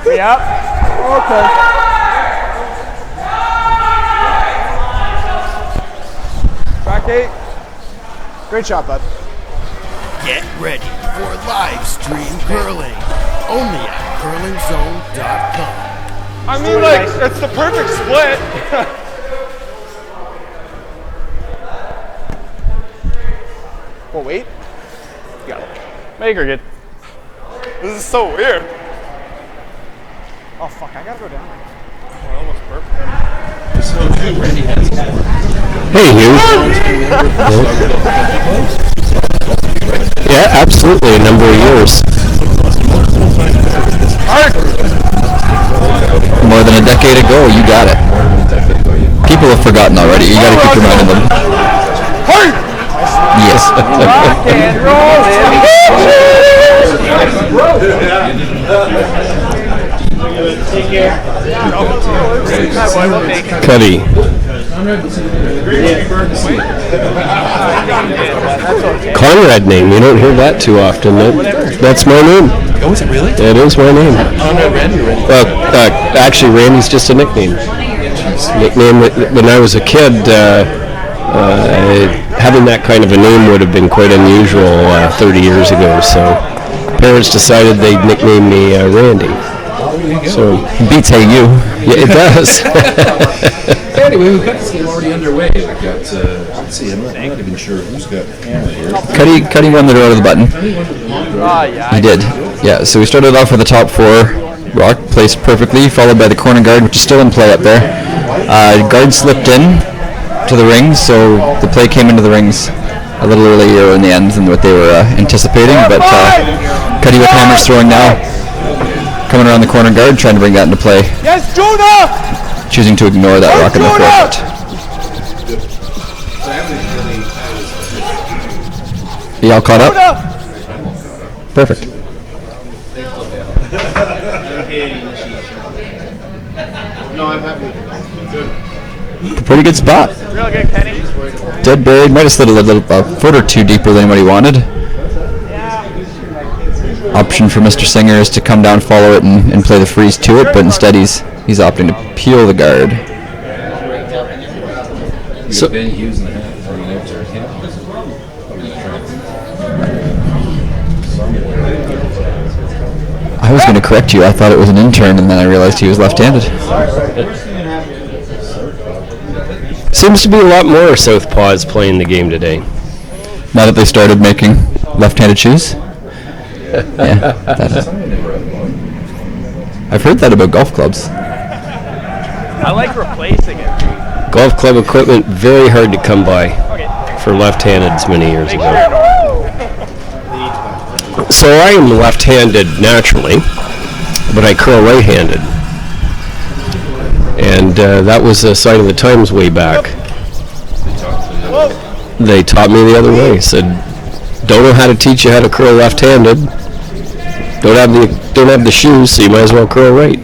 Yep. Okay. Back 8. Great shot, bud. Get ready for live stream curling. Only at curlingzone.com. I mean, like, it's the perfect split. Well, wait. You got it. Make her good. This is so weird. Oh, fuck, I gotta go down. Oh, almost perfect. Hey, Hugh. Yeah, absolutely, a number of years. More than a decade ago, you got it. People have forgotten already. You got to keep reminding them. Yes. Rock and roll. Cuddie. Conrad name. You don't hear that too often. That's my name. Oh, is it really? It is my name. Well, actually, Randy's just a nickname. Nickname. When I was a kid, having that kind of a name would have been quite unusual 30 years ago. So parents decided they'd nickname me Randy. So Beats Hey You. yeah, it does. Anyway, we've got this game already underway. We've got, let's see, I'm not even sure who's got hammer here. Cuddy won the door to the button. Yeah. He did. Yeah, so we started off with the top 4. Rock placed perfectly, followed by the corner guard, which is still in play up there. Guard slipped in to the rings, so the play came into the rings a little earlier in the end than what they were anticipating. But Cuddie with hammers throwing now. Coming around the corner guard, trying to bring that into play. Yes, Jonah! Choosing to ignore that rock in the forefoot. You all caught up? Perfect. Pretty good spot. Real good, Kenny. Dead buried, might have slid a foot or two deeper than what he wanted. Option for Mr. Singer is to come down, follow it, and play the freeze to it, but instead he's opting to peel the guard. So Ben Hughes and a half for an extra I was going to correct you. I thought it was an intern, and then I realized he was left-handed. Seems to be a lot more Southpaws playing the game today. Now that they started making left-handed shoes. Yeah, I've heard that about golf clubs. I like replacing it. Golf club equipment very hard to come by for left-handeds many years ago. So I am left-handed naturally, but I curl right-handed. And that was a sign of the times way back. They taught me the other way. Said, don't know how to teach you how to curl left-handed. Don't have the shoes, so you might as well curl right.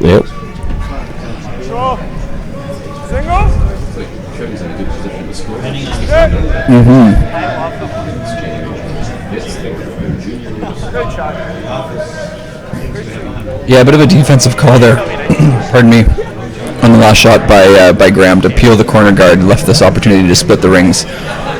Yep. Single? Mm-hmm. Good shot. Yeah, a bit of a defensive call there. Pardon me. On the last shot by Graham to peel the corner guard, left this opportunity to split the rings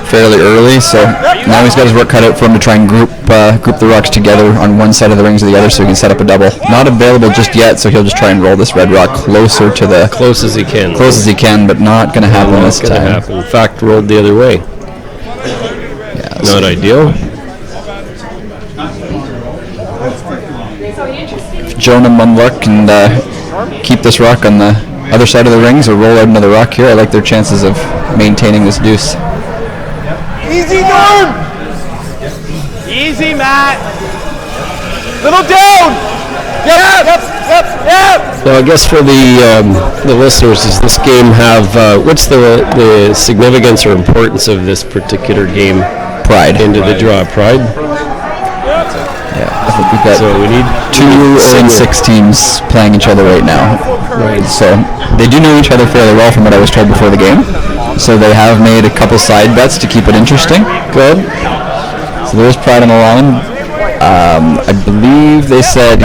fairly early. So now he's got his work cut out for him to try and group the rocks together on one side of the rings or the other, so he can set up a double. Not available just yet, so he'll just try and roll this red rock closer to the Close as he can, but not going to happen this time. happen. In fact, rolled the other way. Yeah, Not ideal. Jonah Mumluck can keep this rock on the other side of the rings or roll out another rock here. I like their chances of maintaining this deuce. Easy, Norm! Easy, Matt! Little down! Yep! So I guess for the listeners, does this game have, what's the significance or importance of this particular game? Pride. Into the draw. Pride? Yeah, I think we've got So we need 2 and 6 teams playing each other right now. Right. So they do know each other fairly well from what I was told before the game. So they have made a couple side bets to keep it interesting. Good. So there's Pride on the line. I believe they said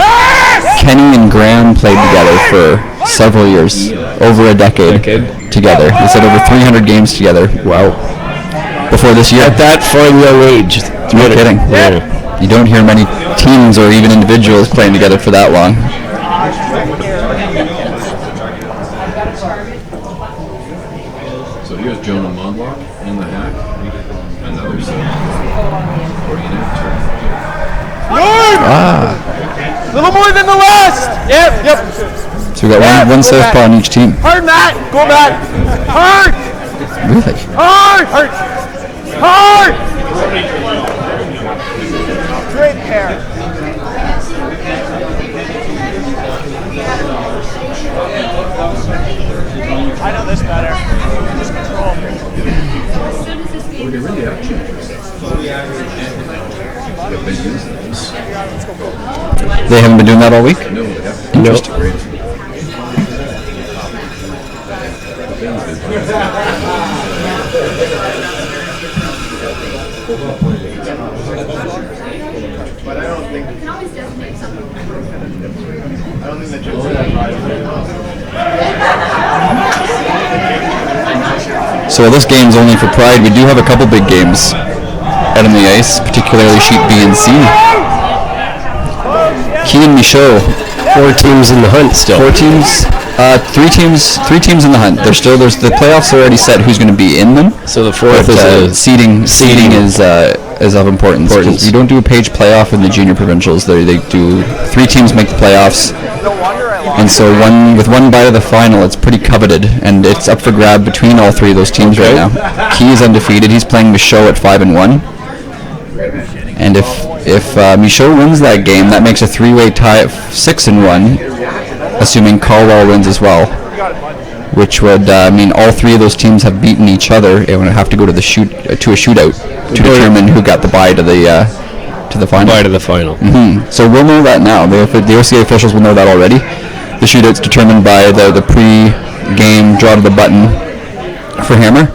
Kenny and Graham played together for several years, over a decade together. They said over 300 games together. Wow. Before this year. At that fine young age. No kidding. Yeah. You don't hear many teams or even individuals playing together for that long. So here's Jonah Mondlock in the hack. Another set. 49 Little more than the last. Yep. So we got one southpaw on each team. Hard, Matt. Go back. Hard. Really? Hard. Great pair. I know this better. Just control. They really have changed They haven't been doing that all week? No, they haven't. Interesting. But I don't think. You can always designate something. I don't think the So this game's only for Pride. We do have a couple big games out on the ice, particularly Sheet B and C. Key and Michaud. 4 teams in the hunt still. 4 teams. Three teams in the hunt. There's the playoffs are already set. Who's going to be in them? So the fourth is seeding is of importance. 'Cause you don't do a page playoff in the junior provincials. They do 3 teams make the playoffs, and so one bite of the final. It's pretty coveted, and it's up for grab between all 3 of those teams right now. Key is undefeated. He's playing Michaud at 5-1, and if Michaud wins that game, that makes a 3-way tie at 6-1. Assuming Caldwell wins as well, which would mean all 3 of those teams have beaten each other and would have to go to a shootout to determine who got the bye to the final. Bye to the final. So we'll know that now. The OCA officials will know that already. The shootout's determined by the pre-game draw to the button for Hammer.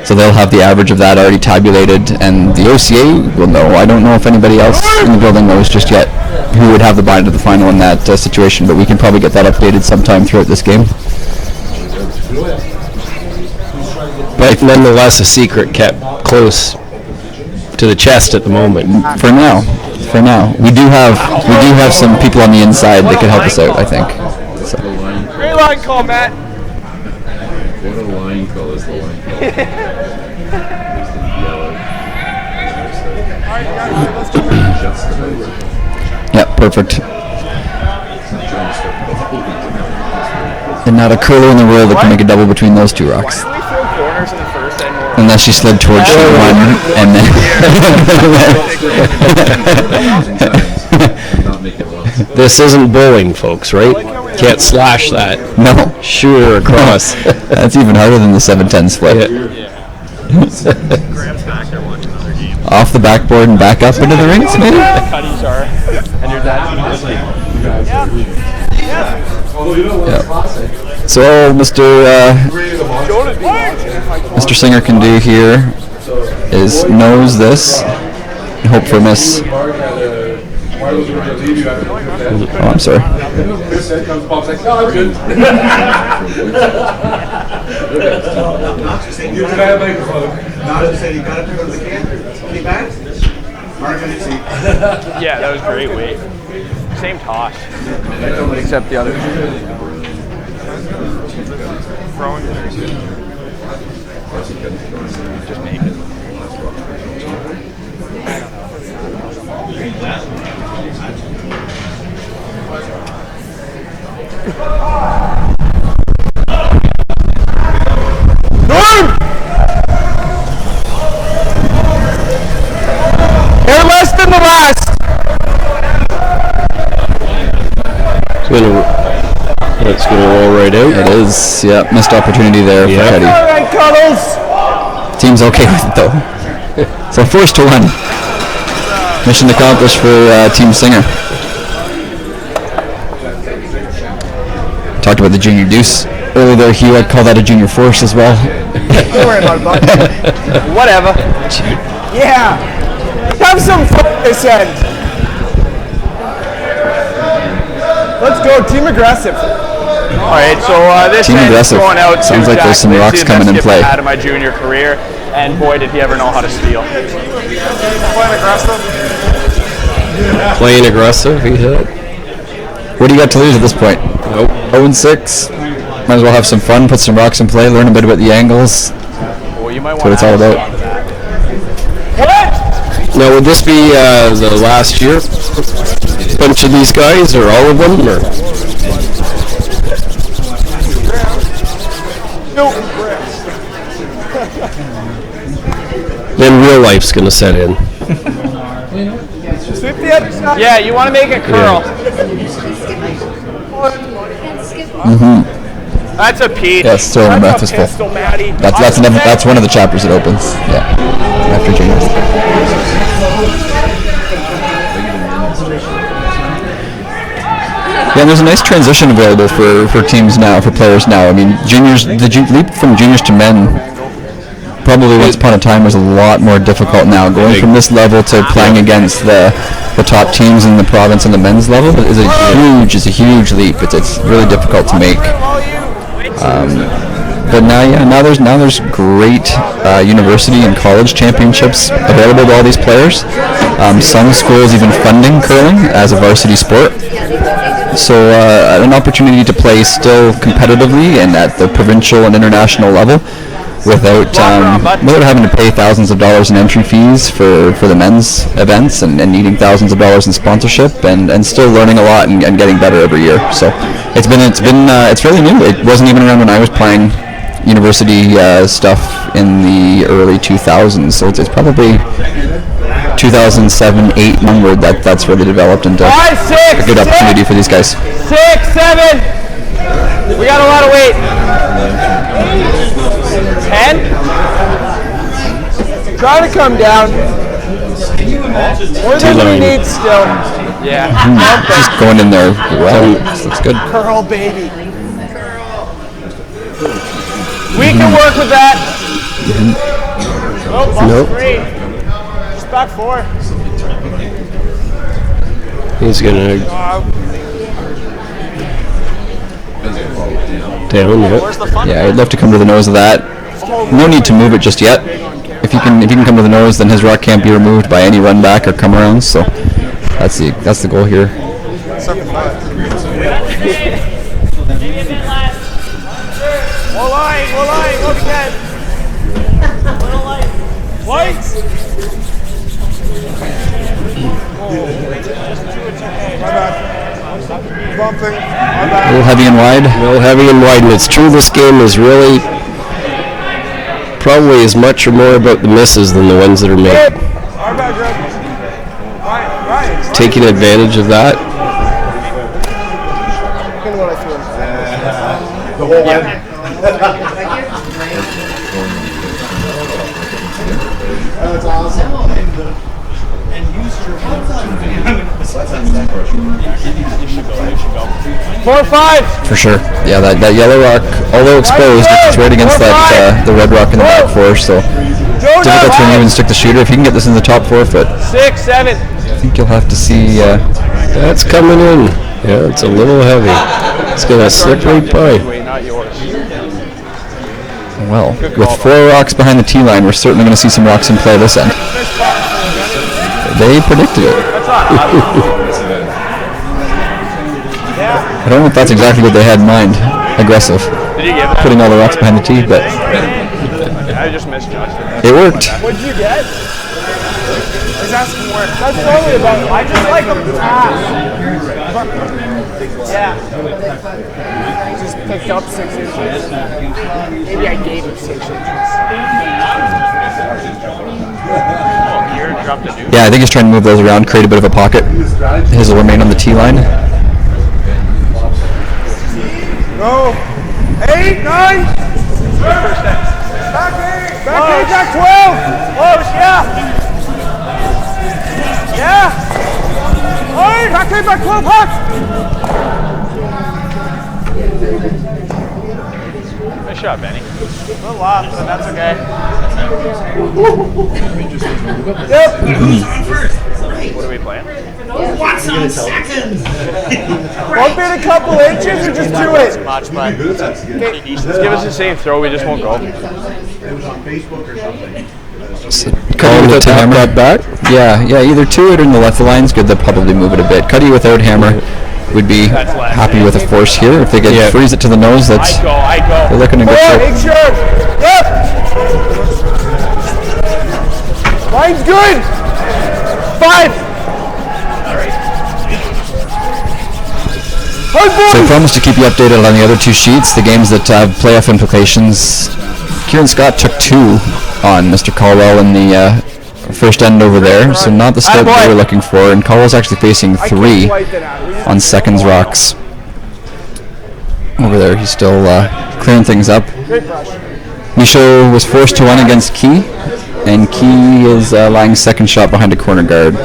So they'll have the average of that already tabulated, and the OCA will know. I don't know if anybody else in the building knows just yet who would have the bye to the final in that situation, but we can probably get that updated sometime throughout this game. But nonetheless, a secret kept close to the chest at the moment. For now, we do have some people on the inside that can help us out, I think. So. Great line call, Matt. What a line call is the line call. Just about. Yeah, perfect. And not a curler in the world that can make a double between those 2 rocks. Why didn't we throw corners in the first and more? Unless she slid towards sheet 1 and then... This isn't bowling, folks, right? Can't slash that. No. Shoot her across. That's even harder than the 7-10 split. Graham's back there watching another game. Off the backboard and back up into the rings, maybe? Cuddies are, and your dad's So all Mr. Singer can do here is nose this and hope for a miss. Oh, I'm sorry. Yeah, that was great weight. Same toss. Except the other. Throwing. Just make it. Norm! Hair less than the last! It's going to roll right out. It is, yeah, missed opportunity there for Cuddie. All right, Cuddles! Team's okay with it though. So 1-1. Mission accomplished for Team Singer. Talked about the junior deuce earlier there, Hugh. I'd call that a junior force as well. Don't worry about it, bud. Whatever. Yeah. Have some fun this end. Let's go, team aggressive. All right, so this Team end aggressive. going out Sounds to like there's Jack some rocks Lindsay, the coming in best skipper play. I had in my junior career, and boy, did he ever know how to steal. Playing aggressive. Playing aggressive, he said. What do you got to lose at this point? Nope. 0-6. Might as well have some fun, put some rocks in play, learn a bit about the angles. Well, you might That's what it's all about. Now, would this be the last year? Bunch of these guys, or all of them, or? Then real life's gonna set in. Yeah, you want to make it curl. That's a peach. Yeah, still in That's breakfast a full. pistol, Maddie. That's one of the chapters that opens. Yeah, after juniors. Yeah, and there's a nice transition available for teams now, for players now. I mean, juniors, the leap from juniors to men, probably once upon a time was a lot more difficult now. Going from this level to playing against the top teams in the province and the men's level is a huge leap. It's really difficult to make. But now there's great university and college championships available to all these players. Some schools even funding curling as a varsity sport. So an opportunity to play still competitively and at the provincial and international level without having to pay thousands of dollars in entry fees for the men's events and needing thousands of dollars in sponsorship and still learning a lot and getting better every year. So it's really new. It wasn't even around when I was playing university stuff in the early 2000s. So it's probably 2007-8 onward that's really developed into a good opportunity for these guys. 6, 7. We got a lot of weight. 10. Try to come down. More than we need still. Yeah. Just going in there. Well, this looks good. Curl, baby. We can work with that. Nope. 3. Just back 4. He's gonna down. Where's the fun? Yeah, I'd love to come to the nose of that. No need to move it just yet. If you can come to the nose, then his rock can't be removed by any run back or come around. So that's the goal here. We're lying, look again. Lights. Bumping. A little heavy and wide. Well, heavy and wide, and it's true this game is really probably as much or more about the misses than the ones that are made. Taking advantage of that. The whole one. That's awesome. 4, 5. For sure. Yeah, that yellow rock, although exposed, it's right against that the red rock in the back 4, so difficult to remove and stick the shooter. If you can get this in the top 4 foot, 6, 7. I think you'll have to see. That's coming in. Yeah, it's a little heavy. It's gonna slip right by. Not yours. Well, with 4 rocks behind the tee line, we're certainly going to see some rocks in play this end. They predicted it. I don't know if that's exactly what they had in mind. Aggressive. Did you give that? Putting all the rocks behind the tee, but I just misjudged it. it worked. What'd you get? He's asking where. That's totally about it. I just like them fast. Yeah. Just picked up 6 inches. Maybe I gave him 6 inches. Yeah, I think he's trying to move those around, create a bit of a pocket. His will remain on the tee line. Go. 8, 9. Back 8. Back 8, back 12. Close, yeah. Yeah. Hey, back 8, back 12, hot. Nice shot, Benny. A little off, but that's okay. Yep. we playing? What's on seconds? Bump it a couple inches or just do it? Much, but just give us a safe throw. We just won't go. It was on Facebook or something. Cuddie with the hammer. Back? Yeah, either to it or in the left. The line's good. They'll probably move it a bit. Cuddie without hammer would be happy with a force here. If they get freeze it to the nose, that's I go. they're looking a good shape. Make sure. Left. Line's good. 5. So I promised to keep you updated on the other 2 sheets, the games that have playoff implications. Kieran Scott took 2 on Mr. Caldwell in the first end over there, so not the start we were looking for, and Caldwell's actually facing 3 on seconds rocks. Over there, he's still clearing things up. Michaud was forced to 1 against Key, and Key is lying second shot behind a corner guard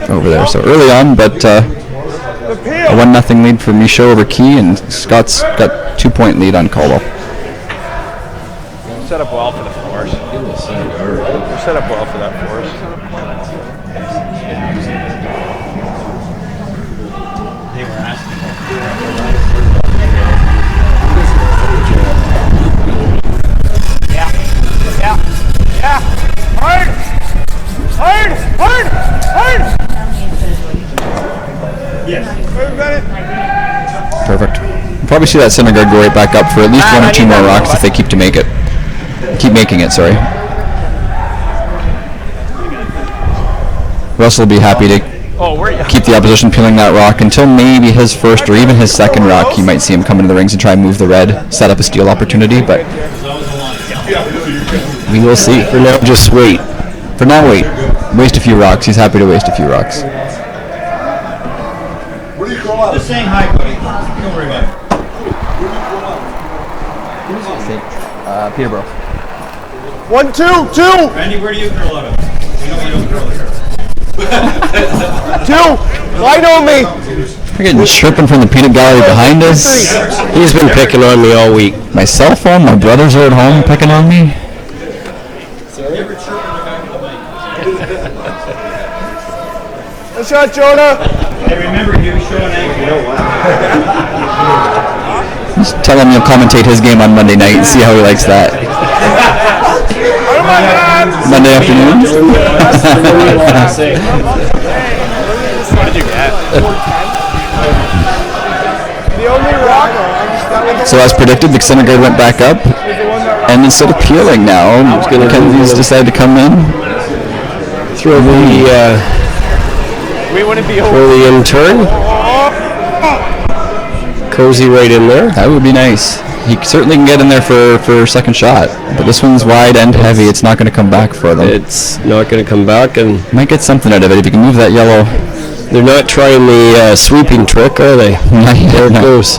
over there. So early on, but a 1-0 lead for Michaud over Key, and Scott's got 2-point lead on Caldwell. Set up well for the force. We're set up well for that force. They were asking. Yeah. Hard. Yes. Perfect. We'll probably see that center guard go right back up for at least 1 or 2 more rocks if they keep making it, sorry. Russell will be happy to keep the opposition peeling that rock until maybe his first or even his second rock. You might see him come into the rings and try and move the red, set up a steal opportunity, but we will see. For now, just wait. For now, wait. Waste a few rocks. He's happy to waste a few rocks. Just saying hi, buddy. Don't worry about it. Peterborough. 1, 2, 2. Randy, where do you curl out of? We know you don't curl here. 2. Line on me. We're getting chirping from the peanut gallery behind us. He's been picking on me all week. My cell phone, my brothers are at home picking on me. Good shot, Jonah. Hey, remember, you show an angle. Just tell him you'll commentate his game on Monday night and see how he likes that. Monday afternoon? What did you get? The only rock. So as predicted, the center guard went back up, and instead of peeling now, Mackenzie's decided to come in. Throw the We wouldn't be throw the in turn. Cozy right in there. That would be nice. He certainly can get in there for second shot, but this one's wide and heavy. It's not going to come back for them. It's not going to come back, and Might get something out of it if you can move that yellow. they're not trying the sweeping trick, are they? Not yet, There it no. goes.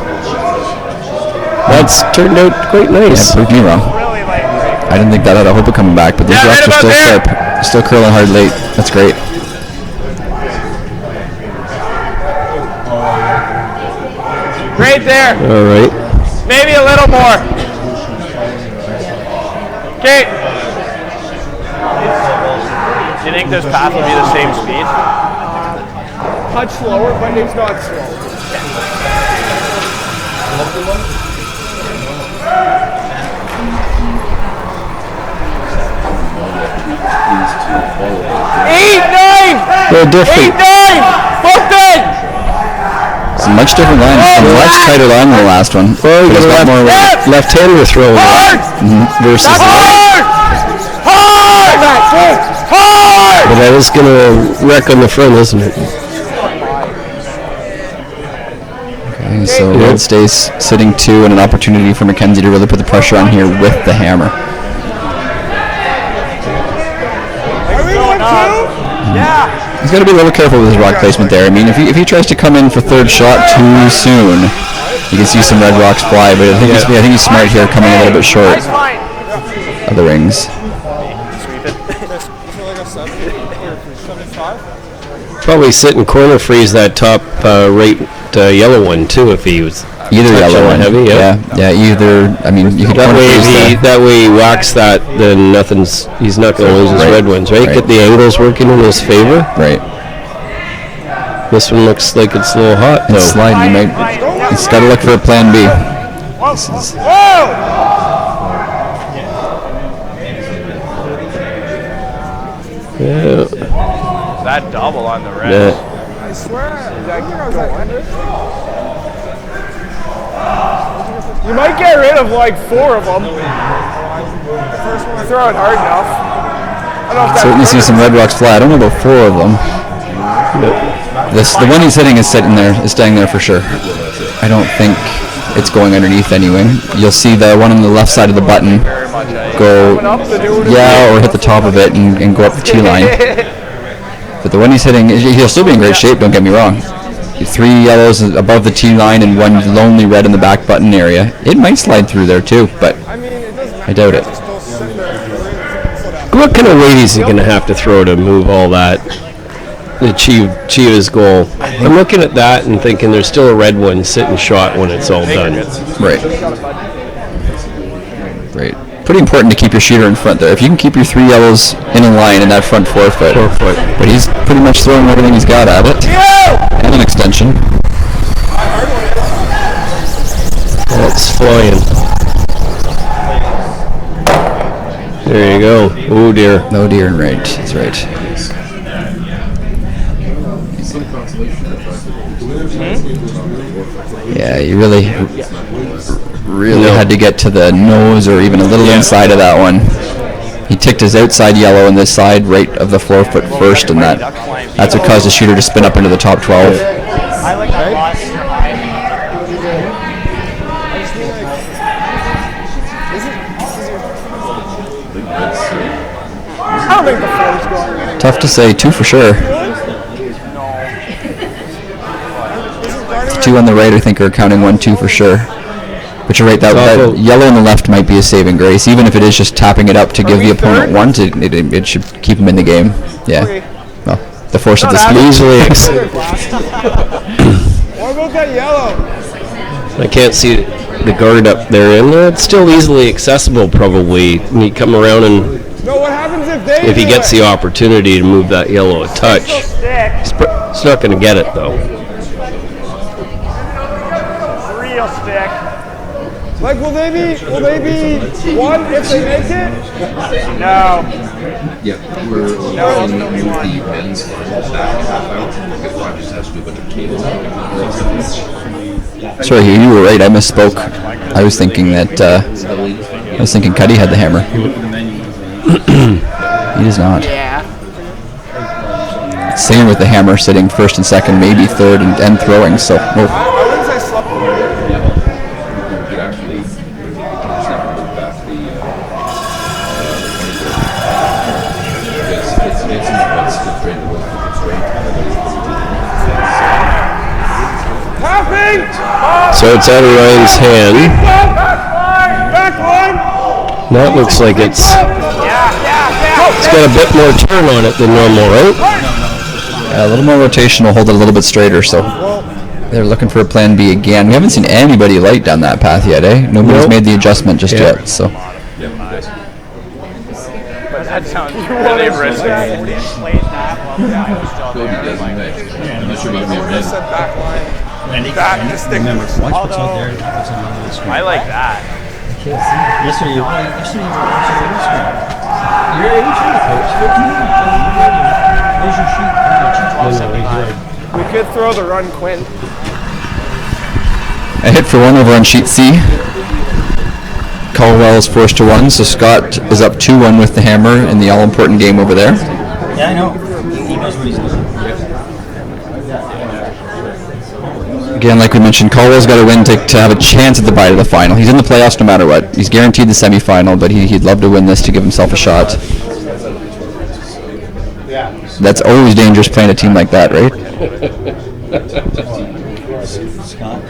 That's turned out quite nice. Prove me wrong. I didn't think that out. I hope it coming back, but these rocks are still sharp. Still curling hard late. That's great. Great there. All right. Maybe a little more. Okay. Do you think this path will be the same speed? Touch slower, but it's not slow. Eight, 9! They're different. 8, 9! Booked it! It's a much different line. It's a much tighter line than the last one. Well, But it's got more weight. left-hander throw Versus Hard! Hard! Hard! But that is going to wreck on the front, isn't it? Okay, so Red stays sitting 2 and an opportunity for Mackenzie to really put the pressure on here with the hammer. Are we going 2? Yeah. He's got to be a little careful with his rock placement there. I mean, if he tries to come in for third shot too soon, you can see some red rocks fly. But I think he's smart here, coming a little bit short of the rings. Probably sit and corner freeze that top right yellow one too if he was Either yellow one. heavy. Yeah, either. I mean, you could That corner way, freeze that way he whacks that, then he's not going to lose his red ones, right? Right. Get the angles working in his favor. Right. This one looks like it's a little hot, though. It's sliding. He's got to look for a plan B. Yeah. That double on the red. Yeah. I swear. You might get rid of like 4 of them. Throw it hard enough. I don't know if Certainly see some red rocks fly. I don't know about 4 of them. The one he's hitting is staying there for sure. I don't think it's going underneath anyway. You'll see the one on the left side of the button go, or hit the top of it and go up the tee line. But the one he's hitting, he'll still be in great shape, don't get me wrong. 3 yellows above the tee line and 1 lonely red in the back button area. It might slide through there too, but I doubt it. What kind of weight is he going to have to throw to move all that, achieve his goal? I'm looking at that and thinking there's still a red one sitting shot when it's all done. Right. Pretty important to keep your shooter in front there. If you can keep your 3 yellows in a line in that front 4 foot. But he's pretty much throwing everything he's got at it. And an extension. That's flying. There you go. Oh dear. Oh dear, and right. That's right. Yeah, you really had to get to the nose or even a little inside of that one. He ticked his outside yellow in this side right of the 4 foot first, and that's what caused the shooter to spin up into the top 12. I like that. I don't think the 4's going. Tough to say, 2 for sure. 2 on the right, I think, are counting 1-2 for sure. But you're right, that yellow on the left might be a saving grace, even if it is just tapping it up to give the opponent 1. It should keep him in the game. Yeah. Well, the force of the speed. What about that yellow? I can't see the guard up there, and it's still easily accessible probably. You come around and No, what happens if he gets the opportunity to move that yellow a touch, he's not going to get it though. Real stick. Like, will they be 1 if they make it? No. Yeah, we're going to move the men's back half out. Because one just has to do a bunch of cables. Sorry, you were right. I misspoke. I was thinking Cuddie had the hammer. He does not. Yeah. Same with the hammer, sitting first and second, maybe third, and throwing. So. I wouldn't say slept. You actually just have to move back the it's in what's straight away. So it's out of Ryan's hand. Back line. That looks like it's got a bit more turn on it than normal, right? A little more rotation will hold it a little bit straighter, so they're looking for a plan B again. We haven't seen anybody light down that path yet, eh? Nobody's made the adjustment just yet, so. But that sounds really risky. I'm not sure about me. Back line. Back to stick. I like that. Yesterday you were We could throw the run, Quinn. A hit for 1 over on sheet C. Caldwell is forced to 1, so Scott is up 2-1 with the hammer in the all-important game over there. Yeah, I know. He knows what he's doing. Again, like we mentioned, Caldwell's got to win to have a chance at the bye to the final. He's in the playoffs no matter what. He's guaranteed the semifinal, but he'd love to win this to give himself a shot. That's always dangerous playing a team like that, right? Scott,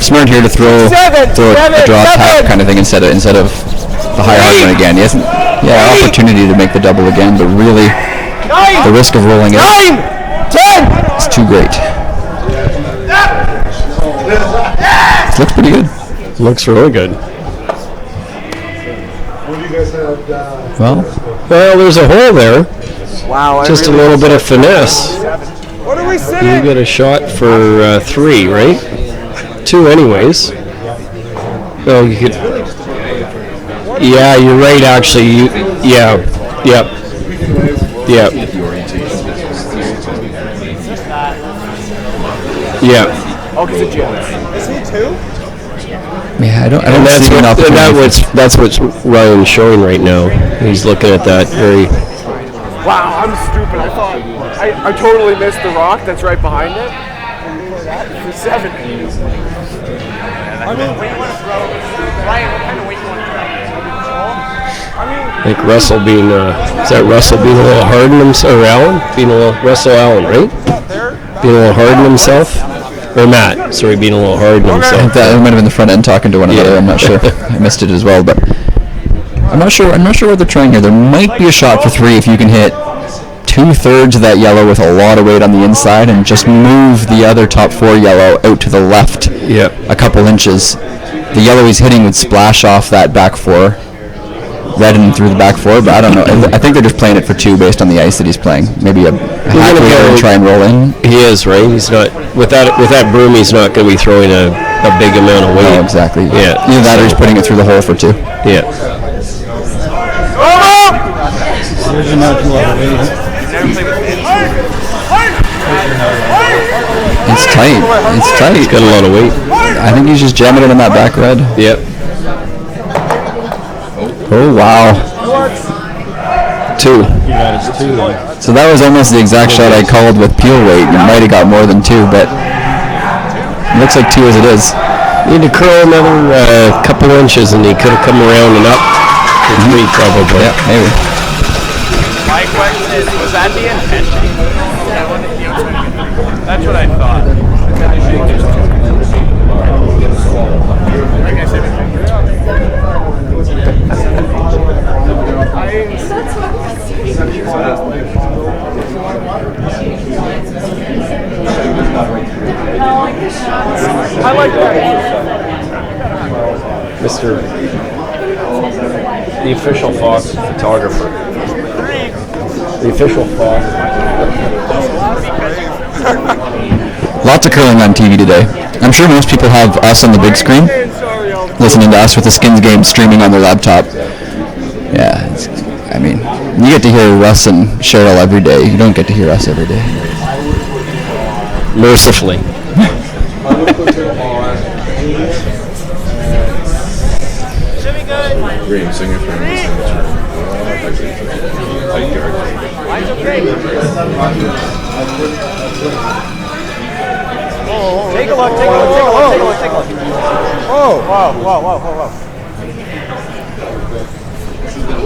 Smart here to throw a draw tap kind of thing instead of the higher hard one again. He hasn't opportunity to make the double again, but really the risk of rolling it is too great. This looks pretty good. Looks really good. Well, there's a hole there. Wow. Just a little bit of finesse. What are we You sitting? get a shot for 3, right? 2 anyways. Oh, you could. Yeah, you're right. Actually, Yep. The orientation Yeah. Oh, because it's Jones. Is he 2? yeah, I don't And see an opportunity. that's what Ryan's showing right now. He's looking at that very. Wow, I'm stupid. I thought I totally missed the rock that's right behind it. For 7. I mean, what do you want to throw? Ryan, what kind of weight do you want to throw? I mean, I think Russell being. Is that Russell being a little hard on himself? Or Allen? Being a little Russell Allen, right? Being a little hard on himself. Or Matt, sorry, being a little hard on I himself. think that might have been the front end talking to one another. I'm not sure. I missed it as well, but I'm not sure what they're trying here. There might be a shot for 3 if you can hit 2/3 of that yellow with a lot of weight on the inside and just move the other top 4 yellow out to the left a couple inches. The yellow he's hitting would splash off that back 4, red and through the back 4, but I don't know. I think they're just playing it for 2 based on the ice that he's playing. Maybe a half meter and try and roll in. He is, right? He's not with that broom. He's not going to be throwing a big amount of weight. Oh, exactly. Yeah. Either that or he's putting it through the hole for 2. Yeah. It's tight. It's tight. He's got a lot of weight. I think he's just jamming it on that back red. Yep. Oh, wow. 2. So that was almost the exact shot I called with peel weight. It might have got more than 2, but it looks like 2 as it is. Need to curl another couple inches, and he could have come around and up for 3 probably. Yeah, maybe. my question is, was that the intention? That's what I thought. Like I said, I like that. Mr. The official Fox photographer. The official Fox. Lots of curling on TV today. I'm sure most people have us on the big screen, listening to us with the Skins game streaming on their laptop. Yeah, I mean, you get to hear Russ and Cheryl every day. You don't get to hear us every day. Mercifully. Great singer for Take a look. Oh, wow.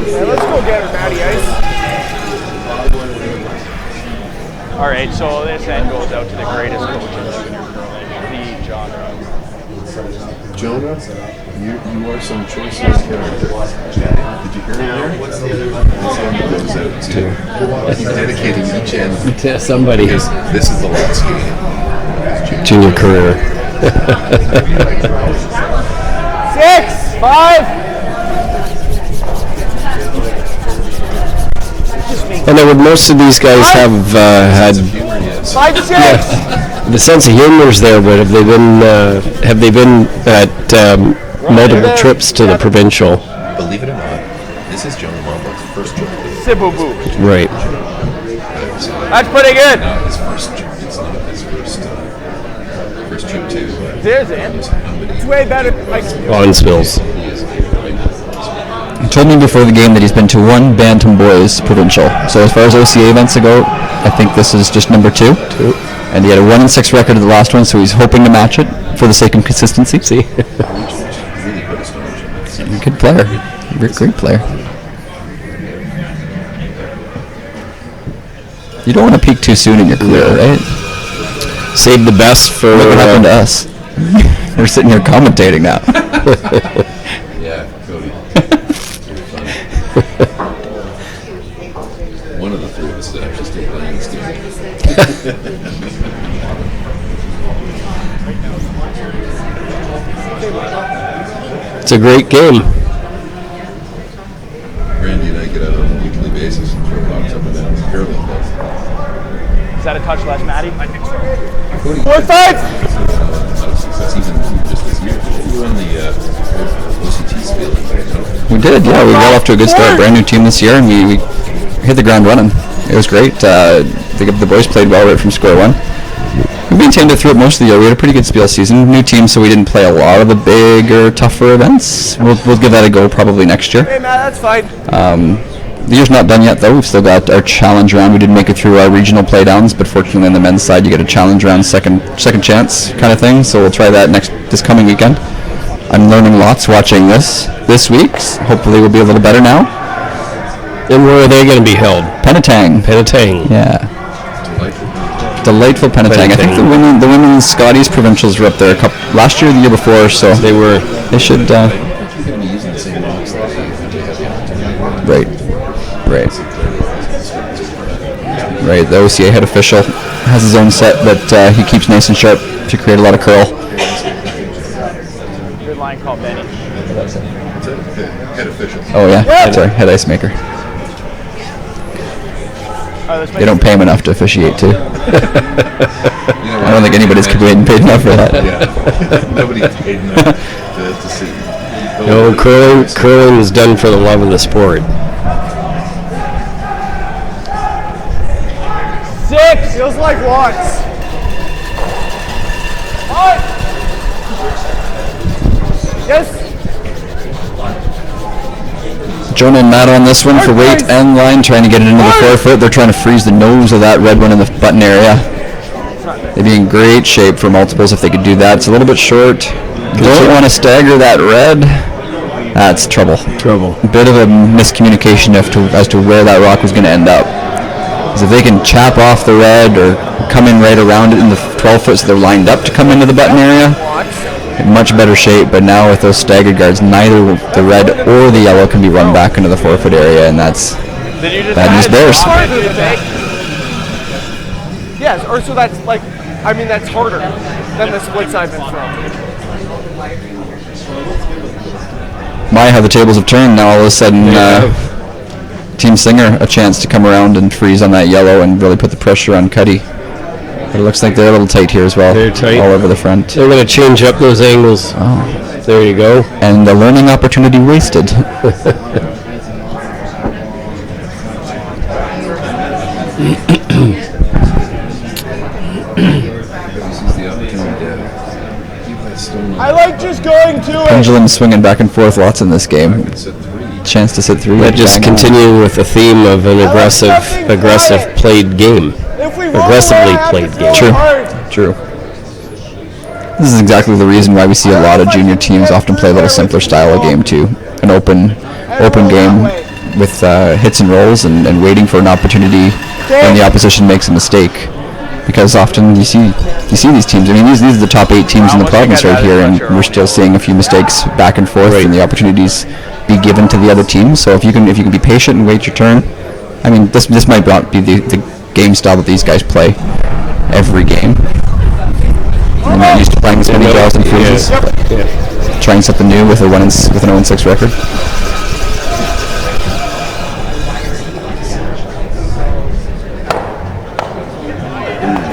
Yeah, let's go get her, Matty Ice. All right, so this end goes out to the greatest coach in junior curling, the genre. Jonah, you are some choice character. Did you hear him there? This end goes out to. He's dedicating each end To somebody. because this is the last game. Junior career. 6, 5. And then would most of these guys have had 5 to 6. the sense of humor's there, but have they been at multiple trips to the provincial? Believe it or not, this is Jonah Lombard's first trip. Siboo. Right. That's pretty good. Not his first trip. It's not his first trip to. There's it. It's way better. Like, Bonsvilles. He told me before the game that he's been to 1 Bantam Boys provincial. So as far as OCA events go, I think this is just number 2. And he had a 1-6 record of the last one, so he's hoping to match it for the sake of consistency. See, good player, great player. You don't want to peak too soon in your career, right? Save the best for. Look what happened to us. We're sitting here commentating now. Yeah, Cody. One of the 3 of us that actually stayed playing this game. It's a great game. Randy and I get out on a weekly basis and throw rocks up and down the curling ball. Is that a touch less, Maddie? I think so. 4-5! That's even just this year. You won the OCT field. We did, yeah. We got off to a good start. Brand new team this year, and we hit the ground running. It was great. The boys played well right from square one. We maintained it throughout most of the year. We had a pretty good spiel season. New team, so we didn't play a lot of the bigger, tougher events. We'll give that a go probably next year. Hey, Matt, that's fine. The year's not done yet, though. We've still got our challenge round. We didn't make it through our regional playdowns, but fortunately on the men's side, you get a challenge round, second chance kind of thing. So we'll try that this coming weekend. I'm learning lots watching this week. Hopefully we'll be a little better now. And where are they going to be held? Penetang. Yeah. Delightful Penetang. I think the women's Scotties provincials were up there last year, or the year before, so they should. Right. The OCA head official has his own set, but he keeps nice and sharp to create a lot of curl. Good line call, Benny. Head official. Oh yeah, sorry, head ice maker. They don't pay him enough to officiate too. I don't think anybody's getting paid enough for that. Yeah. Nobody's paid enough to see. No, curling is done for the love of the sport. 6 feels like lots. Yes. Jonah and Matt on this one for weight and line, trying to get it into the forefoot. They're trying to freeze the nose of that red one in the button area. They'd be in great shape for multiples if they could do that. It's a little bit short. Don't want to stagger that red. That's trouble. A bit of a miscommunication as to where that rock was going to end up. Because if they can chap off the red or come in right around it in the 12 foot so they're lined up to come into the button area, in much better shape. But now with those staggered guards, neither the red or the yellow can be run back into the 4 foot area, and that's bad news bears. Yes, or so that's like, I mean, that's harder than the splits I've been throwing. My, how the tables have turned now. All of a sudden, Team Singer a chance to come around and freeze on that yellow and really put the pressure on Cuddie. But it looks like they're a little tight here as well. They're tight. All over the front. They're going to change up those angles. Oh. There you go. And the learning opportunity wasted. I like just going to it. Pendulum swinging back and forth lots in this game. Chance to sit through. But just continuing with the theme of an aggressive played game. Aggressively played game. True. This is exactly the reason why we see a lot of junior teams often play a little simpler style of game too. An open game with hits and rolls and waiting for an opportunity when the opposition makes a mistake. Because often you see these teams. I mean, these are the top 8 teams in the province right here, and we're still seeing a few mistakes back and forth, and the opportunities be given to the other teams. So if you can be patient and wait your turn, I mean, this might not be the game style that these guys play every game. They're not used to playing this many draws and freezes. Trying something new with an 0-6 record.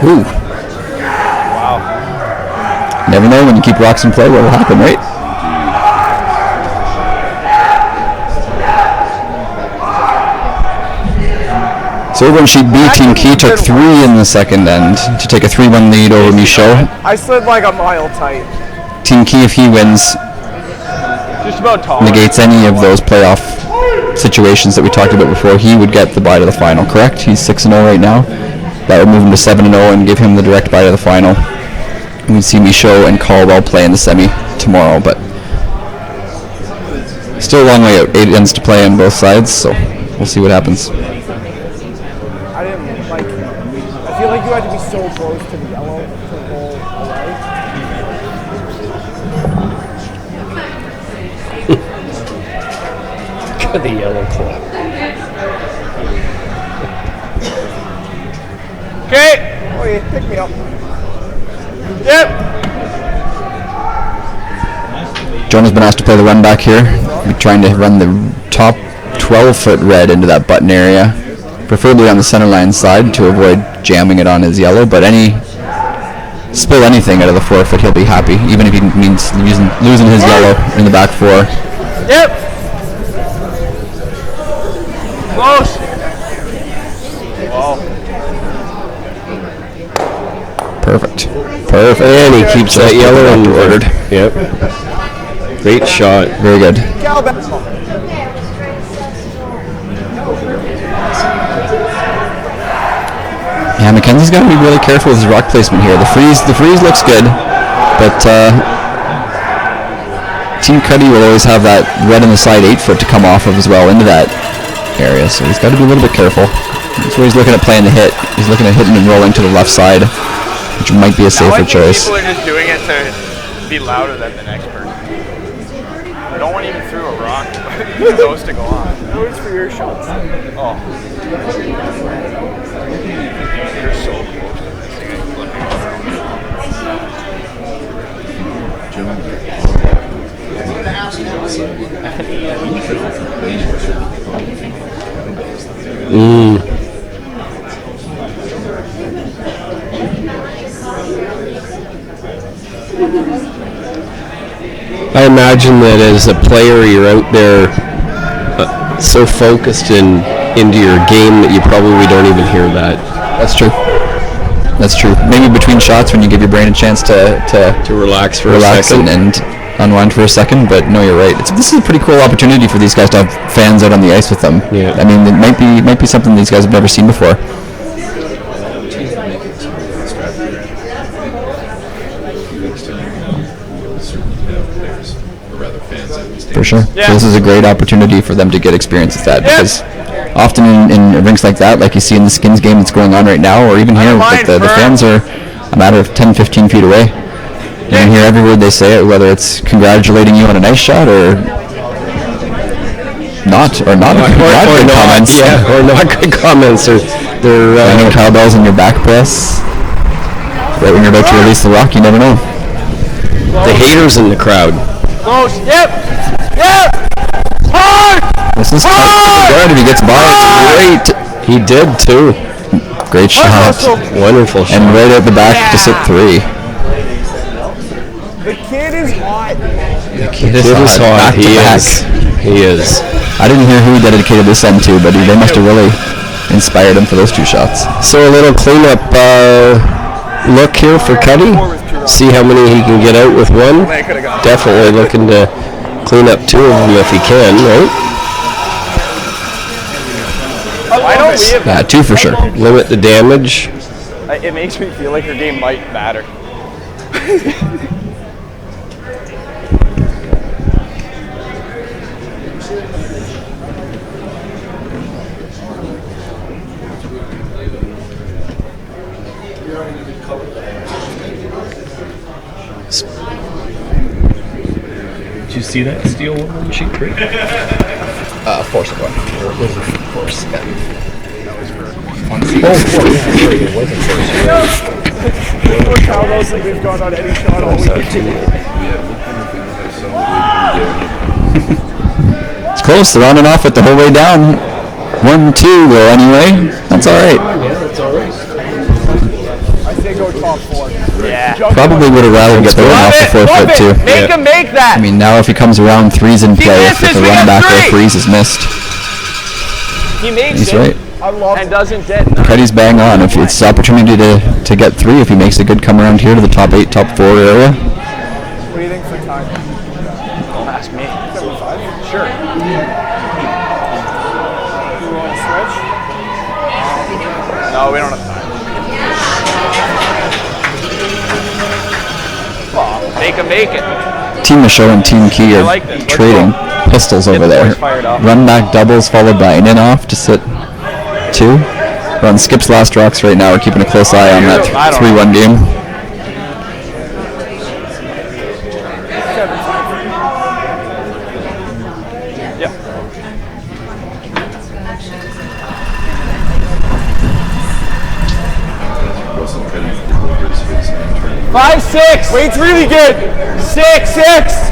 Ooh. Wow. Never know when you keep rocks in play what will happen, right? So over on sheet B, Team Key took 3 in the second end to take a 3-1 lead over Michaud. I slid like a mile tight. Team Key, if he wins, Just about tall. negates any of those playoff situations that we talked about before. He would get the bye to the final, correct? He's 6-0 right now. That would move him to 7-0 and give him the direct bye to the final. We'd see Michaud and Caldwell play in the semi tomorrow, but still a long way out. 8 ends to play on both sides, so we'll see what happens. I didn't like. I feel like you had to be so close to the yellow to go away. The yellow claw. Okay. Oh, yeah, pick me up. Yep. Jonah's been asked to play the run back here. We're trying to run the top 12-foot red into that button area, preferably on the center line side to avoid jamming it on his yellow, but spill anything out of the 4-foot, he'll be happy, even if he means losing his yellow in the back 4. Yep. Close. Wow. Perfect. And he keeps that yellow and ordered. Yep. Great shot. Very good. Yeah, Mackenzie's got to be really careful with his rock placement here. The freeze looks good, but Team Cuddie will always have that red on the side 8-foot to come off of as well into that area, so he's got to be a little bit careful. That's where he's looking at playing the hit. He's looking at hitting and rolling to the left side, which might be a safer choice. People are just doing it to be louder than the next person. No one even threw a rock for those to go on. No, it's for your shots. Oh. You're so close to this thing. I imagine that as a player, you're out there so focused into your game that you probably don't even hear that. That's true. That's true. Maybe between shots when you give your brain a chance to relax for a second and unwind for a second. But no, you're right. This is a pretty cool opportunity for these guys to have fans out on the ice with them. Yeah. I mean, it might be something these guys have never seen before. For sure. Yeah. So this is a great opportunity for them to get experience with that, because often in rinks like that, like you see in the Skins game that's going on right now, or even here, like the fans are a matter of 10-15 feet away. You can hear every word they say, whether it's congratulating you on a nice shot or not good comments. Yeah, or not good comments, or they're banging cowbells in your back press right when you're about to release the rock. You never know. the haters in the crowd. Close. Yep. Hard. This is tough for the guard if he gets by. It's great. He did too. Great shot. Wonderful shot. And right at the back to sit 3. The kid is hot. The kid is hot. Back to back. He is. I didn't hear who he dedicated this end to, but they must have really inspired him for those 2 shots. So a little cleanup look here for Cuddie. See how many he can get out with one. Definitely looking to clean up 2 of them if he can, right? Why don't we have 2 for sure. Limit the damage. It makes me feel like your game might matter. Did you see that steel one sheet break? Force of one. Force. Yeah. More cowbells than we've got on any shot all week. It's close. They're on and off it the whole way down. 1-2 though. Anyway, that's all right. I say go top 4. Yeah. Probably would have rather get the run off the 4-foot too. Make him make that. I mean, now if he comes around, 3's in play. If the run back or freeze is missed, He makes he's it. right. And doesn't dead. Cuddie's bang on. If it's the opportunity to get 3, if he makes a good come around here to the top 8, top 4 area. What do you think for time? Don't ask me. 75? Sure. You want to switch? No, we don't have time. Well, make him make it. Team Michaud and Team Key are like this. trading pistols over there. Fired up. Run back doubles followed by an in off to sit 2. We're on Skip's last rocks right now. We're keeping a close eye on that 3-1 game. Yep. 5-6. Wade's really good. 6-6.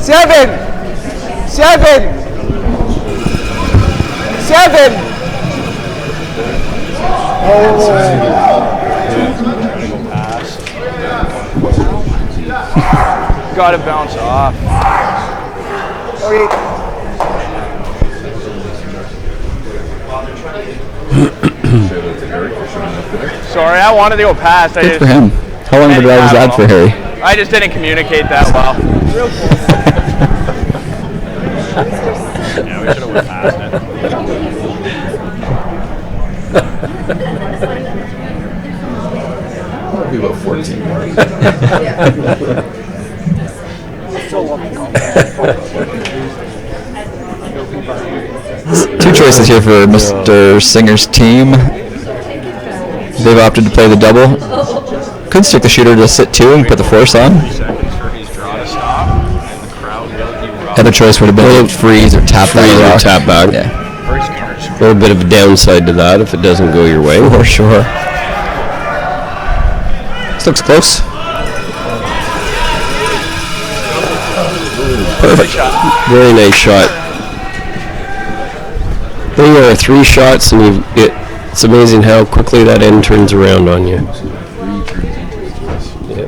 7. 7. 7. Gotta bounce off. Okay. Sorry, I wanted to go past. Good for him. How long of a drive was that for Harry? I just didn't communicate that well. Real cool. Yeah, we should have went past it. Probably about 14. Two choices here for Mr. Singer's team. They've opted to play the double. Could stick the shooter to sit 2 and put the force on. Other choice would have been freeze or tap back. Tap back. Yeah. A little bit of a downside to that if it doesn't go your way. For sure. This looks close. Perfect. Very nice shot. There are 3 shots, and it's amazing how quickly that end turns around on you. Yeah.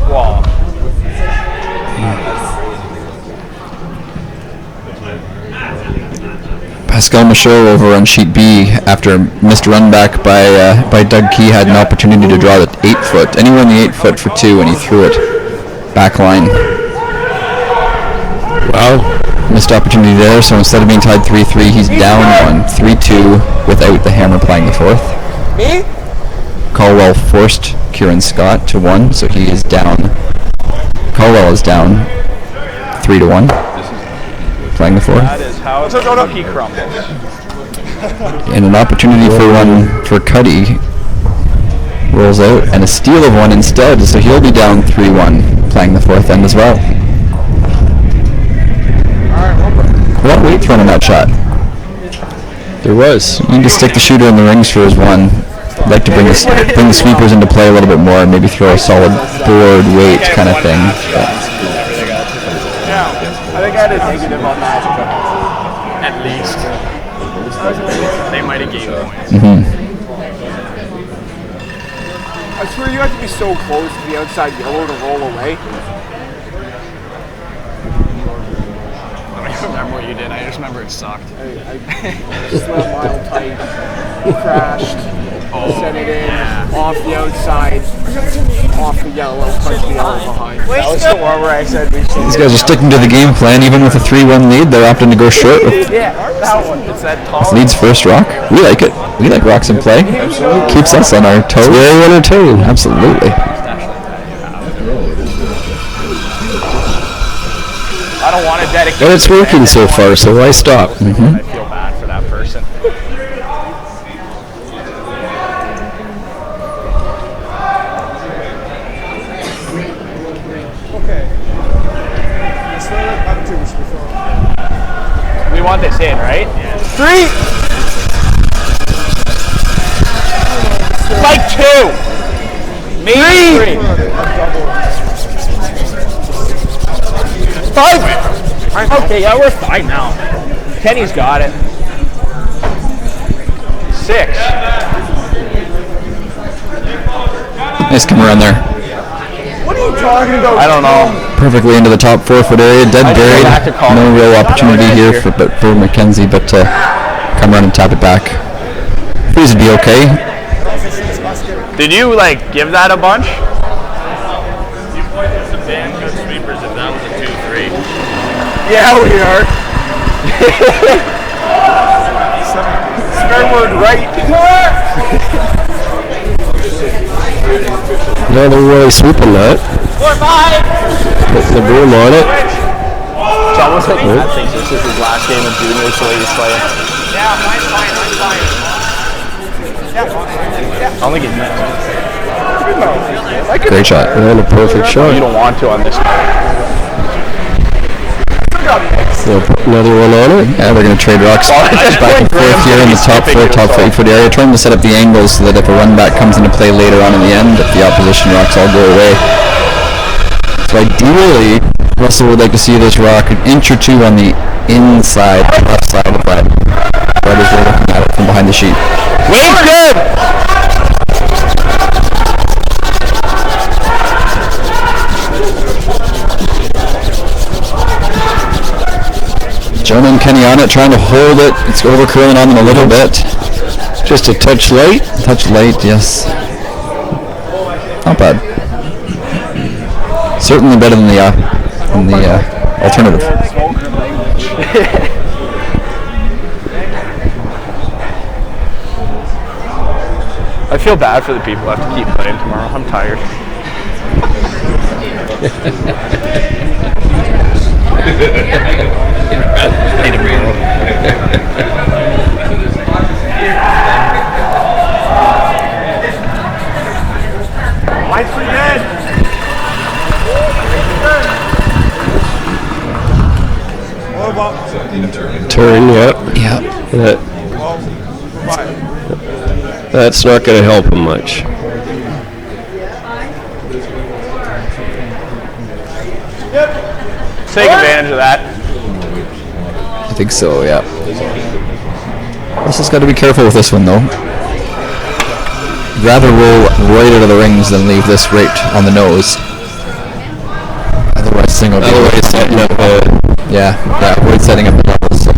Wow. Pascal Michaud over on sheet B after a missed run back by Doug Key had an opportunity to draw the 8-foot. Anywhere in the 8-foot for 2, and he threw it back line. Wow. Missed opportunity there, so instead of being tied 3-3, he's down 1, 3-2 without the hammer playing the 4th. Me? Caldwell forced Kieran Scott to 1, so he is down. Caldwell is down 3-1, playing the 4th. That is how a cookie crumbles. And an opportunity for one for Cuddie rolls out, and a steal of 1 instead, so he'll be down 3-1, playing the 4th end as well. A lot of weight thrown in that shot. There was. You need to stick the shooter in the rings for his 1. I'd like to bring the sweepers into play a little bit more, and maybe throw a solid board weight kind of thing. Yeah, I think I had a negative on that. At least. They might have gained points. I swear you have to be so close to the outside yellow to roll away. I don't remember what you did. I just remember it sucked. I slammed mile tight, crashed, sent it in, off the outside, off the yellow, punched the yellow behind. That was the one where I said we should. These guys are sticking to the game plan, even with a 3-1 lead. They're opting to go short with Yeah, that one. It's that tall. Leeds first rock. We like it. We like rocks in play. Keeps us on our toes. Very entertaining. Absolutely. I don't want to dedicate. But it's working so far, so why stop? I feel bad for that person. We want this in, right? Yeah. 3. Like 2. Maybe 3. 5. Okay, yeah, we're fine now. Kenny's got it. 6. Nice come around there. What are you talking about? I don't know. Perfectly into the top 4-foot area. Dead buried. No real opportunity here for Mackenzie, but to come around and tap it back. Freeze would be okay. Did you give that a bunch? Yeah, we are. Swear word right. No, they're really sweeping that. 4-5. Putting the broom on it. It's almost like Matt thinks this is his last game of juniors, so he's playing. Yeah, mine's fine. I only get that. Great shot. And a perfect shot. You don't want to on this. We'll put another one on it. Yeah, we're going to trade rocks back and forth here in the top 4, top 8 foot area, trying to set up the angles so that if a run back comes into play later on in the end, if the opposition rocks all go away. So ideally, Russell would like to see this rock an inch or two on the inside, left side of that. Right as we're looking at it from behind the sheet. Wasted! Jonah and Kenny on it, trying to hold it. It's over curling on them a little bit. Just a touch light. Touch light, yes. Not bad. Certainly better than the alternative. I feel bad for the people who have to keep playing tomorrow. I'm tired. Mine's pretty good. Turn, yep. Yeah. That's not going to help him much. Take advantage of that. I think so, yeah. Russell's got to be careful with this one, though. Rather roll right out of the rings than leave this right on the nose. Otherwise, thing will be... Otherwise, setting up Yeah, avoid setting up the levels. So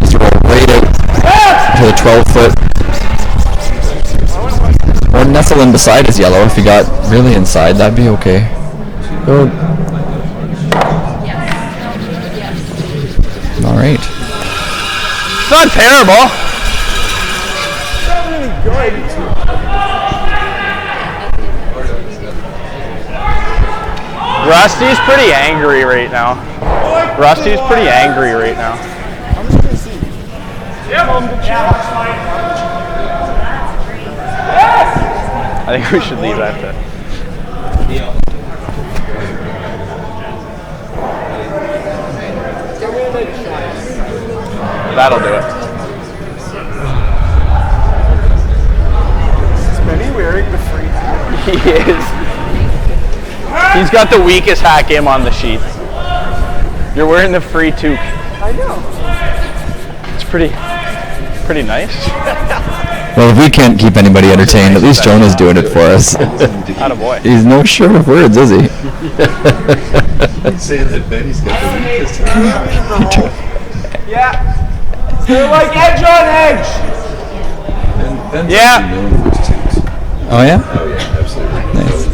just roll right out to the 12-foot. Or nestle in beside his yellow if you got really inside. That'd be okay. Oh, All right. It's not terrible. Rusty's pretty angry right now. I think we should leave that to... That'll do it. Is Benny wearing the free hat? He is. He's got the weakest hack game on the sheet. You're wearing the free toque. I know. It's pretty nice. Well, if we can't keep anybody entertained, at least Jonah's doing it for us. Attaboy. He's no short of words, is he? He's saying that Benny's got the weakest. Yeah. They're like edge on edge. Ben's Yeah. known for his twos. Oh, yeah? Oh yeah, absolutely. Nice.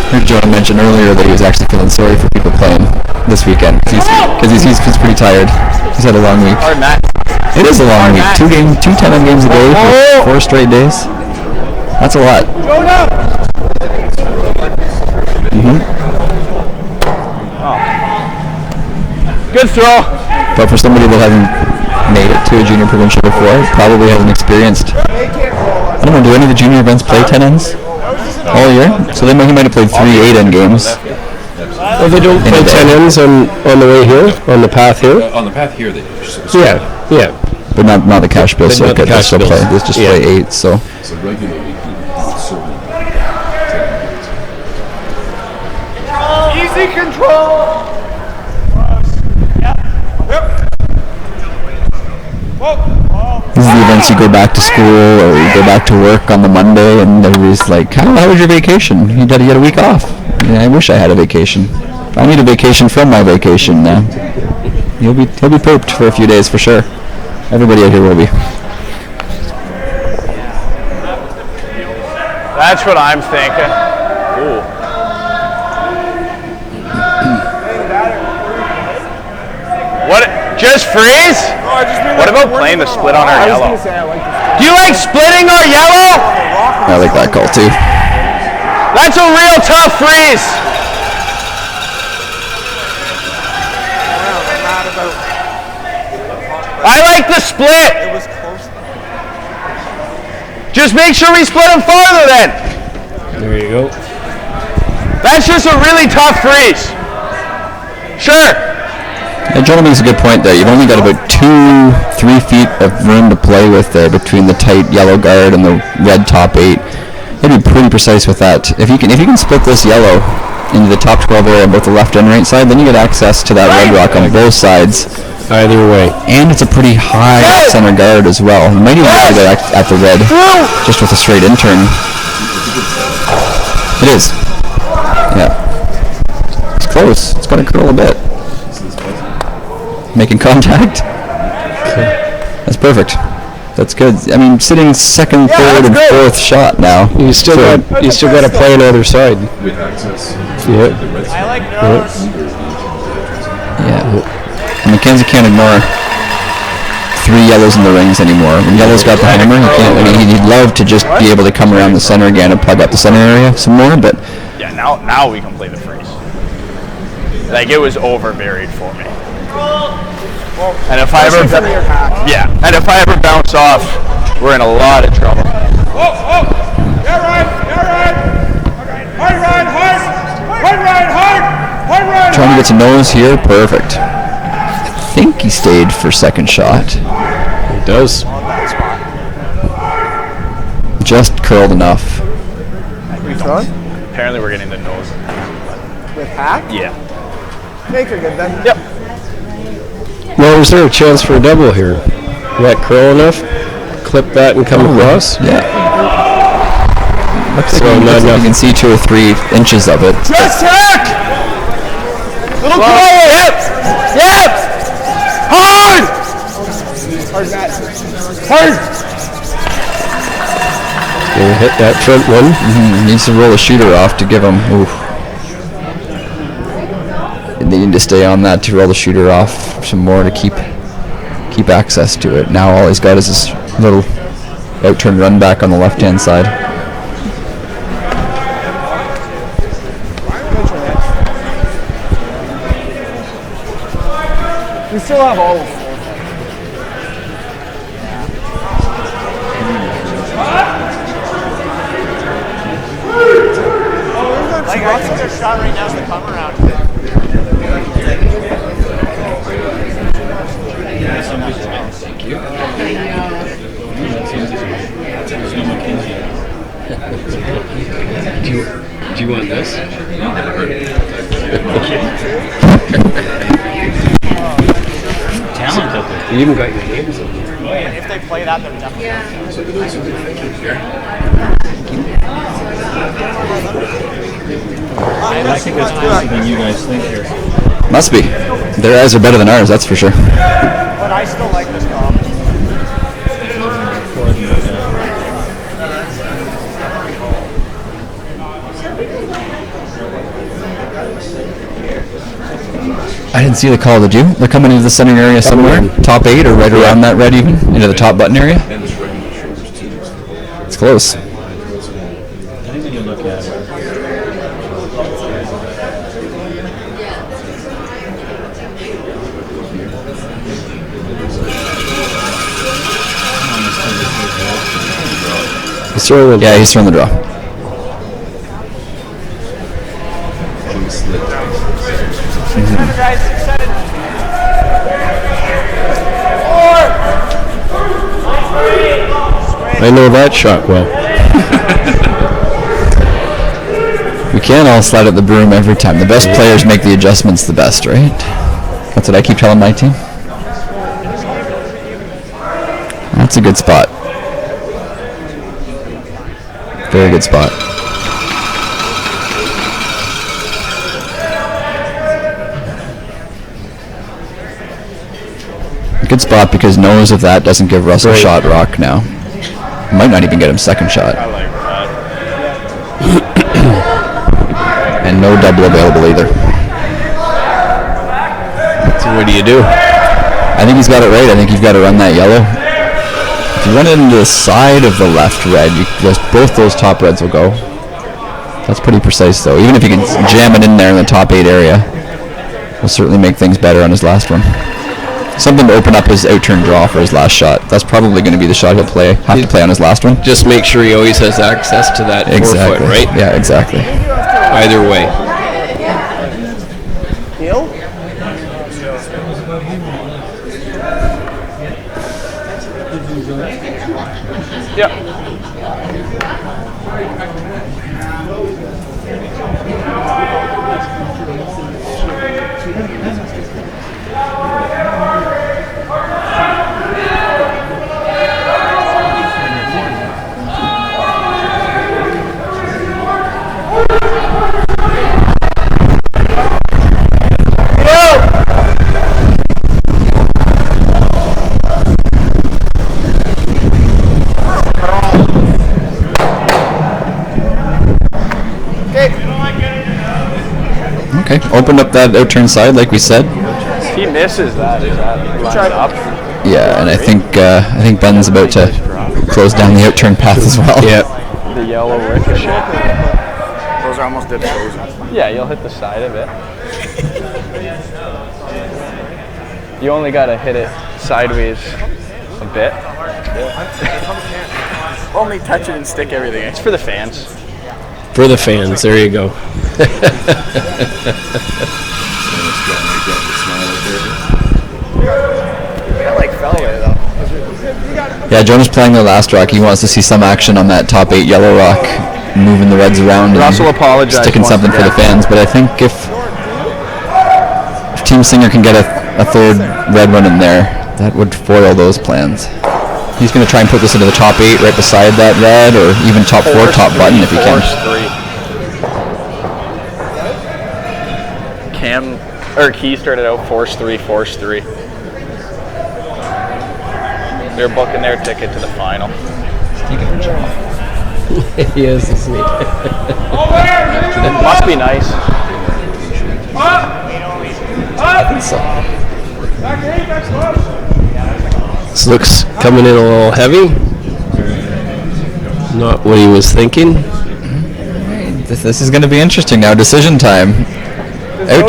I heard Jonah mention earlier that he was actually feeling sorry for people playing this weekend because he's pretty tired. He's had a long week. Hard match. It is a long week. Two 10 games a day for 4 straight days. That's a lot. Good throw. But for somebody that hasn't made it to a junior provincial before, probably hasn't experienced. I don't know, do any of the junior events play 10 ends all year? So he might have played 3 8-end games. well, they don't play 10 ends on the way here, on the path here? On the path here, they Yeah. But not the cash bill But not the circuit. They cash still bills. play. They just play 8. So So regularly, certainly. Easy control. these are the events you go back to school or you go back to work on the Monday, and everybody's like, "How was your vacation? You got to get a week off." Yeah, I wish I had a vacation. I need a vacation from my vacation now. He'll be pooped for a few days for sure. Everybody out here will be. That's what I'm thinking. Ooh. What? Just freeze? What about playing the split on our yellow? Do you like splitting our yellow? I like that call too. That's a real tough freeze. I like the split. Just make sure we split them farther then. There you go. That's just a really tough freeze. Sure. Yeah, Jonah makes a good point there. You've only got about 2-3 feet of room to play with there between the tight yellow guard and the red top 8. You'd be pretty precise with that. If you can split this yellow into the top 12 area on both the left and right side, then you get access to that red rock on both sides. Either way. And it's a pretty high center guard as well. You might even be able to get at the red just with a straight in-turn. It is. Yeah. It's close. It's going to curl a bit. Making contact. That's perfect. That's good. I mean, sitting second, third, and fourth shot now. You still got to play another side. With access. Yeah. I like nose. Yeah. And Mackenzie can't ignore 3 yellows in the rings anymore. When yellow's got the hammer, he can't. I mean, he'd love to just be able to come around the center again and plug up the center area some more, but Yeah, now we can play the freeze. Like, it was over buried for me. And if I ever bounce off, we're in a lot of trouble. trying to get to nose here. Perfect. I think he stayed for second shot. It does. Just curled enough. Apparently we're getting the nose. With hack? Yeah. Make her good then. Yep. Well, is there a chance for a double here? That curl enough? Clip that and come across? Yeah. Looks So like not enough. you can see 2 or 3 inches of it. Just hack! Little quiet! Hips! Hips! Hard! Hard! Gonna hit that front one. Needs to roll a shooter off to give him. Oof. They need to stay on that to roll the shooter off some more to keep access to it. Now all he's got is this little out-turn run back on the left-hand side. We still have all of Like, I think their shot right now is the come around. Thank you. Do you want this? Talent up there. You even got your names up there. If they play that, they're definitely. I think that's closer than you guys think here. Must be. Their eyes are better than ours, that's for sure. But I still like this dog. I didn't see the call, did you? They're coming into the center area somewhere? Top 8 or right around that red even? Into the top button area? It's close. I think when you look at it, He's throwing the Yeah, he's throwing the draw. Guys, excited. I know that shot well. We can't all slide at the broom every time. The best players make the adjustments the best, right? That's what I keep telling my team. That's a good spot. Very good spot. Good spot because knows if that doesn't give Russell Right. shot rock now. Might not even get him second shot. I like that. And no double available either. So what do you do? I think he's got it right. I think you've got to run that yellow. If you run it into the side of the left red, both those top reds will go. That's pretty precise though. Even if you can jam it in there in the top 8 area, will certainly make things better on his last one. something to open up his out-turn draw for his last shot. That's probably going to be the shot he'll have to play on his last one. Just make sure he always has access to that 4 foot, right? Yeah, exactly. Either way. Neil? Yeah. Okay, opened up that out-turn side like we said. He misses that. Is that lined up? Yeah, and I think Ben's about to close down the out-turn path as well. Yeah. The yellow ricochet. Those are almost dead frozen. Yeah, you'll hit the side of it. You only gotta hit it sideways a bit. Only touch it and stick everything. It's for the fans. For the fans, there you go. I like fell away though. Yeah, Jonah's playing the last rock. He wants to see some action on that top 8 yellow rock, moving the reds around Russell and apologized sticking once something for the again. fans. But I think if Team Singer can get a third red one in there, that would foil those plans. He's going to try and put this into the top 8 right beside that red, or even top 4, top button if he can. Key started out force 3, force 3. They're booking their ticket to the final. He is, isn't he? Must be nice. This looks coming in a little heavy. Not what he was thinking. This is going to be interesting now. Decision time. The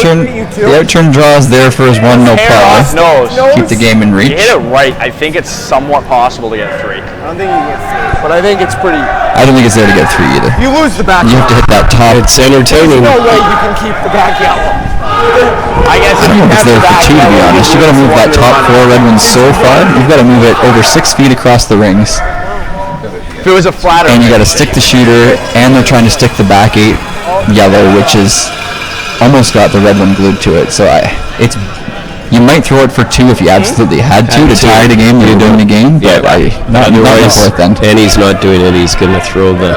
out-turn draw is there for his one, no problem. Nose. Keep the game in reach. You hit it right. I think it's somewhat possible to get 3. I don't think you get 3. But I think it's pretty. I don't think it's there to get 3 either. You lose the back. You have to hit that top. It's entertaining. No way you can keep the back yellow. I guess I don't know if it's there for 2 to be honest. You got to move that top 4 red one so far. You've got to move it over 6 feet across the rings. If it was a flatter. And you got to stick the shooter, and they're trying to stick the back 8 yellow, which is almost got the red one glued to it. So you might throw it for 2 if you absolutely had to tie the game. You're doing a game, but not the fourth end. And he's not doing it. He's going to throw the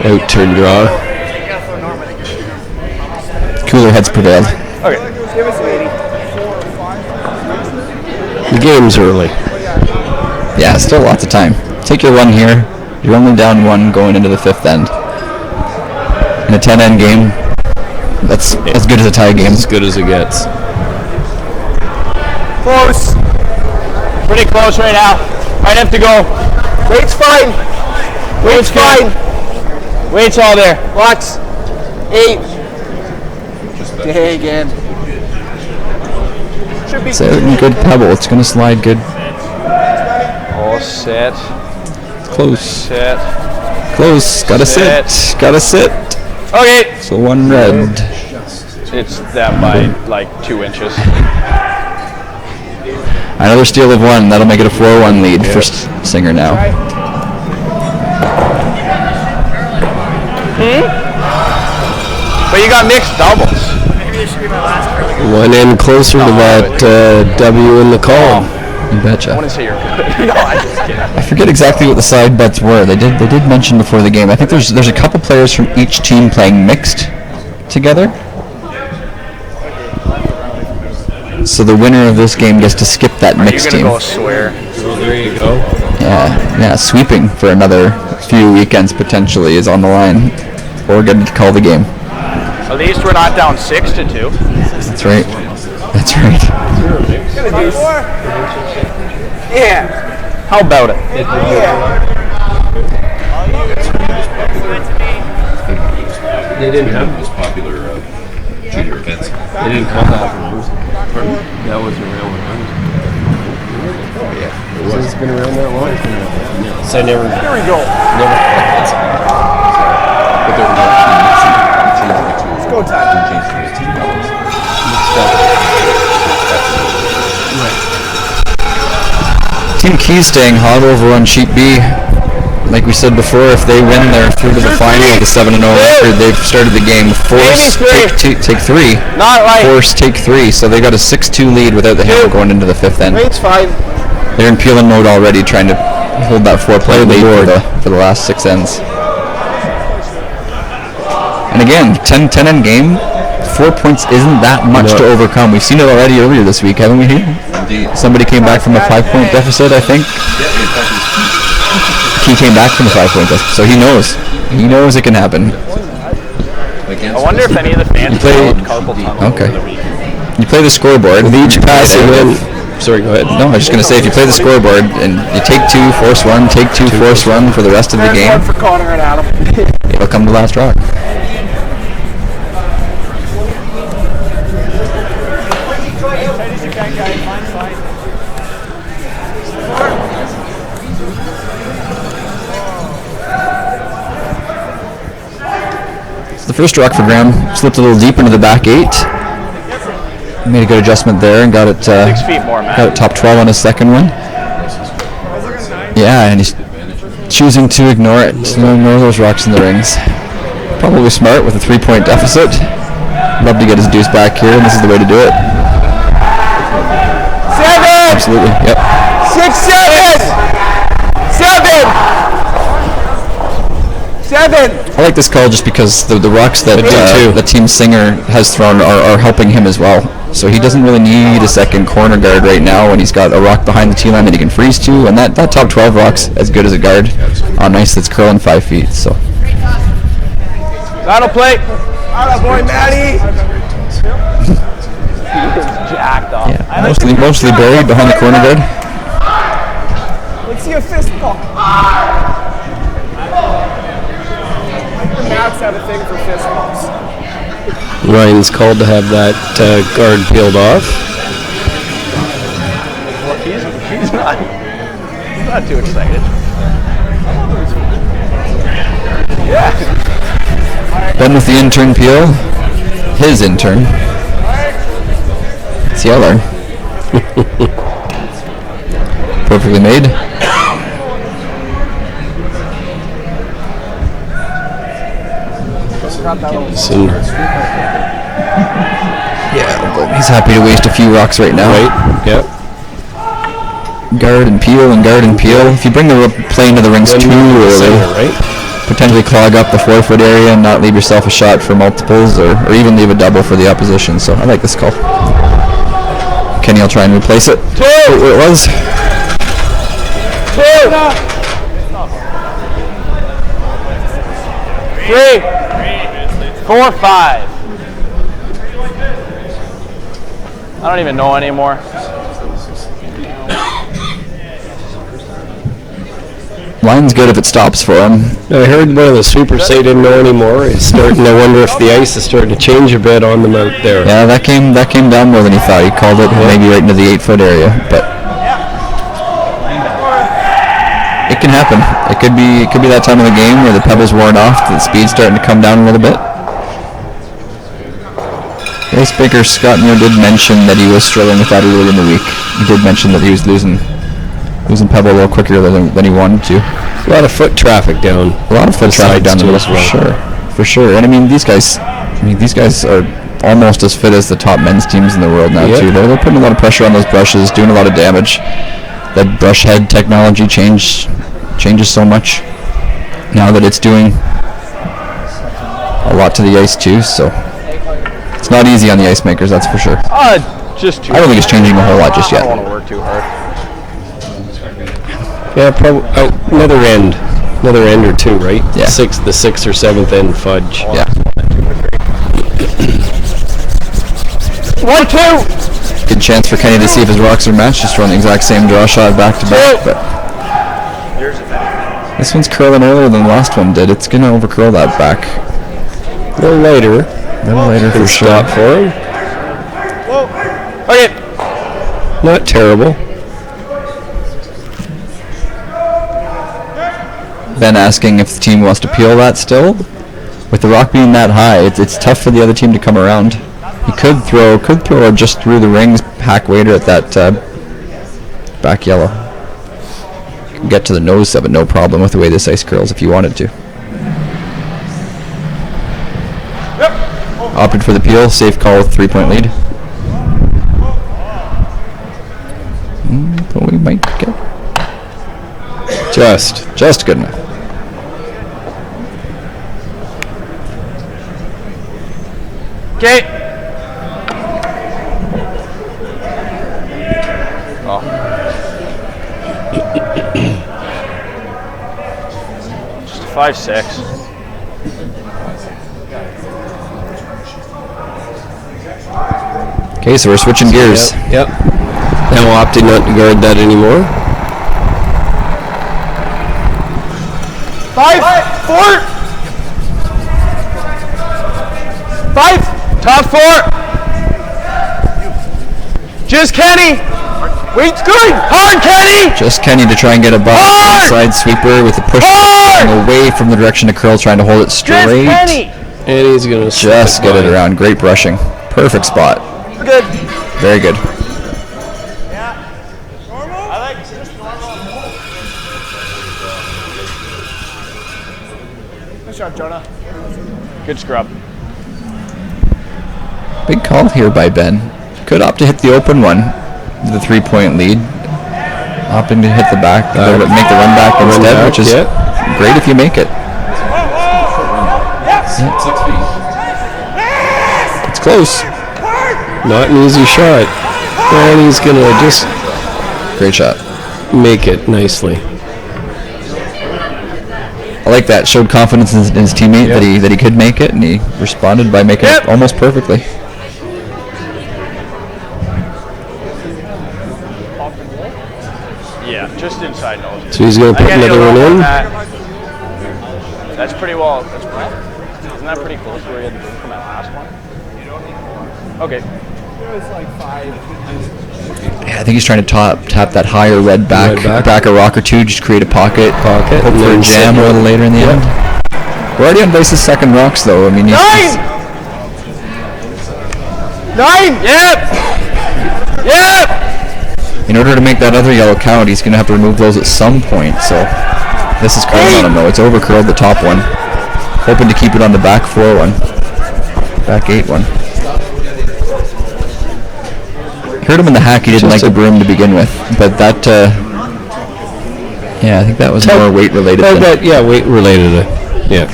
out-turn draw. Cooler heads prevailed. Okay. The game's early. Yeah, still lots of time. Take your 1 here. You're only down 1 going into the 5th end. In a 10-end game, that's as good as a tie game. As good as it gets. Close. Pretty close right now. Might have to go. Weight's fine. Weight's fine. Weight's all there. Watch. 8. Dig in. Should be It's a good pebble. It's going to slide good. all set. Close. Set. Close. Gotta sit. Gotta sit. Okay. So 1 red. It's that by like 2 inches. Another steal of 1. That'll make it a 4-1 lead for Singer now. But you got mixed doubles. Maybe this should be my last curling. 1 end closer to that W in the call. You betcha. I want to say you're good. No, I'm just kidding. I forget exactly what the side bets were. They did mention before the game. I think there's a couple players from each team playing mixed together. So the winner of this game gets to skip that mixed You're team. gonna go swear. So there you go. Yeah, sweeping for another few weekends potentially is on the line. Or getting to call the game. At least we're not down 6-2. That's right. That's right. Yeah. How about it? They didn't have Most popular junior events. They didn't call that one. That was a real one. Yeah. It's been around that long. So I never. Here we go. Never. But there were no teams. Let's go time. Changed to his team levels. Team Key staying hot over on Sheet B. Like we said before, if they win, they're through to the final with a 7-0 record. They've started the game. Force take three. Not right. Force take 3. So they got a 6-2 lead without the hammer going into the 5th end. Rate's fine. They're in peeling mode already, trying to hold that 4-play lead for the last 6 ends. And again, 10 end game. 4 points isn't that much to overcome. We've seen it already earlier this week, haven't we? Indeed. Somebody came back from a 5-point deficit, I think. Yeah, in fact, it was He came back from a 5-point deficit, so he knows. He knows it can happen. against I wonder if any of the fans played carpal tunnel Okay. over the weekend. You play the scoreboard. With each passing in. Sorry, go ahead. No, I was just going to say, if you play the scoreboard and you take 2, force 1, take 2, force 1 for the rest of the There's game, one for Connor and Adam. it'll come to last rock. So the first rock for Graham slipped a little deep into the back 8. Made a good adjustment there and got it 6 feet more, man. got it top 12 on his second one. Yeah, and he's choosing to ignore it. Ignore those rocks in the rings. Probably smart with a 3-point deficit. Love to get his deuce back here, and this is the way to do it. 7! Absolutely, yep. 6, 7! 7! I like this call just because the rocks that the team Singer has thrown are helping him as well. So he doesn't really need a second corner guard right now when he's got a rock behind the tee line that he can freeze to, and that top 12 rock's as good as a guard on ice that's curling 5 feet. So Battle plate! Atta boy, Matty! Jacked off. yeah, mostly buried behind the corner guard. Let's see a fist bump. Max had a thing for fist bumps. Ryan's called to have that guard peeled off. Well, he's not too excited. Done with the intern peel. His intern. CLR. Perfectly made. Yeah, he's happy to waste a few rocks right now. Right, yep. Guard and peel. If you bring the play into the rings too early, Right? potentially clog up the 4-foot area and not leave yourself a shot for multiples or even leave a double for the opposition. So I like this call. Kenny will try and replace it. Where it was. 3, 4, 5. I don't even know anymore. Line's good if it stops for him. I heard one of the sweepers say didn't know anymore. It's starting. I wonder if the ice is starting to change a bit on them out there. Yeah, that came down more than he thought. He called it maybe right into the 8-foot area, but it can happen. It could be that time of the game where the pebble's worn off, the speed's starting to come down a little bit. The icebreaker Scott Muir did mention that he was struggling with that earlier in the week. He did mention that he was losing pebble a little quicker than he wanted to. A lot of foot traffic down. A lot of foot traffic down the middle, as well. for sure. And I mean, these guys are almost as fit as the top men's teams in the world now too. They're putting a lot of pressure on those brushes, doing a lot of damage. The brush head technology changes so much now that it's doing a lot to the ice too. So it's not easy on the ice makers, that's for sure. Just too I don't think it's changing a whole lot just yet. I don't want to work too hard. Yeah, probably another end or two, right? Yeah. The 6th or 7th end fudge. Yeah. 1, 2. Good chance for Kenny to see if his rocks are matched. Just throwing the exact same draw shot back to back. But this one's curling earlier than the last one did. It's gonna overcurl that back. A little lighter. Ventilator for sure. Stop for him. Okay. Not terrible. Ben asking if the team wants to peel that still. With the rock being that high, it's tough for the other team to come around. He could throw just through the rings, hack Wader at that back yellow. You can get to the nose of it, no problem with the way this ice curls if you wanted to. Opted for the peel, safe call with 3-point lead. But we might get just good enough. Okay. Oh. Just a 5-6. Okay, so we're switching gears. Yep. Now opting not to guard that anymore. 5, 4. 5. Top 4. Just Kenny. Wait's good. Hard, Kenny. Just Kenny to try and get a ball. Inside sweeper with the push away from the direction of curl, trying to hold it straight. Just Kenny. And he's going to Just get it around. Great brushing. Perfect spot. Good. Very good. I like just normal. Good shot, Jonah. Good scrub. Big call here by Ben. Could opt to hit the open one, the 3-point lead. Opting to hit the back, make the run back instead, which is great if you make it. Yeah. 6 feet. It's close. Not an easy shot. And he's going to just Great shot. make it nicely. I like that. Showed confidence in his teammate that he could make it, and he responded by making it almost perfectly. Yeah, just inside nose. So he's going to put another one in. That's pretty well. Isn't that pretty close to where he had the boom from that last one? Okay. It was like 5. Yeah, I think he's trying to tap that higher red back a rock or two, just create a pocket, hope for a jam a little later in the end. We're already on Vice's second rocks though. I mean, 9! 9! Yep! In order to make that other yellow count, he's going to have to remove those at some point. So this is curling on him though. It's over curled the top one. Hoping to keep it on the back 4 one. Back 8 one. Heard him in the hack, he didn't like the broom to begin with. But that, yeah, I think that was more weight related. Weight related. Yeah.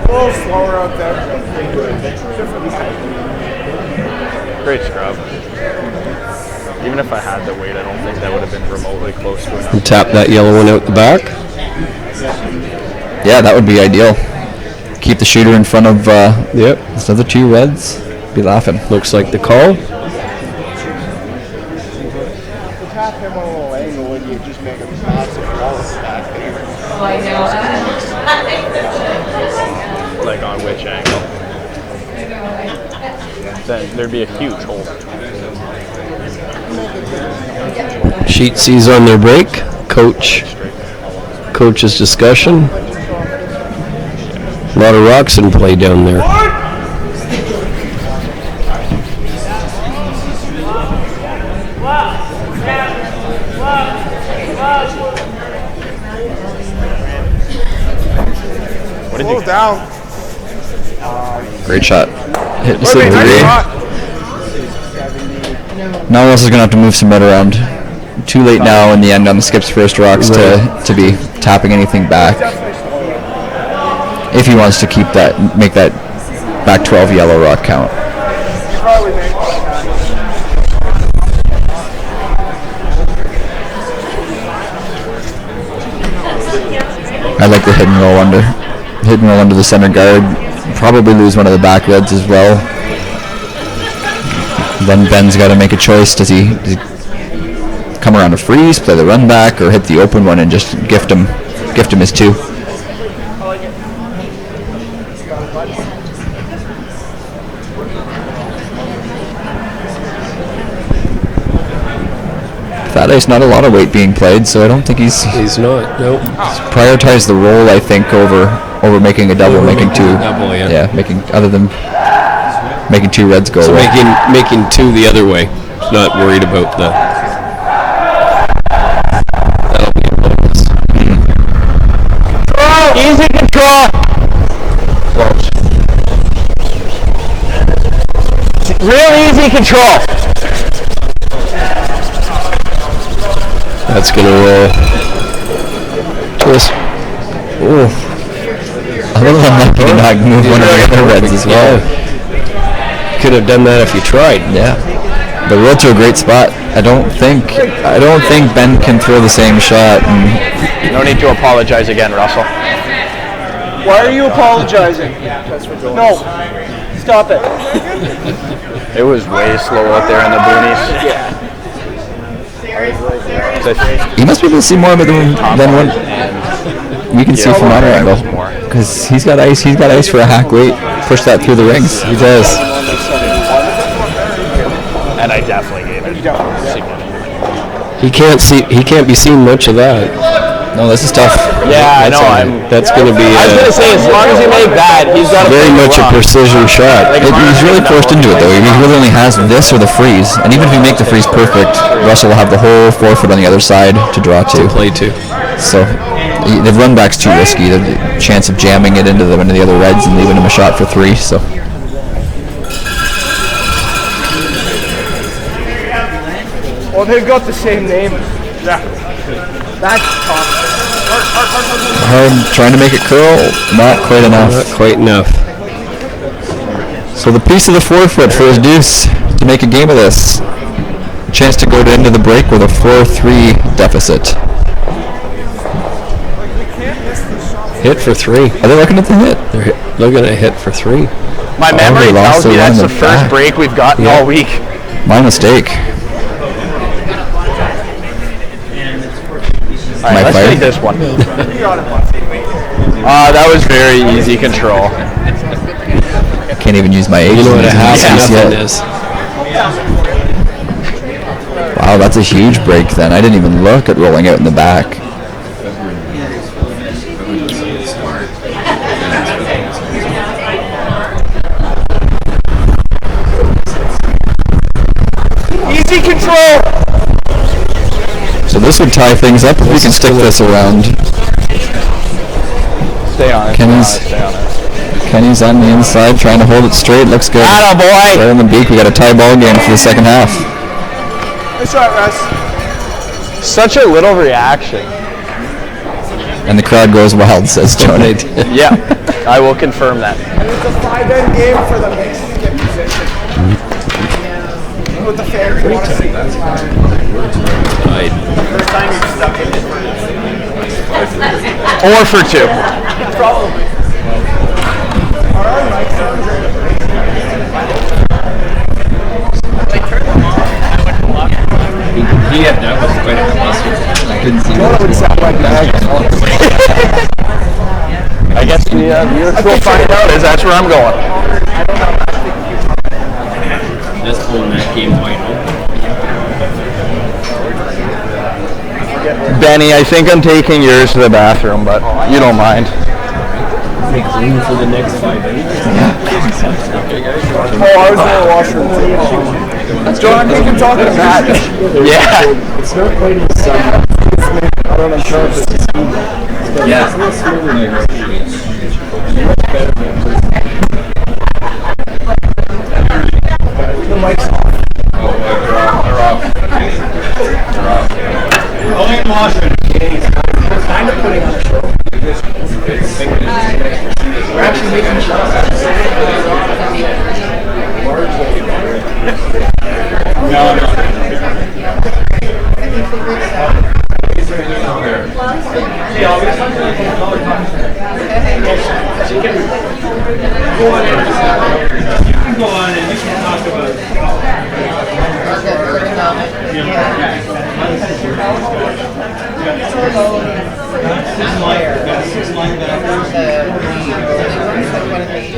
A little slower out there. Great scrub. Even if I had the weight, I don't think that would have been remotely close to enough. And tap that yellow one out the back. Yeah, that would be ideal. Keep the shooter in front of these other 2 reds. Be laughing. Looks like the call. Tap him on a little angle when you just make a massive wall back there. Like on which angle? Then there'd be a huge hole. Sheet sees on their break. Coach's discussion. A lot of rocks in play down there. What did you down? Great shot. Hit the 3. Now Russell's going to have to move some red around. Too late now in the end on the skip's first rocks to be tapping anything back. If he wants to keep that, make that back 12 yellow rock count. I like the hit and roll under the center guard. Probably lose one of the back reds as well. Then Ben's got to make a choice. Does he come around a freeze, play the run back, or hit the open one and just gift him gift him his 2. Fat Ice, not a lot of weight being played, so I don't think he's not. Nope. prioritized the roll. I think over making a double, making 2. Double, yeah. making other than making 2 reds go So away. making 2 the other way. Not worried about the. That'll be a bonus. Easy control. Real easy control. That's gonna roll. Twist. Ooh. A little unlucky to not move one of the other reds as well. Could have done that if you tried. Yeah. But rolled to a great spot. I don't think Ben can throw the same shot. And No need to apologize again, Russell. Why are you apologizing? No. Stop it. It was way slow out there in the boonies. you must be able to see more of it than what we can see from our angle. Because he's got ice for a hack weight. Push that through the rings. He does. And I definitely gave it. He can't be seen much of that. No, this is tough. Yeah, I know. That's gonna be. I was gonna say, as long as you make that, he's got very much a precision shot. He's really forced into it though. He really only has this or the freeze. And even if you make the freeze perfect, Russell will have the whole 4-foot on the other side to draw to. Play to. So the run back's too risky. The chance of jamming it into the other reds and leaving him a shot for 3. So. Well, they've got the same name. Yeah. That's tough. Hard trying to make it curl, not quite enough. Not quite enough. So the piece of the 4-foot for his deuce to make a game of this. Chance to go into the break with a 4-3 deficit. Hit for 3. Are they looking at the hit? They're looking at hit for 3. My memory they lost tells me their that's one the in the first back. break we've gotten all week. My mistake. All right, let's take this one. That was very easy control. Can't even use my age. You know what a half nothing is. Wow, that's a huge break then. I didn't even look at rolling out in the back. Easy control. So this would tie things up if we can stick this around. Stay on it. Kenny's on the inside trying to hold it straight. Looks good. Atta boy. Right on the beak. We got a tie ball game for the second half. Nice shot, Russ. Such a little reaction. And the crowd goes wild, says Tony. Yeah, I will confirm that. And it's a 5-end game for the mixed skip position. What the fans want to see. First time you've stuck in it. Or for 2. Probably. Are our mics on? Yeah, that was quite a cluster. I couldn't see What would sound like that? I guess the viewers will find out as that's where I'm going. Just pulling that game wide open. Benny, I think I'm taking yours to the bathroom, but you don't mind. Make room for the next 5 innings. Oh, I was in the washroom too. John, you can talk to Matt. Yeah. It's not quite as I don't know if it's Yeah. the mic's off. Only in Washington. We're kind of putting on a show. We're actually making shots. You can go on and you can talk about it.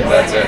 That's it.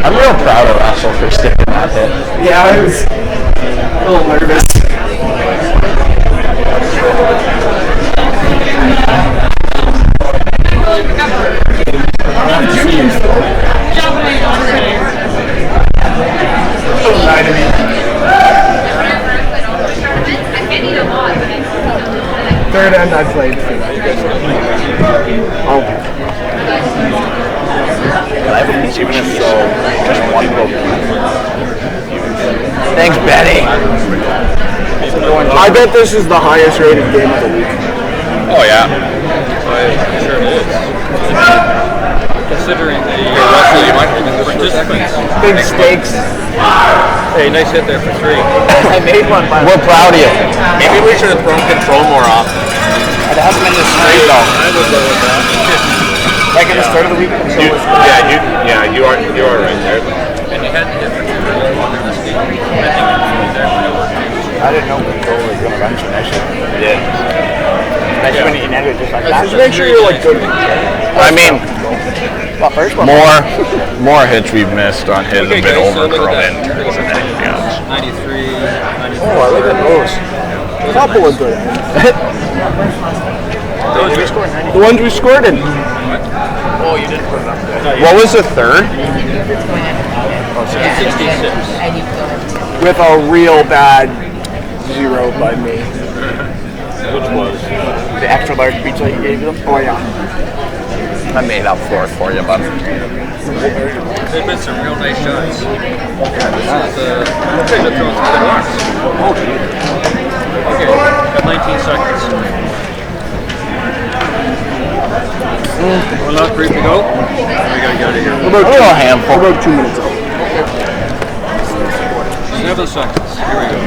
I'm real proud of Russell for sticking that hit. Yeah, I was a little nervous. Third end I played for that. Oh. Even if so, just one goal. Thanks, Betty. I bet this is the highest rated game of the week. Oh yeah. I'm sure it is. Considering the participants. Big stakes. Hey, nice hit there for 3. I made one by We're proud of you. Maybe we should have thrown control more often. It hasn't been this straight though. I would go with that. Like at the start of the week, You are right there. And you had to hit for 2 really long in this game. I think it was there when it was. I didn't know control was going to bench him. I should. Yeah. Especially when you ended it just like that. Just make sure you're like good. I mean, Well, first one. more hits we've missed on his have been over curl in turns than anything else. 93, 94. Oh, I look at those. A couple of good. The ones we scored in. Oh, you didn't put it up there. What was the third? 66. With a real bad 0 by me. Which was? The extra large pizza you gave them? Oh, yeah. I made up for it for you, bud. There's been some real nice shots. This is okay to throw through the arms. Okay, got 19 seconds. Well, not 3 to go. We gotta get out of here. About a handful. About 2 minutes out. 7 seconds. Here we go.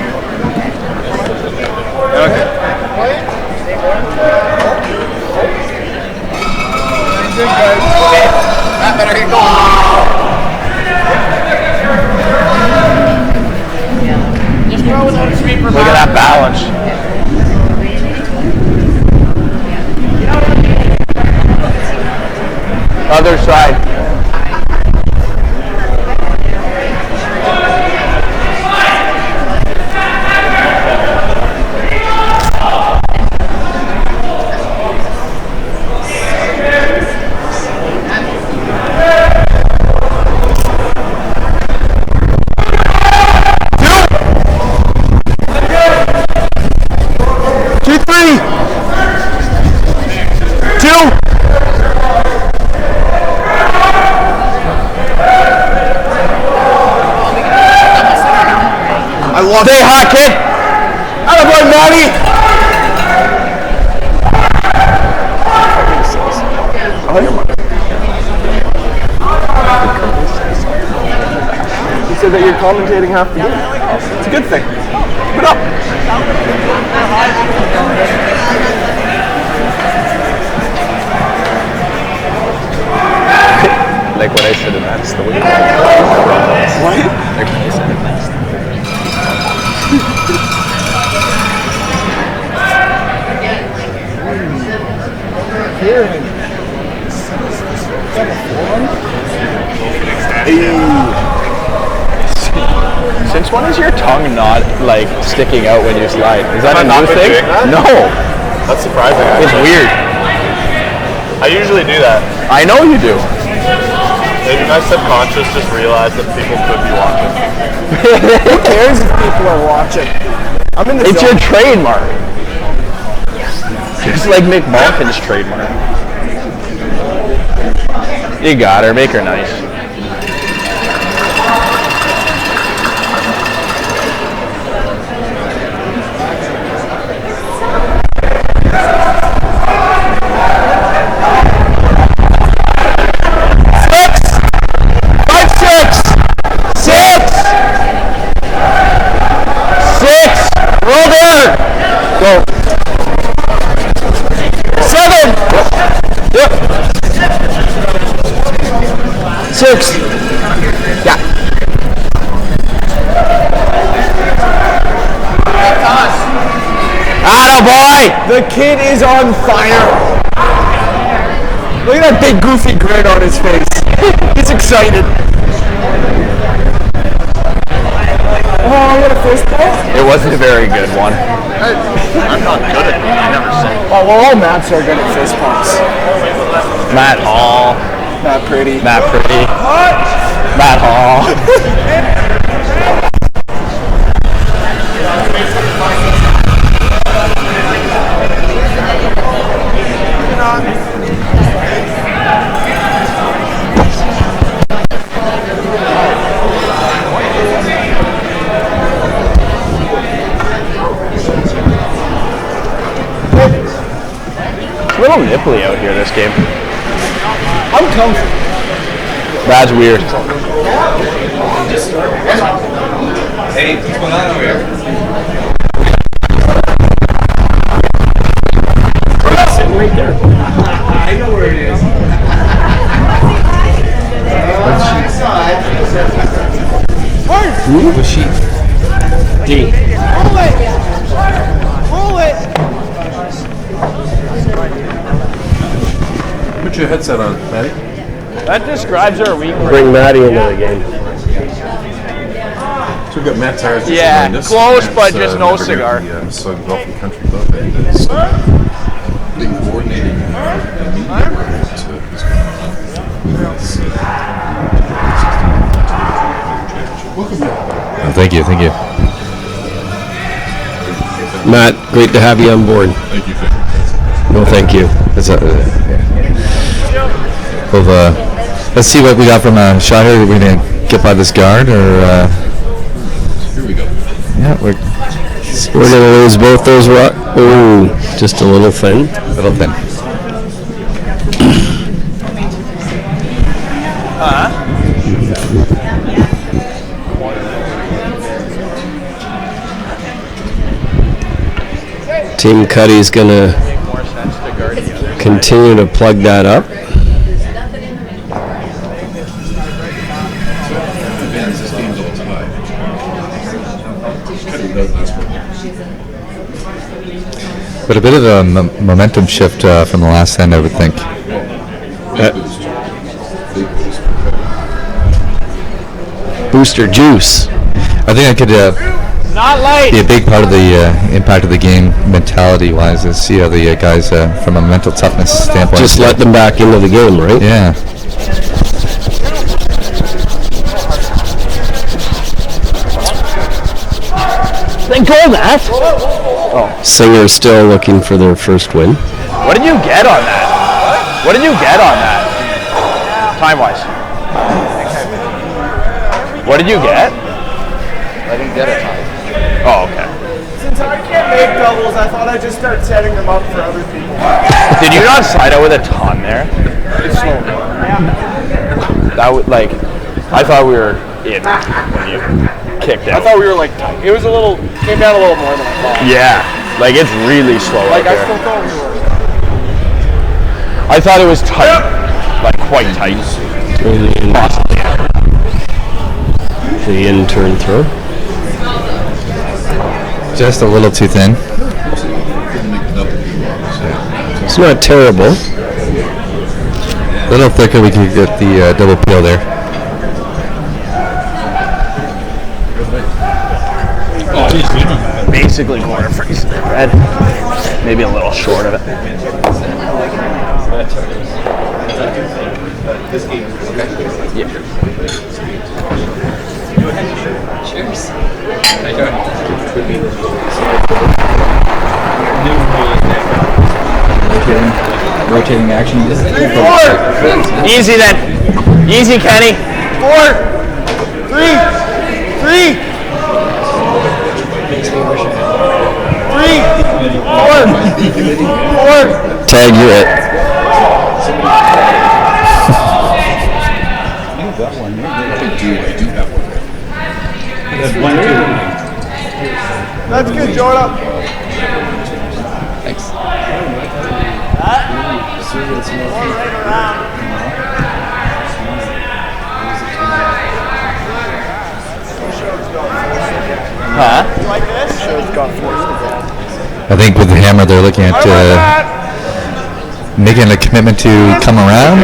Okay. That better get going. Just throw without a sweeper. Look at that balance. Other side. Stay hot, kid. Attaboy, Maddie. He said that you're commentating half the game. It's a good thing. Keep it up. Like what I said in that's the way. What? Like what I said in that's the way. Since when is your tongue not like sticking out when you slide? Is that a new thing? No. That's surprising. It's weird. I usually do that. I know you do. Maybe my subconscious just realized that people could be watching. Who cares if people are watching? I'm in the It's your zone. trademark. It's like Mick Malkin's trademark. You got her. Make her nice. Six. Yeah. Attaboy! The kid is on fire. Look at that big goofy grin on his face. He's excited. Oh, what a fist bump. It wasn't a very good one. I'm not good at it. I never say. Oh, well, all Matts are good at fist bumps. Matt Hall. Not pretty. Matt Pretty. Matt Hall. It's a little nipply out here this game. I'm comfy. That's weird. Hey, what's going on over here? Sitting right there. I know where it is. What sheet? D. Roll it. Roll it. Put your headset on, Maddie. That describes our week. Bring Maddie into the game. So we've got Matt Tires just Yeah, behind us. close, Matt's, but just no member here cigar. at the Missisauga Golf Country Club, and is the coordinating media Welcome back. Oh, thank you. Matt, great to have you on board. Thank you, No, thank you. Let's see what we got from a shot here. Are we going to get by this guard, or... Here we go. Yeah, We're going to lose both those rock. Ooh, just a little thin. little thin. Team Cuddie's going to continue to plug that up. This game's all tied. Cutting does this one. But a bit of a momentum shift from the last end, I would think. Big boost. Big boost. Booster juice. I think I could Not late. be a big part of the impact of the game mentality-wise, is see how the guys, from a mental toughness standpoint... Just let them back into the game, right? Yeah. Then go, Matt. Singer's still looking for their first win. What did you get on that? What did you get on that? Time-wise. What did you get? I didn't get it. Oh, okay. Since I can't make doubles, I thought I'd just start setting them up for other people. Did you not slide out with a ton there? It's slow. That would like, I thought we were in when you kicked out. I thought we were like tight. It was a little, came down a little more than I thought. Yeah, like it's really slow Like out I there. still thought we were. I thought it was tight, like quite tight. Possibly. The in-turn throw. Just a little too thin. It's not terrible. A little thicker, we could get the double peel there. Basically corner freeze there, Red. Maybe a little short of it. Yeah. Cheers. Rotating action. Easy then. Easy, Kenny. 4, 3, 3, 4. Tag, you're it. That's good, Jordan. Thanks. Huh? Like this? Show's got forced again. I think with the hammer, they're looking at making a commitment to come around,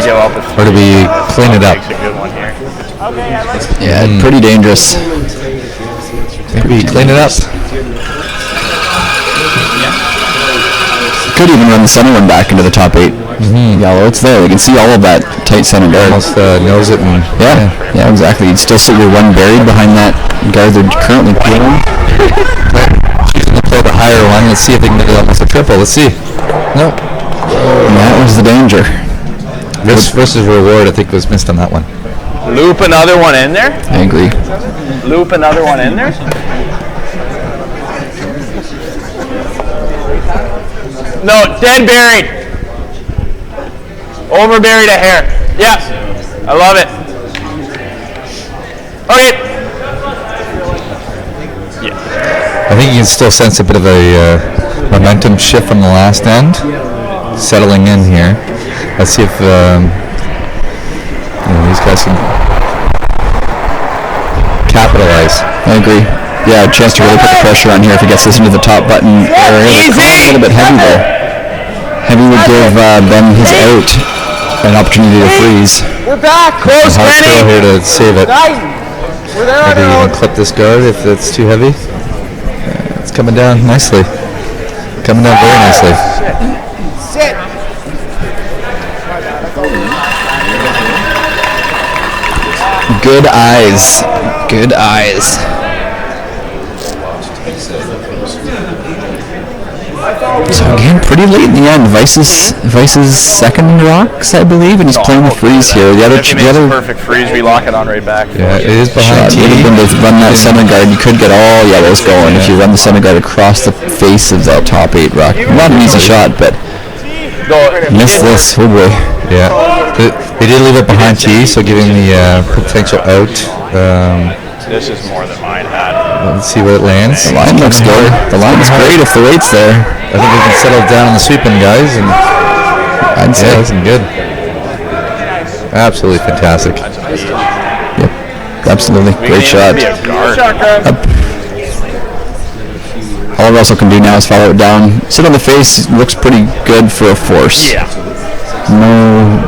or do we clean it up? Takes a good one here. Yeah, pretty dangerous. Maybe clean it up. Could even run the center one back into the top 8. Yellow, it's there. You can see all of that tight center guard. Almost knows it, and Yeah, exactly. You'd still sit your one buried behind that guard they're currently peeling. play the higher one. Let's see if they can get almost a triple. Let's see. Nope. And that was the danger. Risk versus reward, I think, was missed on that one. Loop another one in there. I agree. Loop another one in there. No, dead buried. Over buried a hair. Yeah, I love it. Okay. Yeah. I think you can still sense a bit of a momentum shift from the last end, settling in here. Let's see if these guys can capitalize. I agree. Yeah, a chance to really put the pressure on here if he gets this into the top button area. They're a little bit heavy there. Heavy would give Ben his out an opportunity to freeze. We're back. Close, Hard Kenny. throw here to save it. We're there on Maybe our even own. clip this guard if it's too heavy. It's coming down nicely. Coming down very nicely. Sit. Good eyes. Good eyes. So again, pretty late in the end. Vice's second rocks, I believe, and he's playing the freeze here. The other, If he makes a perfect freeze, we lock it on right back. Yeah, it is behind shot would have been to run that center guard. You could get all yellows going if you run the center guard across the face of that top 8 rock. Not an easy shot, but missed this. Oh boy. Yeah. They did leave it behind T, so giving the potential out. This is more than mine had. Let's see where it lands. The line looks good. The line is great if the weight's there. I think we can settle down on the sweeping guys, and I'd say. yeah, looking good. Absolutely fantastic. Yep. Absolutely. Great shot. Be a guard. All Russell can do now is follow it down. Sit on the face. Looks pretty good for a force. Yeah. No.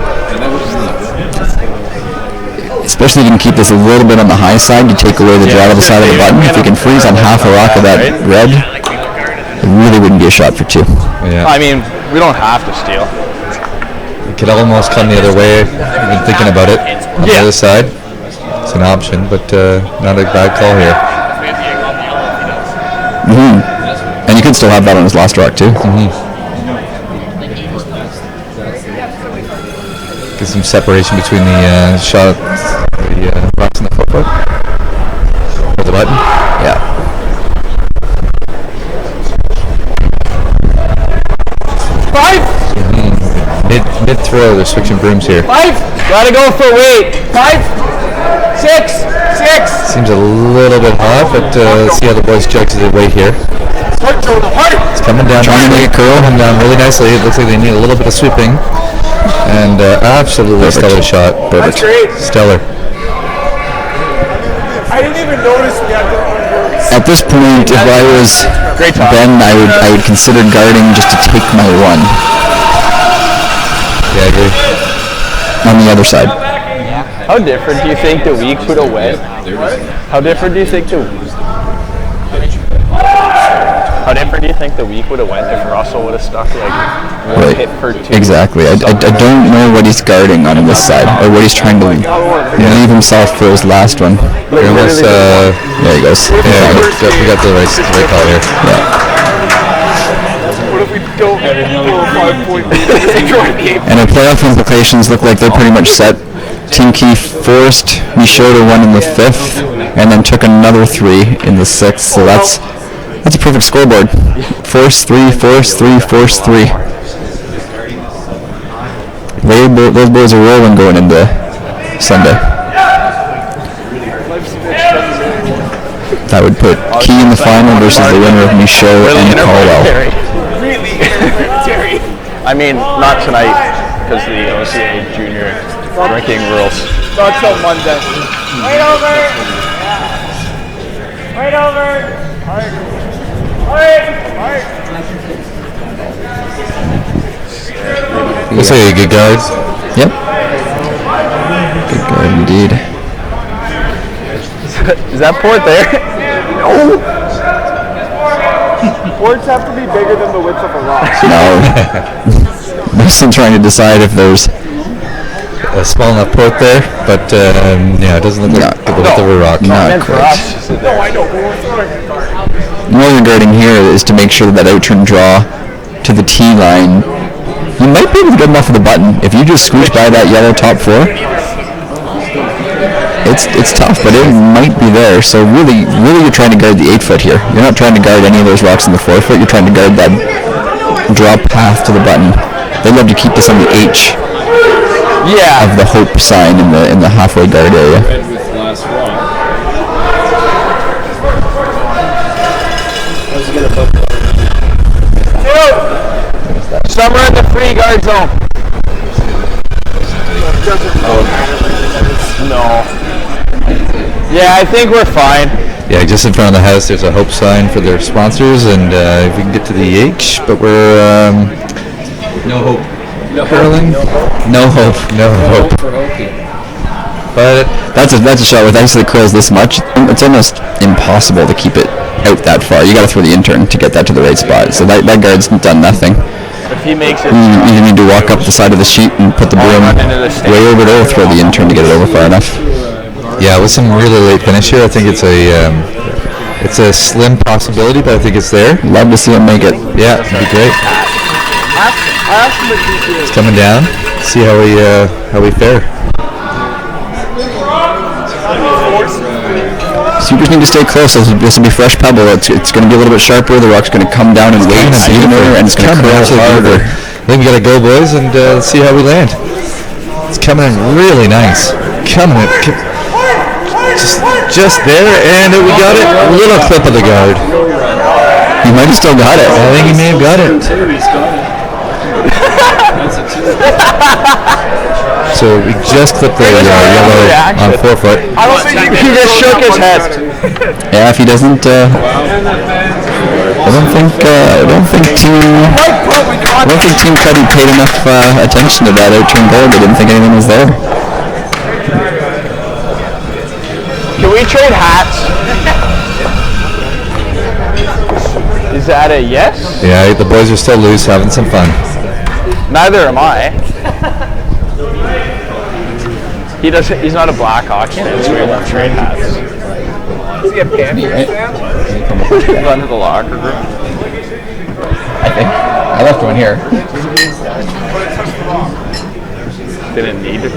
Especially if you can keep this a little bit on the high side to take away the drag of the side of the button. If you can freeze on half a rock of that red, it really wouldn't be a shot for 2. Yeah. I mean, we don't have to steal. It could almost come the other way. Even thinking about it on the other side, it's an option, but not a bad call here. And you could still have that on his last rock too. Get some separation between the shot, the rocks and the footwork. Or the button. Yeah. Mid throw, they're switching brooms here. 5. Gotta go for weight. 5, 6, 6. Seems a little bit hot, but let's see how the boys judge their weight here. It's coming down, trying to make it curl, come down really nicely. It looks like they need a little bit of sweeping. And absolutely stellar shot. Perfect. That's great. Stellar. I didn't even notice we had the At this point, if I was Ben, I would consider guarding just to take my one. Yeah, I agree. On the other side. How different do you think the week would have went? How different do you think the week would have went if Russell would have stuck like one hit for 2? Exactly. I don't know what he's guarding on this side, or what he's trying to leave himself for his last one. Almost, there he goes. Yeah, we got the right call here. Yeah. What if we don't go 5 point lead? And our playoff implications look like they're pretty much set. Team Keith forced Missisauga one in the 5th, and then took another 3 in the 6th. So that's a perfect scoreboard. Force 3, force 3, force 3. Those boys are rolling going into Sunday. That would put Key in the final versus the winner of Missisauga and Caldwell. Really? Terry. I mean, not tonight because the OCA junior ranking rules. Not till Monday. Wait over. Wait over. Looks like a good guard. Yep. Good guard indeed. Is that port there? No. Boards have to be bigger than the width of a rock. No. I'm still trying to decide if there's a small enough port there, but yeah, it doesn't look like the width of a rock. Not quite. No, I know, but we're throwing a guard. All you're guarding here is to make sure that out-turn draw to the tee line. You might be able to get enough of the button. If you just scooch by that yellow top 4, it's tough, but it might be there. So really you're trying to guard the 8 foot here. You're not trying to guard any of those rocks in the 4 foot. You're trying to guard that draw path to the button. They love to keep this on the H of the hope sign in the halfway guard area. Somewhere in the free guard zone. No. Yeah, I think we're fine. Yeah, just in front of the house there's a hope sign for their sponsors, and if we can get to the H, but we're no hope. Curling? No hope. No hope. But that's a shot with actually curls this much. It's almost impossible to keep it out that far. You got to throw the intern to get that to the right spot. So that guard's done nothing. If he makes it, you need to walk up the side of the sheet and put the broom way over there. Throw the intern to get it over far enough. Yeah, with some really late finish here, I think it's a slim possibility, but I think it's there. Love to see him make it. Yeah, it'd be great. It's coming down. See how we fare. So you just need to stay close. This will be fresh pebble. It's going to be a little bit sharper. The rock's going to come down in weight sooner, and it's going to curl harder. I think we got to go, boys, and see how we land. It's coming in really nice. Coming in. Just there, and we got it. A little clip of the guard. He might have still got it. I think he may have got it. So we just clipped the yellow on 4 foot. I don't think he just shook his head. Yeah, if he doesn't, I don't think Team Cuddie paid enough attention to that out-turn goal. They didn't think anything was there. Can we trade hats? Is that a yes? Yeah, the boys are still loose, having some fun. Neither am I. He's not a Blackhawks fan, so we won't trade hats. Does he have Panthers fans? Run to the locker room. I think. I left one here. Didn't need to.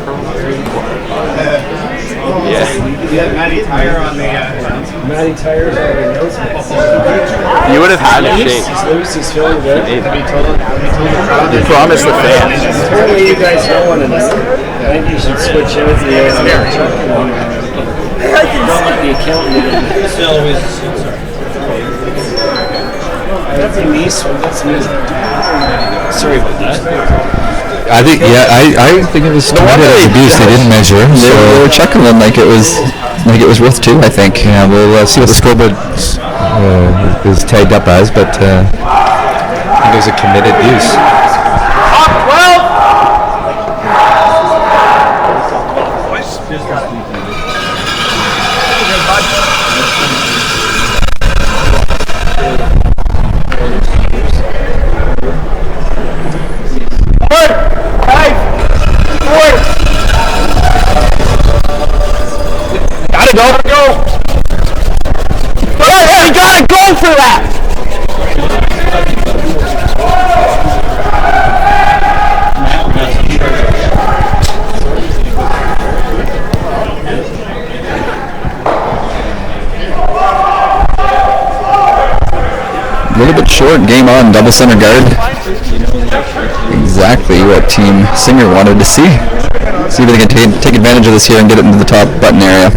Yeah. Matty Tire on the Matty tires already knows me. You would have had it. He's loose, he's feeling good. You promised the fans. Apparently you guys don't want to know. I think you should switch in with the truck. Don't let the accountant. That's a niece one. That's me. Sorry about that. I think I think it was committed as abuse. They didn't measure. They were chuckling like it was worth 2. I think. Yeah, we'll see what the scoreboard is tagged up as, but I think it was a committed use. Gotta go! Hey, we gotta go for that! A little bit short, game on, double center guard. Exactly what Team Singer wanted to see. See if they can take advantage of this here and get it into the top button area.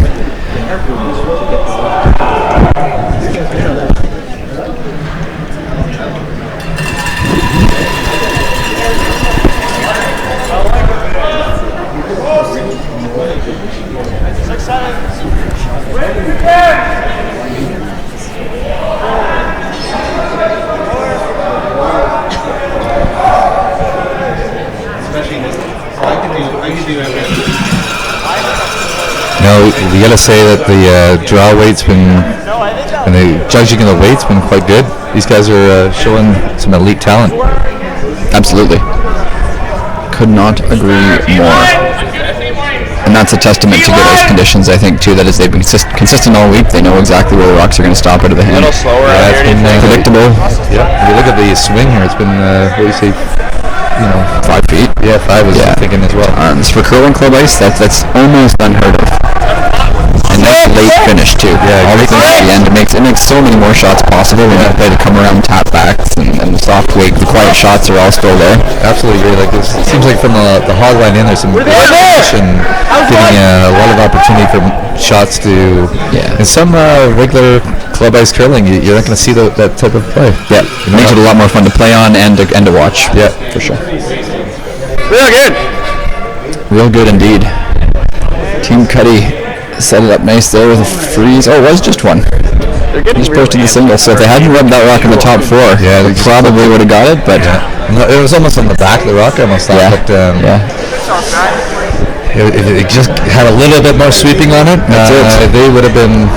We gotta say that the draw weight's been, and the judging of the weight's been quite good. These guys are showing some elite talent. Absolutely. Could not agree more. And that's a testament to good ice conditions, I think, too. That is, they've been consistent all week. They know exactly where the rocks are going to stop out of the hand. A little slower. Yeah, it's been predictable. Yeah. If you look at the swing here, it's been, what do you say, 5 feet. Yeah, 5 was thinking as well. For curling club ice, that's almost unheard of. And that's late finish too. Yeah, all the things at the end. It makes so many more shots possible when you play to come around tap backs and the soft wake. The quiet shots are all still there. Absolutely agree. Like it seems like from the hog line in, there's some good finish and giving a lot of opportunity for shots to. Yeah. In some regular club ice curling, you're not going to see that type of play. Yeah, it makes it a lot more fun to play on and to watch. Yeah, for sure. Real good. Real good indeed. Team Cuddie set it up nice there with a freeze. Oh, it was just one. Just posted the single. So if they hadn't rubbed that rock in the top 4, they probably would have got it. But it was almost on the back of the rock. I almost thought. Yeah. If it just had a little bit more sweeping on it, they would have been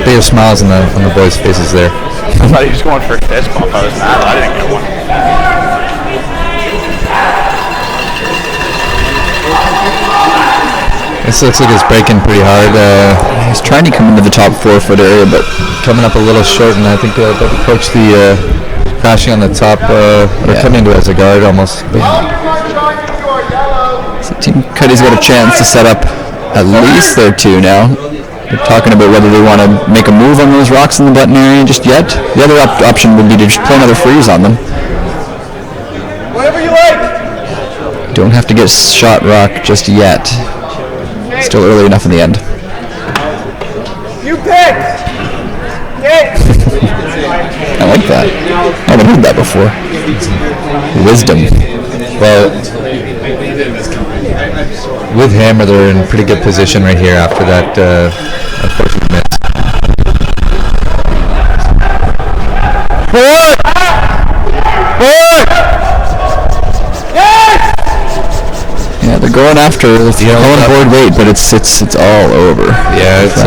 bigger smiles on the boys' faces there. I thought he was going for a fist bump. I was mad. I didn't get one. This looks like it's breaking pretty hard. He's trying to come into the top 4 foot area, but coming up a little short, and I think they'll approach the crashing on the top, or coming into it as a guard almost. So Team Cuddie's got a chance to set up at least their 2 now. They're talking about whether they want to make a move on those rocks in the button area just yet. The other option would be to just play another freeze on them. Whatever you like. Don't have to get shot rock just yet. Still early enough in the end. You pick. Okay. I like that. I haven't heard that before. Wisdom. Well, with Hammer, they're in pretty good position right here after that unfortunate miss. Forward! Yeah, they're going after the on board weight, but it's all over. Yeah, it's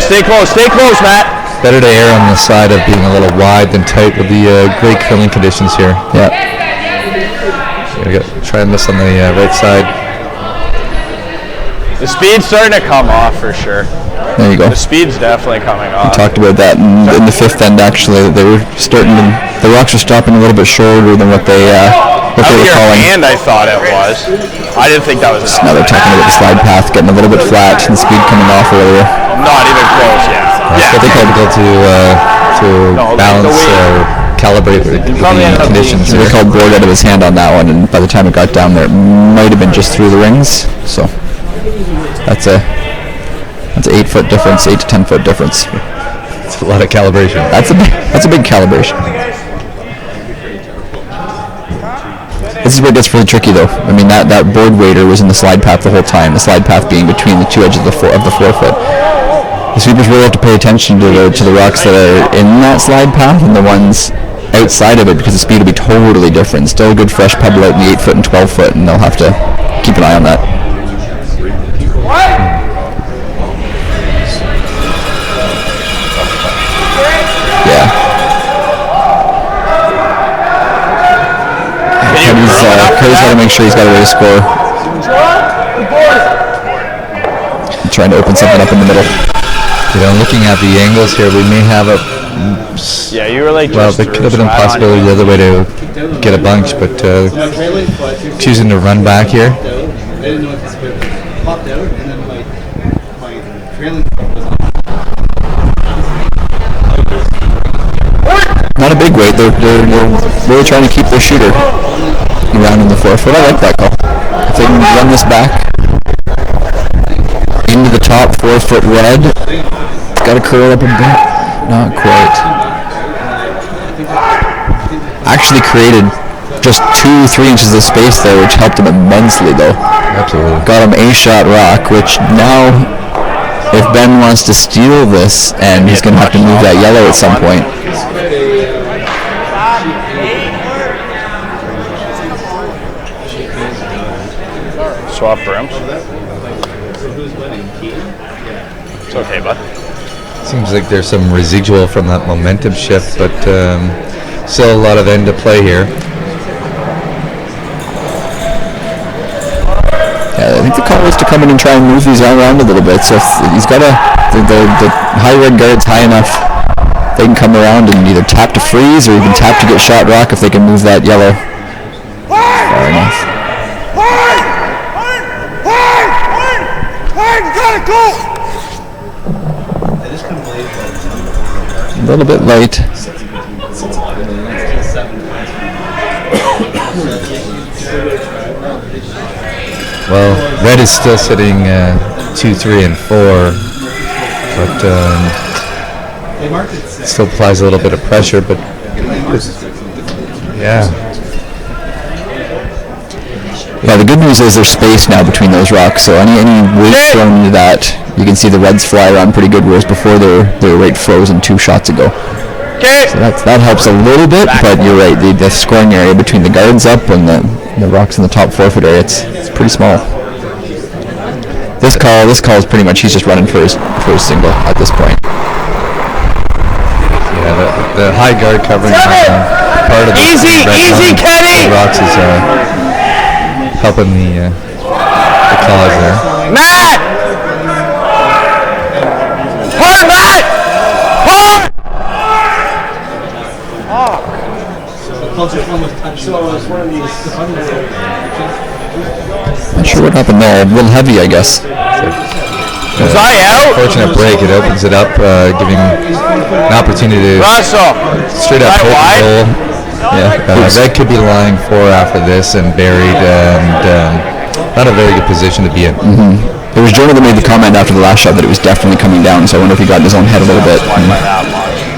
Stay close, Matt. better to err on the side of being a little wide than tight with the great curling conditions here. Yeah. Try and miss on the right side. The speed's starting to come off for sure. There you go. The speed's definitely coming off. We talked about that in the 5th end, actually. They were starting to, the rocks were stopping a little bit shorter than what they what they were calling. And I thought it was. I didn't think that was enough. Now they're talking about the slide path getting a little bit flat and the speed coming off earlier. Not even close, yeah. But they called it to balance or calibrate the conditions. So they called board out of his hand on that one, and by the time it got down there, it might have been just through the rings. So that's an 8 foot difference, 8 to 10 foot difference. It's a lot of calibration. That's a big calibration. This is where it gets really tricky, though. I mean, that board wader was in the slide path the whole time. The slide path being between the two edges of the 4 foot. The sweepers really have to pay attention to the rocks that are in that slide path and the ones outside of it, because the speed will be totally different. Still a good fresh pebble out in the 8 foot and 12 foot, and they'll have to keep an eye on that. Yeah. Cody's got to make sure he's got a way to score. I'm trying to open something up in the middle. You know, looking at the angles here, we may have a. Yeah, you were like. Well, there could have been a possibility the other way to get a bunch, but choosing to run back here. Not a big weight. They're really trying to keep their shooter around in the 4 foot. I like that call. If they can run this back into the top 4 foot red, it's got to curl up a bit. Not quite. Actually created just 2-3 inches of space there, which helped him immensely, though. Absolutely. Got him A-shot rock, which now, if Ben wants to steal this, and he's going to have to move that yellow at some point. Swap brims. It's okay, bud. Seems like there's some residual from that momentum shift, but still a lot of end to play here. Yeah, I think the call was to come in and try and move these around a little bit. So if he's got the high red guard's high enough, they can come around and either tap to freeze or even tap to get shot rock if they can move that yellow far enough. A little bit late. Well, red is still sitting 2, 3, and 4, but it still applies a little bit of pressure. But yeah. Yeah, the good news is there's space now between those rocks, so any weight thrown into that, you can see the reds fly around pretty good, whereas before they were right frozen 2 shots ago. So that helps a little bit, but you're right, the scoring area between the guards up and the rocks in the top 4 foot area, it's pretty small. This call is pretty much, he's just running for his single at this point. Yeah, the high guard covering part of the red rocks is helping the cause there. Matt! Hard, Matt! Hard! Not sure what happened there. A little heavy, I guess. Was I out? Fortunate break. It opens it up, giving an opportunity to straight up hit the goal. Yeah, red could be lying 4 after this and buried, and not a very good position to be in. It was Jonah that made the comment after the last shot that it was definitely coming down, so I wonder if he got in his own head a little bit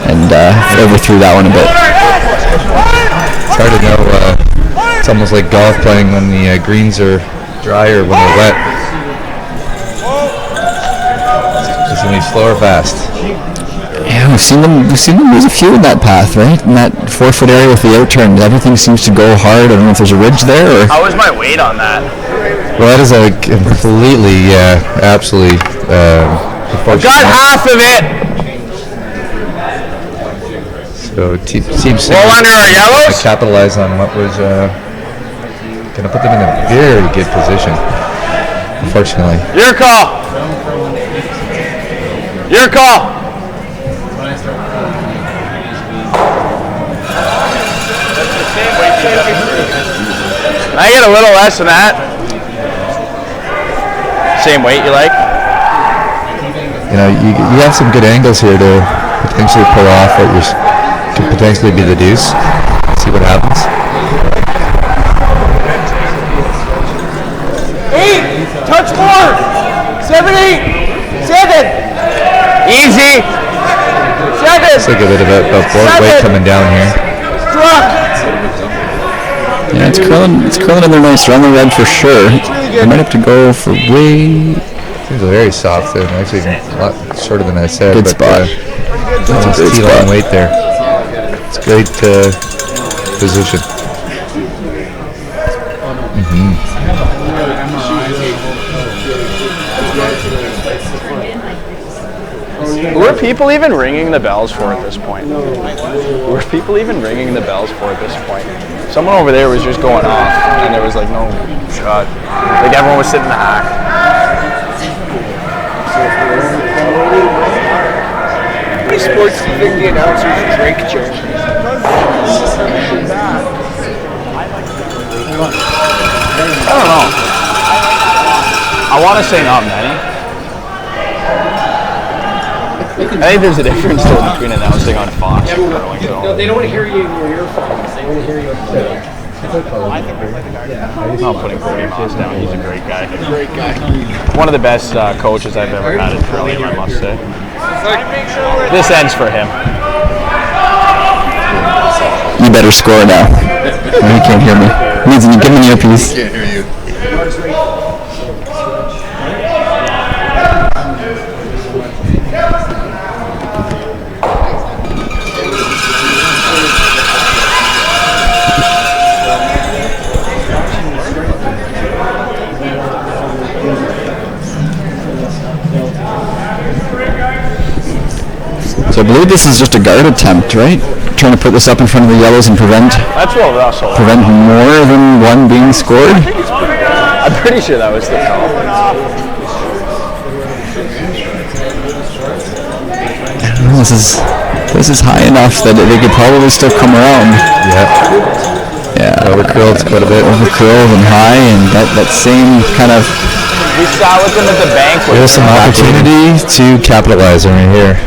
and overthrew that one a bit. It's hard to know. It's almost like golf playing when the greens are dry or when they're wet. It's going to be slow or fast. Yeah, we've seen them lose a few in that path, right? In that 4 foot area with the outturn, everything seems to go hard. I don't know if there's a ridge there or. How was my weight on that? Well, that is a completely, absolutely. I got half of it. So teams well under our yellows. Capitalize on what was going to put them in a very good position. Unfortunately. Your call. Your call. I get a little less than that. Same weight you like? You know, you have some good angles here to potentially pull off what could potentially be the deuce. See what happens. 8, touch more. 7, 8, 7. Easy. 7. Looks like a bit of a board weight coming down here. Drop. Yeah, it's curling in there nice. Around the red for sure. I might have to go for way. Seems very soft and actually a lot shorter than I said. Good but, spot. That's a great spot. Weight there. It's great position. Were people even ringing the bells for at this point? Were people even ringing the bells for at this point? Someone over there was just going off, and there was like no shot. Like everyone was sitting in the hack. How many sports do you think the announcers drink, Jeremy? I don't know. I want to say not many. I think there's a difference though between announcing on Fox and curling. No, they don't want to hear you in your earphones. They want to hear you on the I'm not putting Cuddie Moss down. He's a great guy. One of the best coaches I've ever had in curling, I must say. This ends for him. You better score now. He can't hear me. Give me an earpiece. Can't hear you. So I believe this is just a guard attempt, right? Trying to put this up in front of the yellows and prevent more than one being scored. I'm pretty sure that was the call. This is high enough that they could probably still come around. Yeah. Overcurled quite a bit. Overcurled and high, and that same kind of. We saw with them at the bank. There's some opportunity to capitalize right here.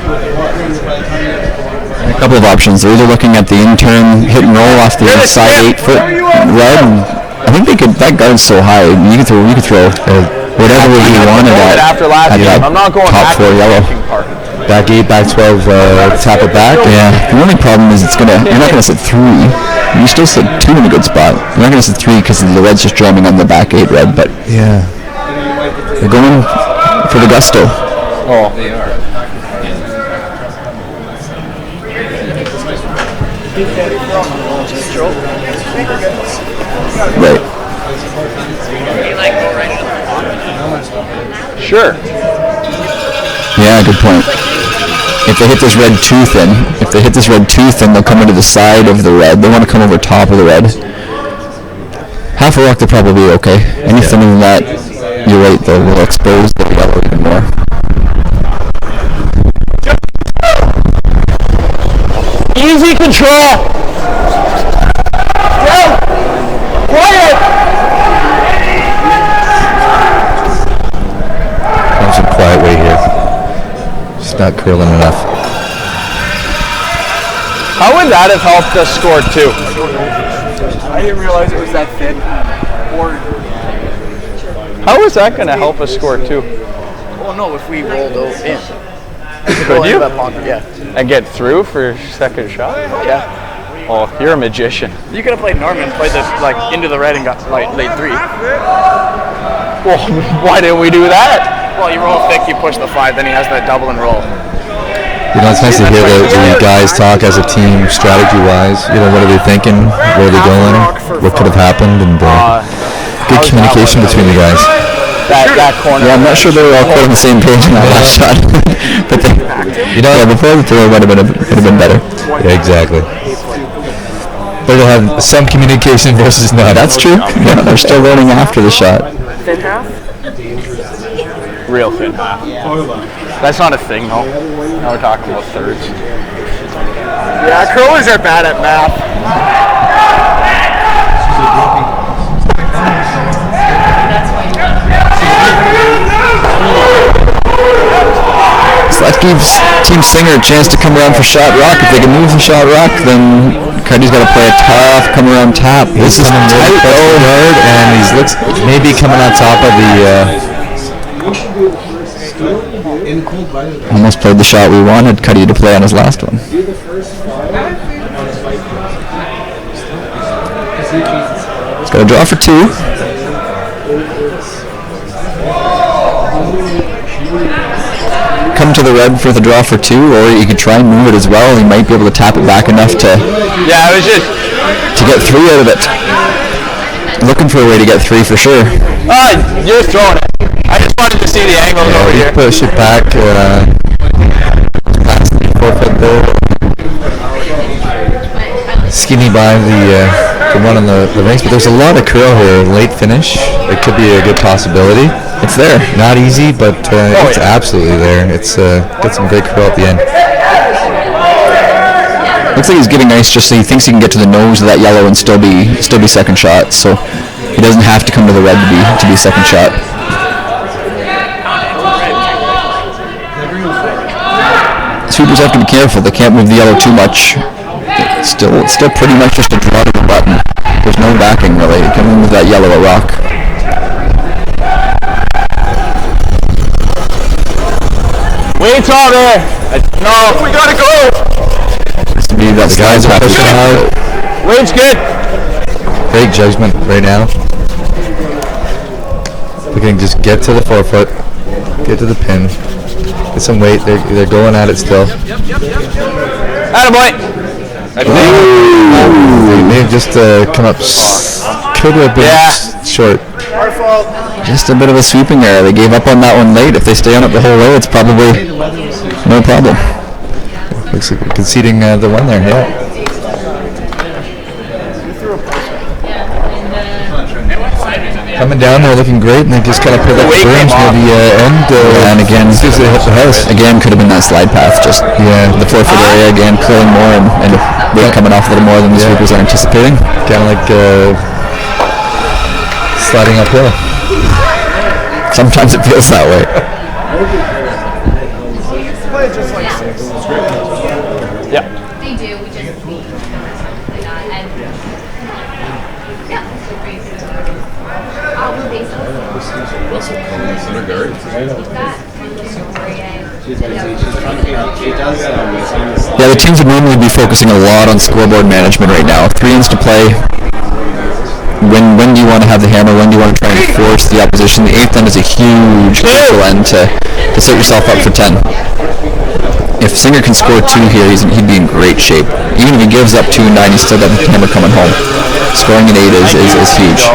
A couple of options. They're either looking at the in-turn hit and roll off the inside 8-foot red. I think they could. That guard's so high. You could throw whatever you wanted at that I'm not going top 4 yellow. Back 8, back 12, tap it back. Yeah. The only problem is you're not gonna sit 3. You still sit 2 in a good spot. You're not gonna sit 3 because the red's just drumming on the back 8 red. But yeah, they're going for the gusto. Oh, they are. Right. Sure. Yeah, good point. If they hit this red tooth in, they'll come into the side of the red. They want to come over top of the red. Half a rock, they're probably okay. Anything than that, you're right, they'll expose the yellow even more. Easy control. Quiet. Comes some quiet way here. Just not curling enough. How would that have helped us score 2? I didn't realize it was that thin. How is that going to help us score 2? Well, no, if we rolled in. Could you? Yeah. And get through for second shot? Yeah. Oh, you're a magician. You could have played Norman, played this like into the red and got like laid 3. Well, why didn't we do that? Well, you roll thick, you push the 5, then he has that double and roll. You know, it's nice to hear the guys talk as a team, strategy-wise. You know, what are they thinking? Where are they going? What could have happened? And good communication between the guys. That corner. Yeah, I'm not sure they were all quite on the same page in that last shot. But before the throw would have been better. Yeah, exactly. But they'll have some communication versus none. That's true. Yeah, they're still learning after the shot. Thin half? Real thin half. That's not a thing, though. Now we're talking about thirds. Yeah, curlers are bad at math. gives Team Singer a chance to come around for shot rock. If they can move the shot rock, then Cuddie's got to play a tough come around tap. This is tight guard, and he looks maybe coming on top of the. Almost played the shot we wanted Cuddie to play on his last one. He's got a draw for 2. Come to the red for the draw for 2, or you could try and move it as well. He might be able to tap it back enough to get 3 out of it. Looking for a way to get 3 for sure. You're throwing it. I just wanted to see the angles over here. Push it back. Past the 4-foot there. Skinny by the one on the rings, but there's a lot of curl here. Late finish. It could be a good possibility. It's there. Not easy, but it's absolutely there. It's got some great curl at the end. Looks like he's getting nice, just so he thinks he can get to the nose of that yellow and still be second shot. So he doesn't have to come to the red to be second shot. Sweepers have to be careful. They can't move the yellow too much. It's still pretty much just a draw to the button. There's no backing really. You can move that yellow a rock. Wait's all there. No, we gotta go. Has to be that The guys are pushing hard. Wait's good. Great judgment right now. We can just get to the 4-foot, get to the pin, get some weight. They're going at it still. Attaboy. They may have just come up. Could have been short. Our fault. Just a bit of a sweeping error. They gave up on that one late. If they stay on it the whole way, it's probably no problem. Looks like we're conceding the one there, yeah. Coming down, they're looking great, and they just kind of put up the range near the end. And again, as soon as they hit the house. Again, could have been that slide path. Just the 4-foot area again, curling more and weight coming off a little more than the sweepers are anticipating. Kind of like sliding uphill. Sometimes it feels that way. Play it just like 6. Yeah. They do. We just they got and yeah. We'll base Russell calling center guard. Yeah, the teams would normally be focusing a lot on scoreboard management right now. 3 ends to play. When do you want to have the hammer? When do you want to try and force the opposition? The 8th end is a huge crucial end to set yourself up for 10. If Singer can score 2 here, he'd be in great shape. Even if he gives up 2 and 9, he's still got the hammer coming home. Scoring an 8 is huge.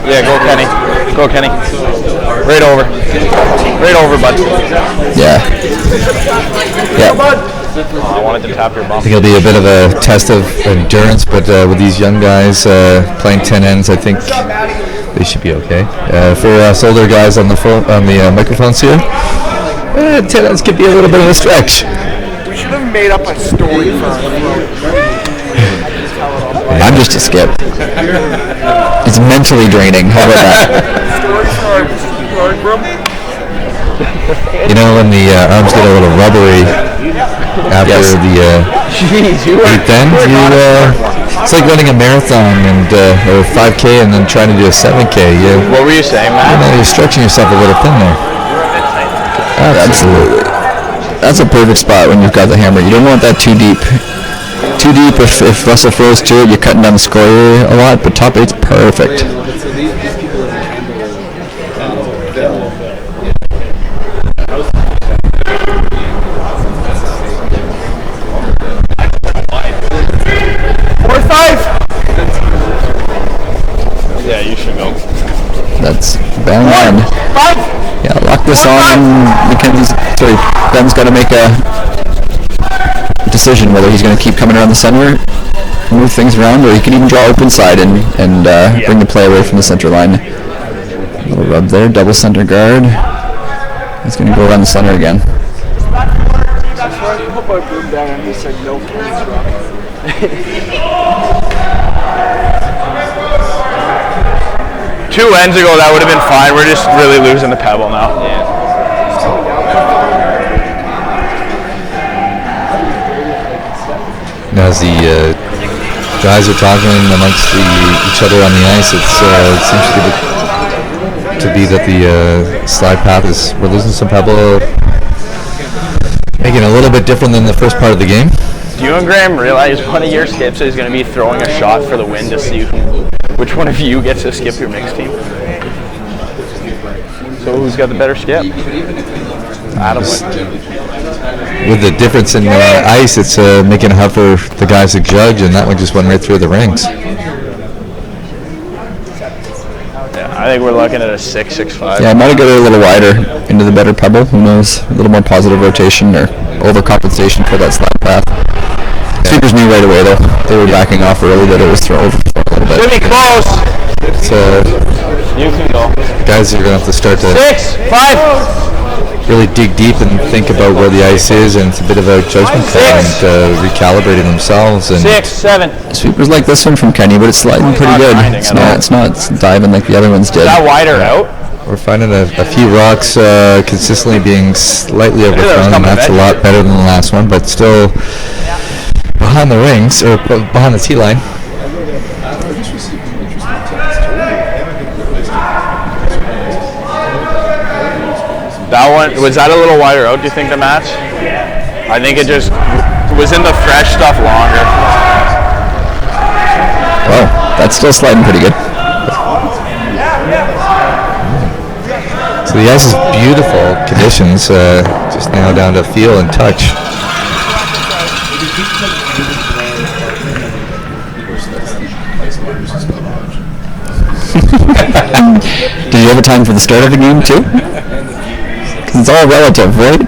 Yeah, go Kenny. Go Kenny. Right over. Right over, bud. Yeah. I wanted to tap your bump. I think it'll be a bit of a test of endurance, but with these young guys playing 10 ends, I think they should be okay. For us older guys on the microphones here, 10 ends could be a little bit of a stretch. We should have made up a story for I'm just a skip. It's mentally draining. How about that? You know, when the arms get a little rubbery after the 8th end, it's like running a marathon and or 5K and then trying to do a 7K. What were you saying, man? You're stretching yourself a little thin there. Absolutely. That's a perfect spot when you've got the hammer. You don't want that too deep. Too deep if Russell throws to it, you're cutting down the score area a lot, but top 8's perfect. Yeah, you should go. That's bang on. Yeah, lock this on. Ben's got to make a decision whether he's going to keep coming around the center, move things around, or he can even draw open side and bring the play away from the center line. A little rub there, double center guard. He's going to go around the center again. Two ends ago, that would have been fine. We're just really losing the pebble now. as the guys are talking amongst each other on the ice, it seems to be that the slide path we're losing some pebble, making it a little bit different than the first part of the game. Do you and Graham realize one of your skips is going to be throwing a shot for the win to see which one of you gets to skip your mixed team? So who's got the better skip? Adam with the difference in ice, it's making it hard for the guys to judge, and that one just went right through the rings. Yeah, I think we're looking at a 6.65. Yeah, I might have got it a little wider into the better pebble. Who knows? A little more positive rotation or overcompensation for that slide path. Sweepers knew right away, though. They were backing off early that it was thrown over a little bit. Should be close. It's, you can go. Guys are going to have to start to 6-5. really dig deep and think about where the ice is, and it's a bit of a judgment call and recalibrating themselves. And 6-7. Sweepers like this one from Kenny, but it's sliding pretty good. It's not diving like the other ones did. Is that wider out? We're finding a few rocks consistently being slightly overthrown, and that's a lot better than the last one, but still behind the rings, or behind the tee line. That one, was that a little wider out, do you think, the match? I think it just was in the fresh stuff longer. Wow, that's still sliding pretty good. So the ice is beautiful conditions, just now down to feel and touch. Did you have a time for the start of the game too? Because it's all relative, right?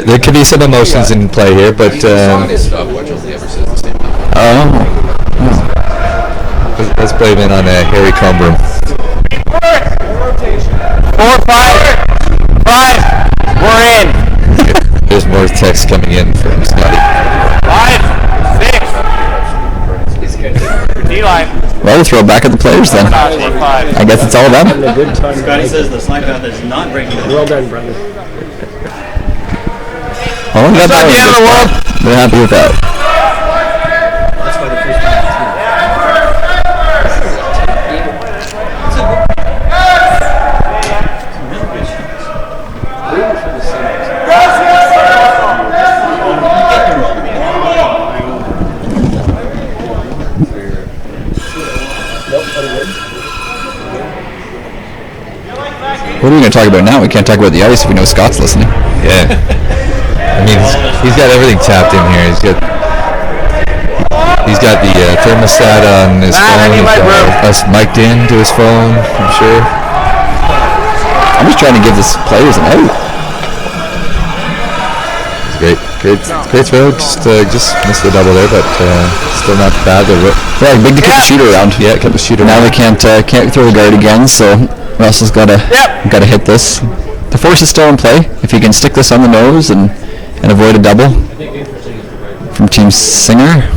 There could be some emotions in play here, but let's blame it on Harry Combroom. 4-5. We're in. There's more text coming in from Scotty. 5-6. D-line. Well, we'll throw it back at the players then. I guess it's all them. Scotty says the slide path is not breaking down. Well done, brother. Oh, that's not the end of the world. They're happy with that. That's why the first time. What are we going to talk about now? We can't talk about the ice if we know Scott's listening. Yeah. I mean, he's got everything tapped in here. He's got the thermostat on his phone. He's got us mic'd in to his phone, I'm sure. I'm just trying to give this players an out. Great throw. Just missed the double there, but still not bad. Yeah, big to keep the shooter around. Yeah, kept the shooter now around. They can't throw the guard again, so Russell's got to hit this. The force is still in play. If he can stick this on the nose and avoid a double from Team Singer.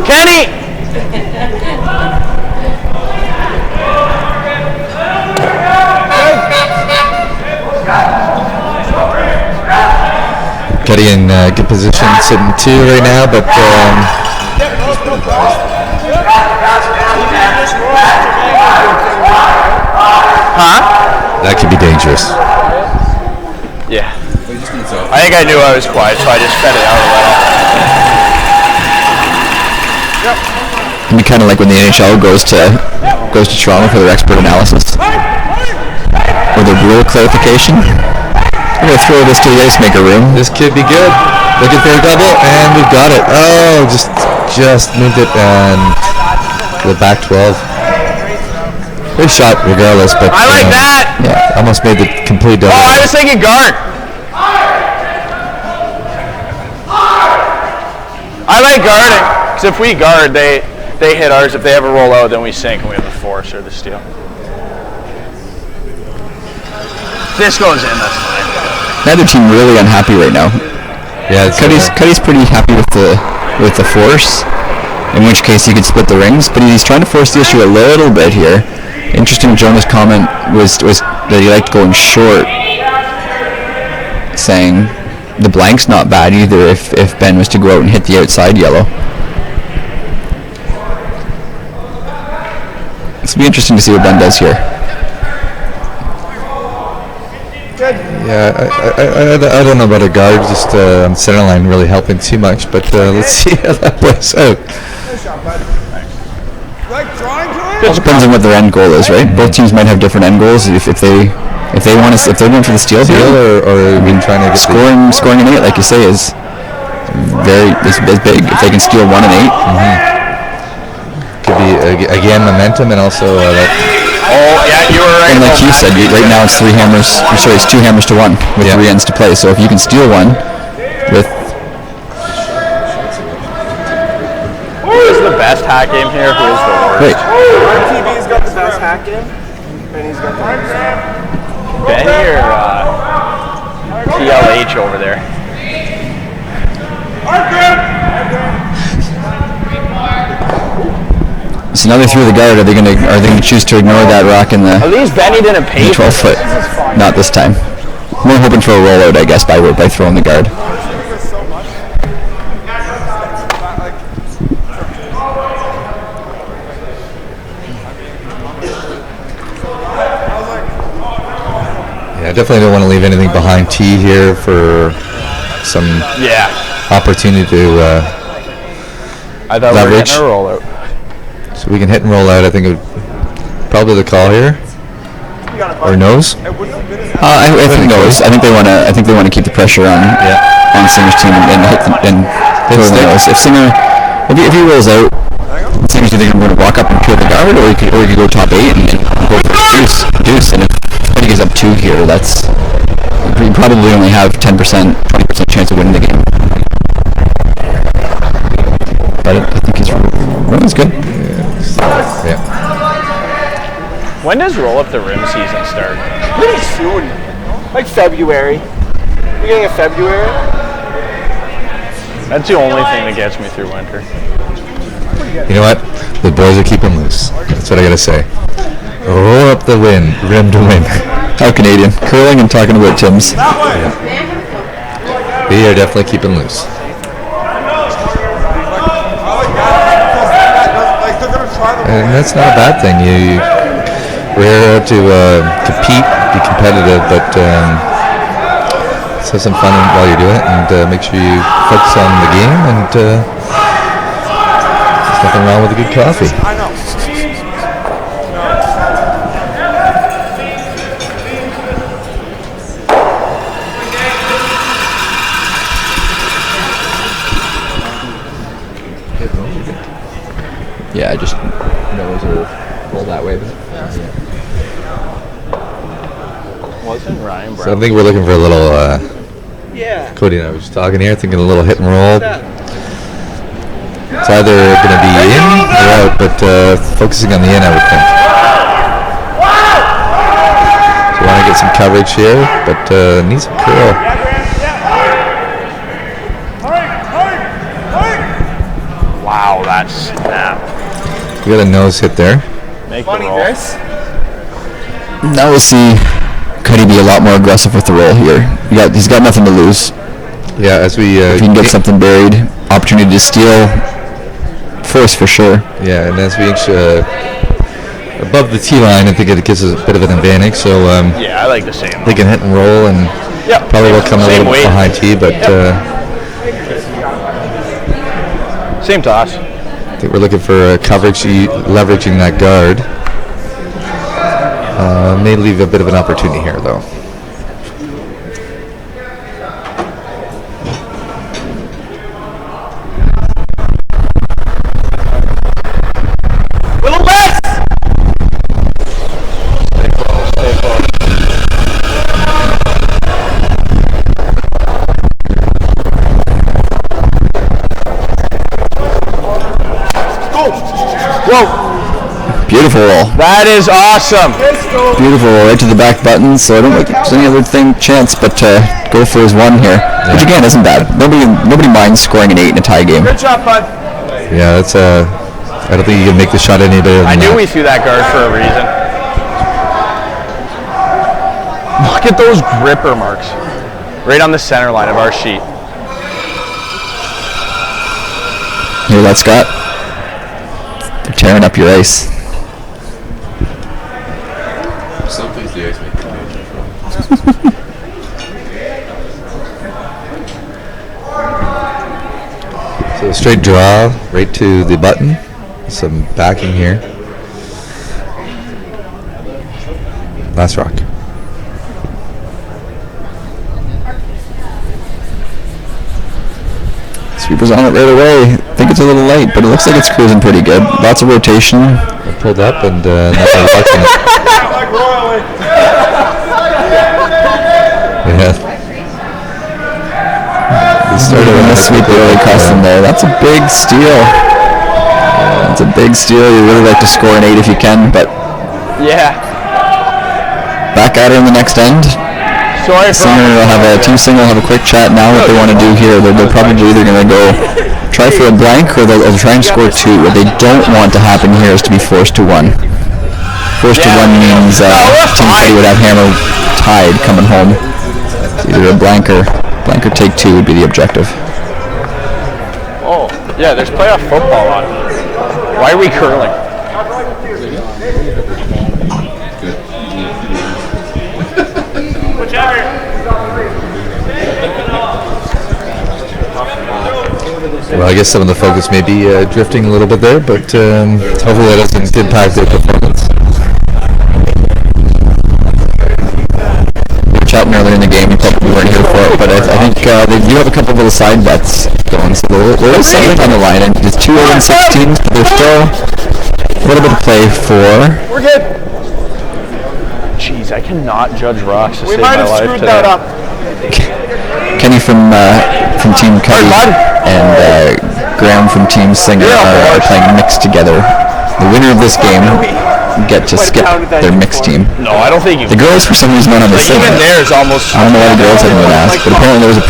Kenny! Cuddie in good position, sitting 2 right now, but that could be dangerous. Yeah. I think I knew I was quiet, so I just fed it out a little. It'd be kind of like when the NHL goes to Toronto for their expert analysis or their rule clarification. We're going to throw this to the ice maker room. This could be good. Looking for a double, and we've got it. Oh, just moved it and the back 12. Good shot regardless, but I like that. Yeah, almost made the complete double. Oh, I was thinking guard. I like guarding, because if we guard, they hit ours. If they ever roll out, then we sink and we have the force or the steal. This goes in, that's fine. Neither team really unhappy right now. Yeah, Cuddie's pretty happy with the force. in which case he could split the rings, but he's trying to force the issue a little bit here. Interesting, Jonah's comment was that he liked going short, saying the blank's not bad either if Ben was to go out and hit the outside yellow. This will be interesting to see what Ben does here. Yeah, I don't know about a guard, just on center line really helping too much, but let's see how that plays out. It depends on what their end goal is, right? Both teams might have different end goals. If they're going for the steal here, or trying to get scoring an 8, like you say, is big. If they can steal 1 and 8, could be again momentum and also that. Oh yeah, you were right. And like you said, right now it's 2 hammers to 1 with 3 ends to play. So if you can steal 1 with. Who is the best hat game here? Who is the worst? Great. RTB's got the best hat game. Benny's got the best. Benny or TLH over there? So now they're through the guard. Are they gonna choose to ignore that rock in the? At least Benny didn't pay 12 foot. Not this time. We're hoping for a rollout, I guess, by throwing the guard. Yeah, I definitely don't want to leave anything behind tee here for some opportunity to I thought leverage. We were roll out. So we can hit and roll out. I think it would probably the call here, or nose. I think nose. I think they want to keep the pressure on Singer's team and hit them and throw the nose. If he rolls out, Singer's either going to walk up and peel the guard, or he could go top 8 and go for deuce. And if he gives up 2 here, that's you probably only have 10%, 20% chance of winning the game. But I think his running's good. Yeah. When does roll up the rim season start? Pretty soon. Like February. Beginning of February. That's the only thing that gets me through winter. You know what? The boys are keeping loose. That's what I gotta say. Roll up the rim to win. How Canadian. Curling and talking about Tim's. Yeah. We are definitely keeping loose. And that's not a bad thing. We're here to compete, be competitive, but let's have some fun while you do it, and make sure you focus on the game. And there's nothing wrong with a good coffee. I know. Yeah, I just nose or roll that way. But Wasn't Ryan Brown? So I think we're looking for a little. Cody and I were just talking here, thinking a little hit and roll. It's either going to be in or out, but focusing on the in, I would think. So we want to get some coverage here, but needs some curl. Wow, that snap. We got a nose hit there. Make Funny the roll. this. now we'll see Cuddie be a lot more aggressive with the roll here. He's got nothing to lose. Yeah, as we if he can get something buried, opportunity to steal, force for sure. Yeah, and as we inch above the tee line, I think it gives us a bit of an advantage. So yeah, I like the same. They can hit and roll, and probably will come a little bit behind tee, but same toss. I think we're looking for coverage, leveraging that guard. May leave a bit of an opportunity here, though. Little less! Stay close, stay close. Whoa! Beautiful roll. That is awesome. Beautiful roll, right to the back button. So I don't think there's any other chance but to go for his one here, which again isn't bad. Nobody minds scoring an 8 in a tie game. Good job, bud. Yeah, that's I don't think you can make the shot any better than I knew that. we threw that guard for a reason. Look at those gripper marks. Right on the center line of our sheet. Hear that, Scott? They're tearing up your ice. Some things the ice make you So a straight draw right to the button. Some backing here. Last rock. Sweeper's on it right away. I think it's a little late, but it looks like it's cruising pretty good. Lots of rotation. It pulled up and now they're watching it. Yeah. Started when the sweeper really cost them there. That's a big steal. That's a big steal. You really like to score an 8 if you can, but Yeah. back at it in the next end. Sorry for Team Singer will have a quick chat now. What they want to do here, they're probably either going to go try for a blank or they'll try and score 2. What they don't want to happen here is to be forced to 1. Forced to 1 means Team Cuddie would have Hammer tied coming home. It's either a blank or take 2 would be the objective. Oh, yeah, there's playoff football on. Why are we curling? Well, I guess some of the focus may be drifting a little bit there, but hopefully that doesn't impact their performance. We were chatting earlier in the game, you probably weren't here for it, but I think they do have a couple of little side bets going, so there is something on the line, and it's 2 0 16, but there's still a little bit of play for. We're good. Jeez, I cannot judge rocks to We save might my have life screwed today. that up. Kenny from Team Cuddie and Graham from Team Singer are playing mixed together. The winner of this game get to skip their mixed team. No, I don't think you. The girls, for some reason, went on the same. Even theirs almost. I don't know why the girls haven't been asked, but apparently there was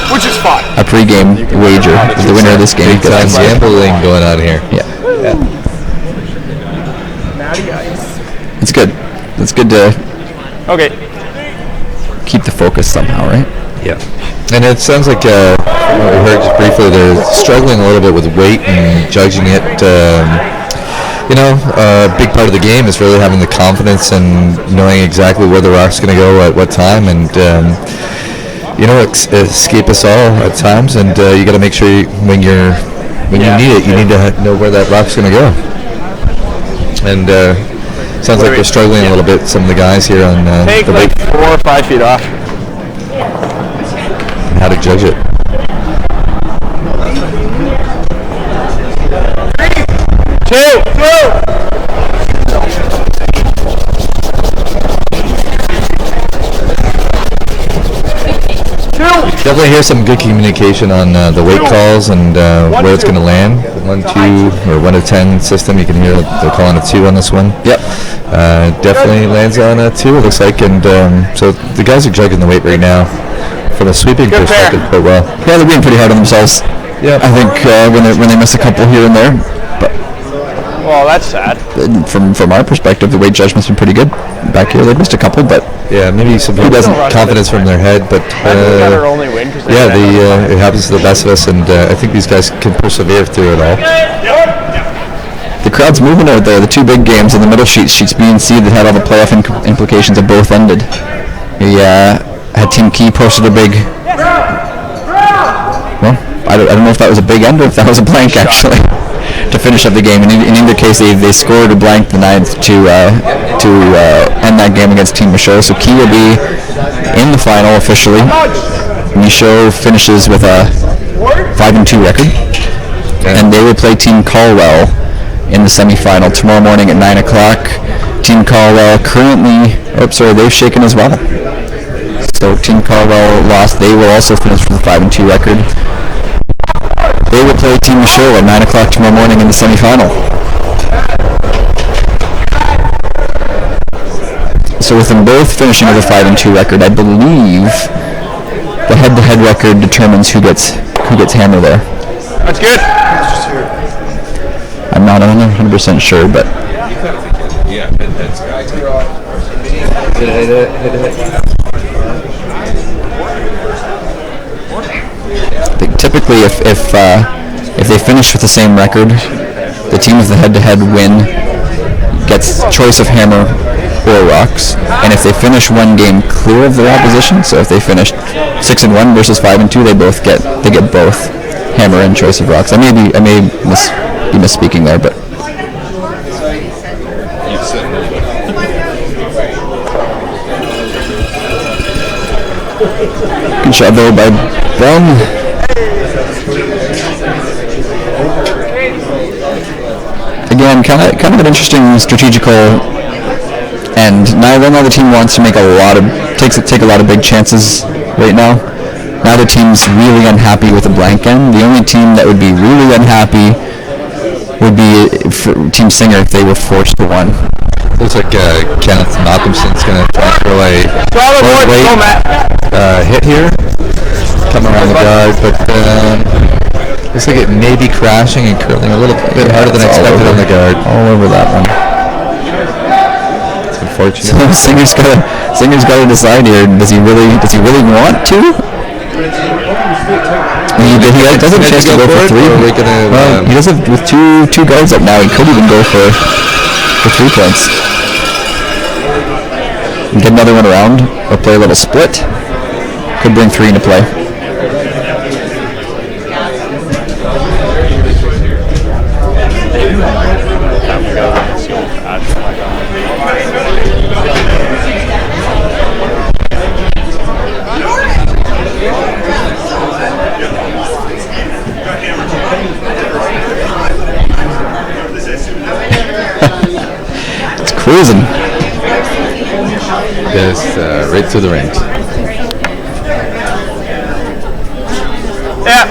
Which is fine. a pre-game wager. The winner of this game Big time gets to skip. gambling going on here. Yeah, Natty ice. it's good. It's good to Okay. keep the focus somehow, right? Yeah. And it sounds like, we heard just briefly, they're struggling a little bit with weight and judging it. A big part of the game is really having the confidence and knowing exactly where the rock's going to go at what time. And, escape us all at times. And you got to make sure when you need it, you need to know where that rock's going to go. And sounds like they're struggling a little bit, some of the guys here on Take the like weight. 4 or 5 feet off. How to judge it. Two. Definitely hear some good communication on the weight calls and where it's going to land. 1, 2, or 1 to 10 system. You can hear they're calling a 2 on this one. Yep. Definitely lands on a 2, it looks like. And so the guys are judging the weight right now from a sweeping perspective quite well. Yeah, they're being pretty hard on themselves. Yeah. I think when they miss a couple here and there, but Well, that's sad. from our perspective, the weight judgment's been pretty good. Back here, they missed a couple, but yeah, maybe some confidence from their head, but got our only win 'cause they it happens to the best of us, and I think these guys can persevere through it all. the crowd's moving out there. The 2 big games in the middle sheets B and C that had all the playoff implications have both ended. We had Team Key posted a big. Well, I don't know if that was a big end or if that was a blank actually. To finish up the game, and in either case, they scored a blank the 9th to end that game against Team Michaud. So Key will be in the final officially. Michaud finishes with a 5-2 record, and they will play Team Caldwell in the semifinal tomorrow morning at 9 o'clock. Team Caldwell they've shaken as well. So Team Caldwell lost. They will also finish with a 5-2 record. They will play Team Michaud at 9 o'clock tomorrow morning in the semifinal. So with them both finishing with a 5-2 record, I believe the head-to-head record determines who gets hammer there. That's good. I'm not 100% sure, but Yeah, that's Hit it. I think typically if they finish with the same record, the team with the head-to-head win gets choice of hammer or rocks, and if they finish one game clear of their opposition, so if they finish 6-1 versus 5-2, they get both hammer and choice of rocks. I may be misspeaking there, but good shot there by Brown. Again, kind of an interesting strategical end. Neither team wants to take a lot of big chances right now. Neither team's really unhappy with a blank end. The only team that would be really unhappy would be Team Singer if they were forced to win. Looks like Kenneth Malcolmson's going to try for a hit here. Coming around the guard, but looks like it may be crashing and curling a little bit harder than expected on the guard. All over that one. It's unfortunate. So Singer's got to decide here. Does he really want to? He doesn't have to go for three. He does have with two guards up now. He could even go for 3 points. And get another one around or play a little split. Could bring 3 into play. It's cruising. Just right through the rings. Yep.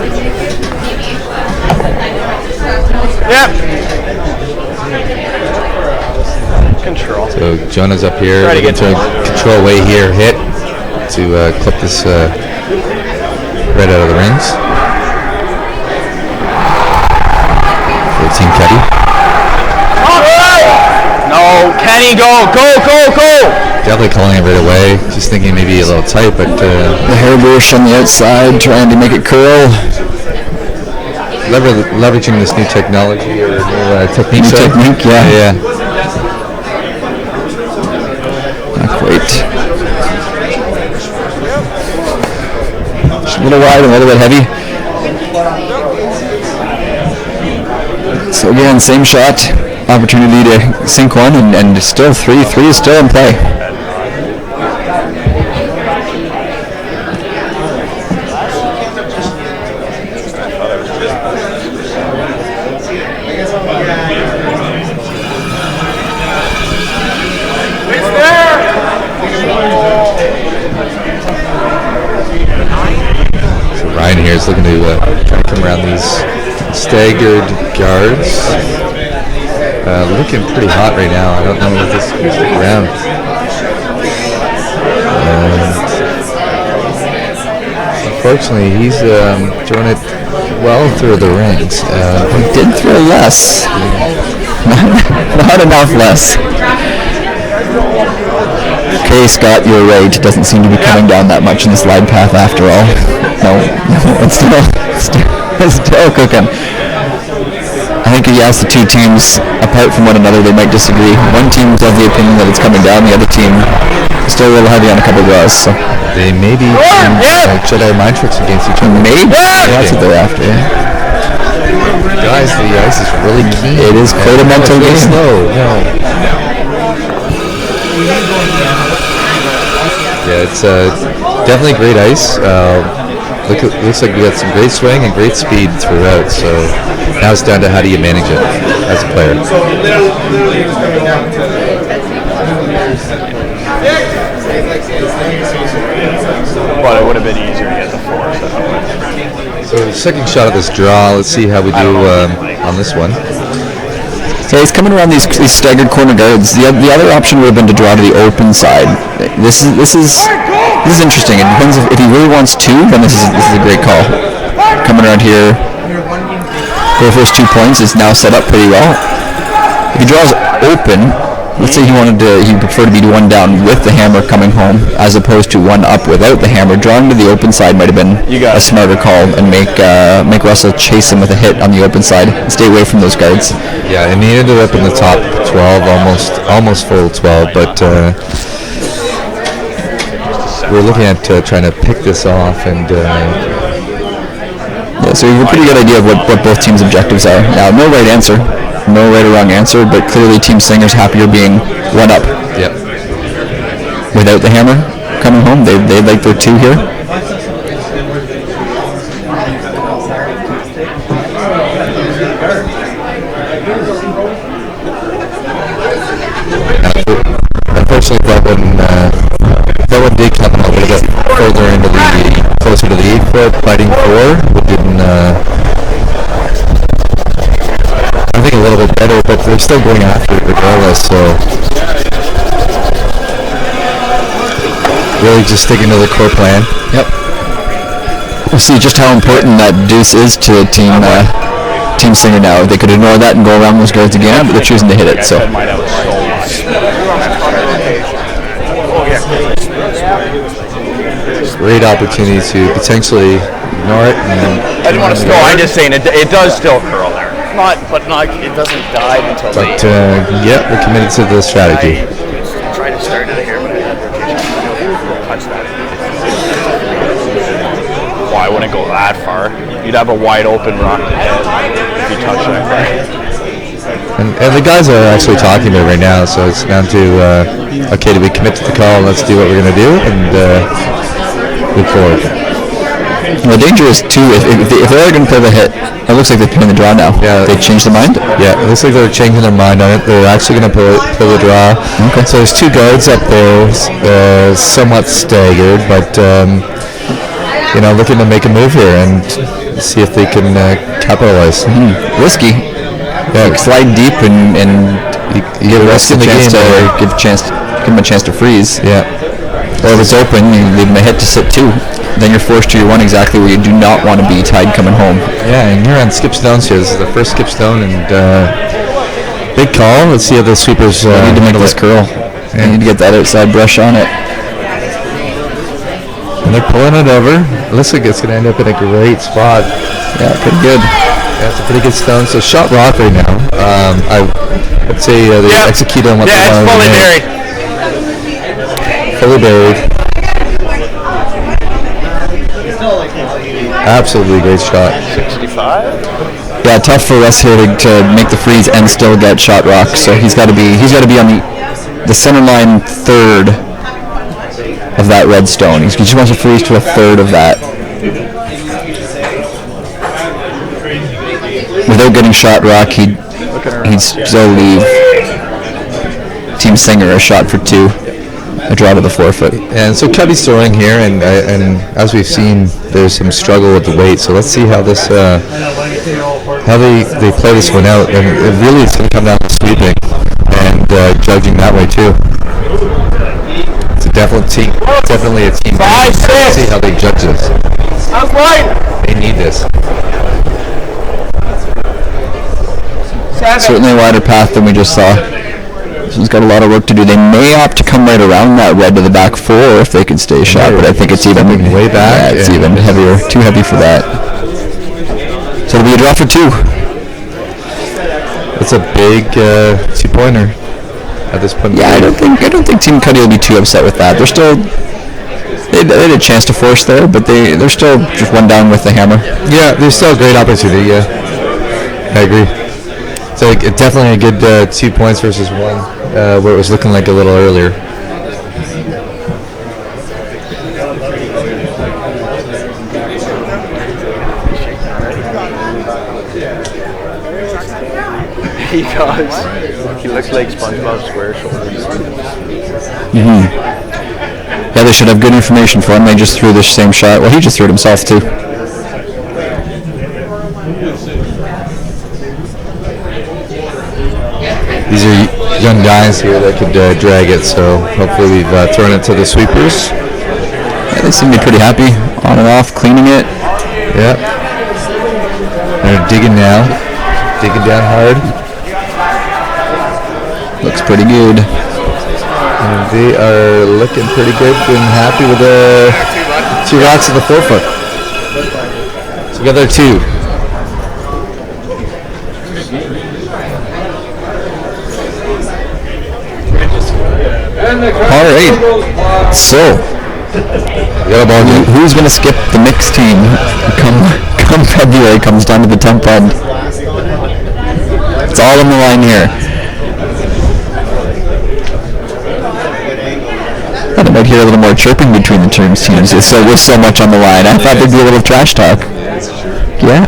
Control. So Jonah's up here. Try to get to control way here. Hit to clip this right out of the rings. For Team Cuddie. No, Kenny, go! Definitely calling it right away. Just thinking maybe a little tight, but the hairbush on the outside, trying to make it curl. Leveraging this new technology or new technique. Yeah. Not quite. Just a little wide, a little bit heavy. So again, same shot. Opportunity to sink one, and still 3 is still in play. So Ryan here is looking to try to come around these staggered guards. Looking pretty hot right now. I don't know if this will stick around. Unfortunately, he's throwing it well through the rings. He did throw less. Not enough less. Okay, Scott, you're right. It doesn't seem to be coming down that much in the slide path after all. No, it's still cooking. I think if you ask the two teams apart from one another, they might disagree. One team is of the opinion that it's coming down. The other team is still a little heavy on a couple of draws. So they may be Jedi mind tricks against each other. Maybe. That's what they're after. Guys, the ice is really keen. It is quite a mental game. Slow. No. Yeah, it's definitely great ice. Looks like we got some great swing and great speed throughout. So now it's down to how do you manage it as a player. But it would have been easier to get the 4. So the second shot of this draw. Let's see how we do on this one. So he's coming around these staggered corner guards. The other option would have been to draw to the open side. This is interesting. It depends if he really wants to. Then this is a great call. Coming around here. go for his 2 points. It's now set up pretty well. If he draws open, let's say he preferred to be one down with the hammer coming home as opposed to one up without the hammer. Drawing to the open side might have been a smarter call and make Russell chase him with a hit on the open side and stay away from those guards. Yeah, and he ended up in the top 12, almost full 12, but we're looking at trying to pick this off and... Yeah, so we have a pretty good idea of what both teams' objectives are. Now, no right answer. No right or wrong answer, but clearly Team Singer's happier being one up. Yep. Without the hammer coming home, they like their 2 here. Unfortunately, that one did come a little bit further into closer to the 8-foot, fighting 4. We didn't. I think a little bit better, but they're still going after it regardless, so really just sticking to the core plan. Yep. We'll see just how important that deuce is to Team Singer now. They could ignore that and go around those guards again, but they're choosing to hit it, so. Great opportunity to potentially ignore it. I didn't want to I'm just saying it does still curl there. But it doesn't die until But yeah, we're committed to the strategy. I tried to start it here, but I had rotation. Touch that. Well, I wouldn't go that far. You'd have a wide open rock if you touch that far. And the guys are actually talking to it right now, so it's down to okay, do we commit to the call? Let's do what we're going to do and move forward. Well, the danger is too if they're going to play the hit. It looks like they're playing the draw now. Yeah, they changed their mind. Yeah, it looks like they're changing their mind on it. They're actually going to play the draw. Okay. So there's 2 guards up there, somewhat staggered, but looking to make a move here and see if they can capitalize. Risky. Yeah, slide deep and you get rest in the game. Give him a chance to freeze. Yeah. Or if it's open, you leave him a hit to sit 2. Then you're forced to your 1 exactly where you do not want to be tied coming home. Yeah, and you're on skip stones here. This is the first skip stone, and big call. Let's see how the sweepers need to make this curl. Yeah. You need to get that outside brush on it. And they're pulling it over. It looks like it's going to end up in a great spot. Yeah, pretty good. Yeah, it's a pretty good stone. So shot rock right now. I'd say they execute on what they want to do. Yeah, it's fully buried. Fully buried. Absolutely great shot. 65. Yeah, tough for us here to make the freeze and still get shot rock. So he's got to be on the center line 3rd of that red stone. He just wants to freeze to a 3rd of that. Without getting shot rock, he'd still leave Team Singer a shot for 2. A draw to the 4-foot. And so Cuddie's throwing here, and as we've seen, there's some struggle with the weight. So let's see how this how they play this one out. And it really is going to come down to sweeping and judging that way too. It's definitely a team. Let's see how they judge this. That's right. They need this. Certainly a wider path than we just saw. He's got a lot of work to do. They may opt to come right around that red to the back 4 if they can stay shot, but I think it's even way back. Yeah, it's even heavier, too heavy for that. So it'll be a draw for 2. It's a big 2-pointer at this point. Yeah, I don't think Team Cuddie will be too upset with that. They had a chance to force there, but they're still just 1 down with the hammer. Yeah, there's still a great opportunity. Yeah, I agree. So definitely a good 2 points versus 1, where it was looking like a little earlier. He does. He looks like SpongeBob SquareShoulders. Yeah, they should have good information for him. They just threw the same shot. Well, he just threw it himself too. These are young guys here that could drag it, so hopefully we've thrown it to the sweepers. Yeah, they seem to be pretty happy, on and off, cleaning it. Yep. They're digging now. digging down hard. Looks pretty good. And they are looking pretty good and happy with the 2 rocks at the 4 foot. So we got their 2. All right. So, who's going to skip the mixed team come February? Comes down to the 10th end. It's all on the line here. I thought I might hear a little more chirping between the teams. So with so much on the line, I thought there'd be a little trash talk. Yeah.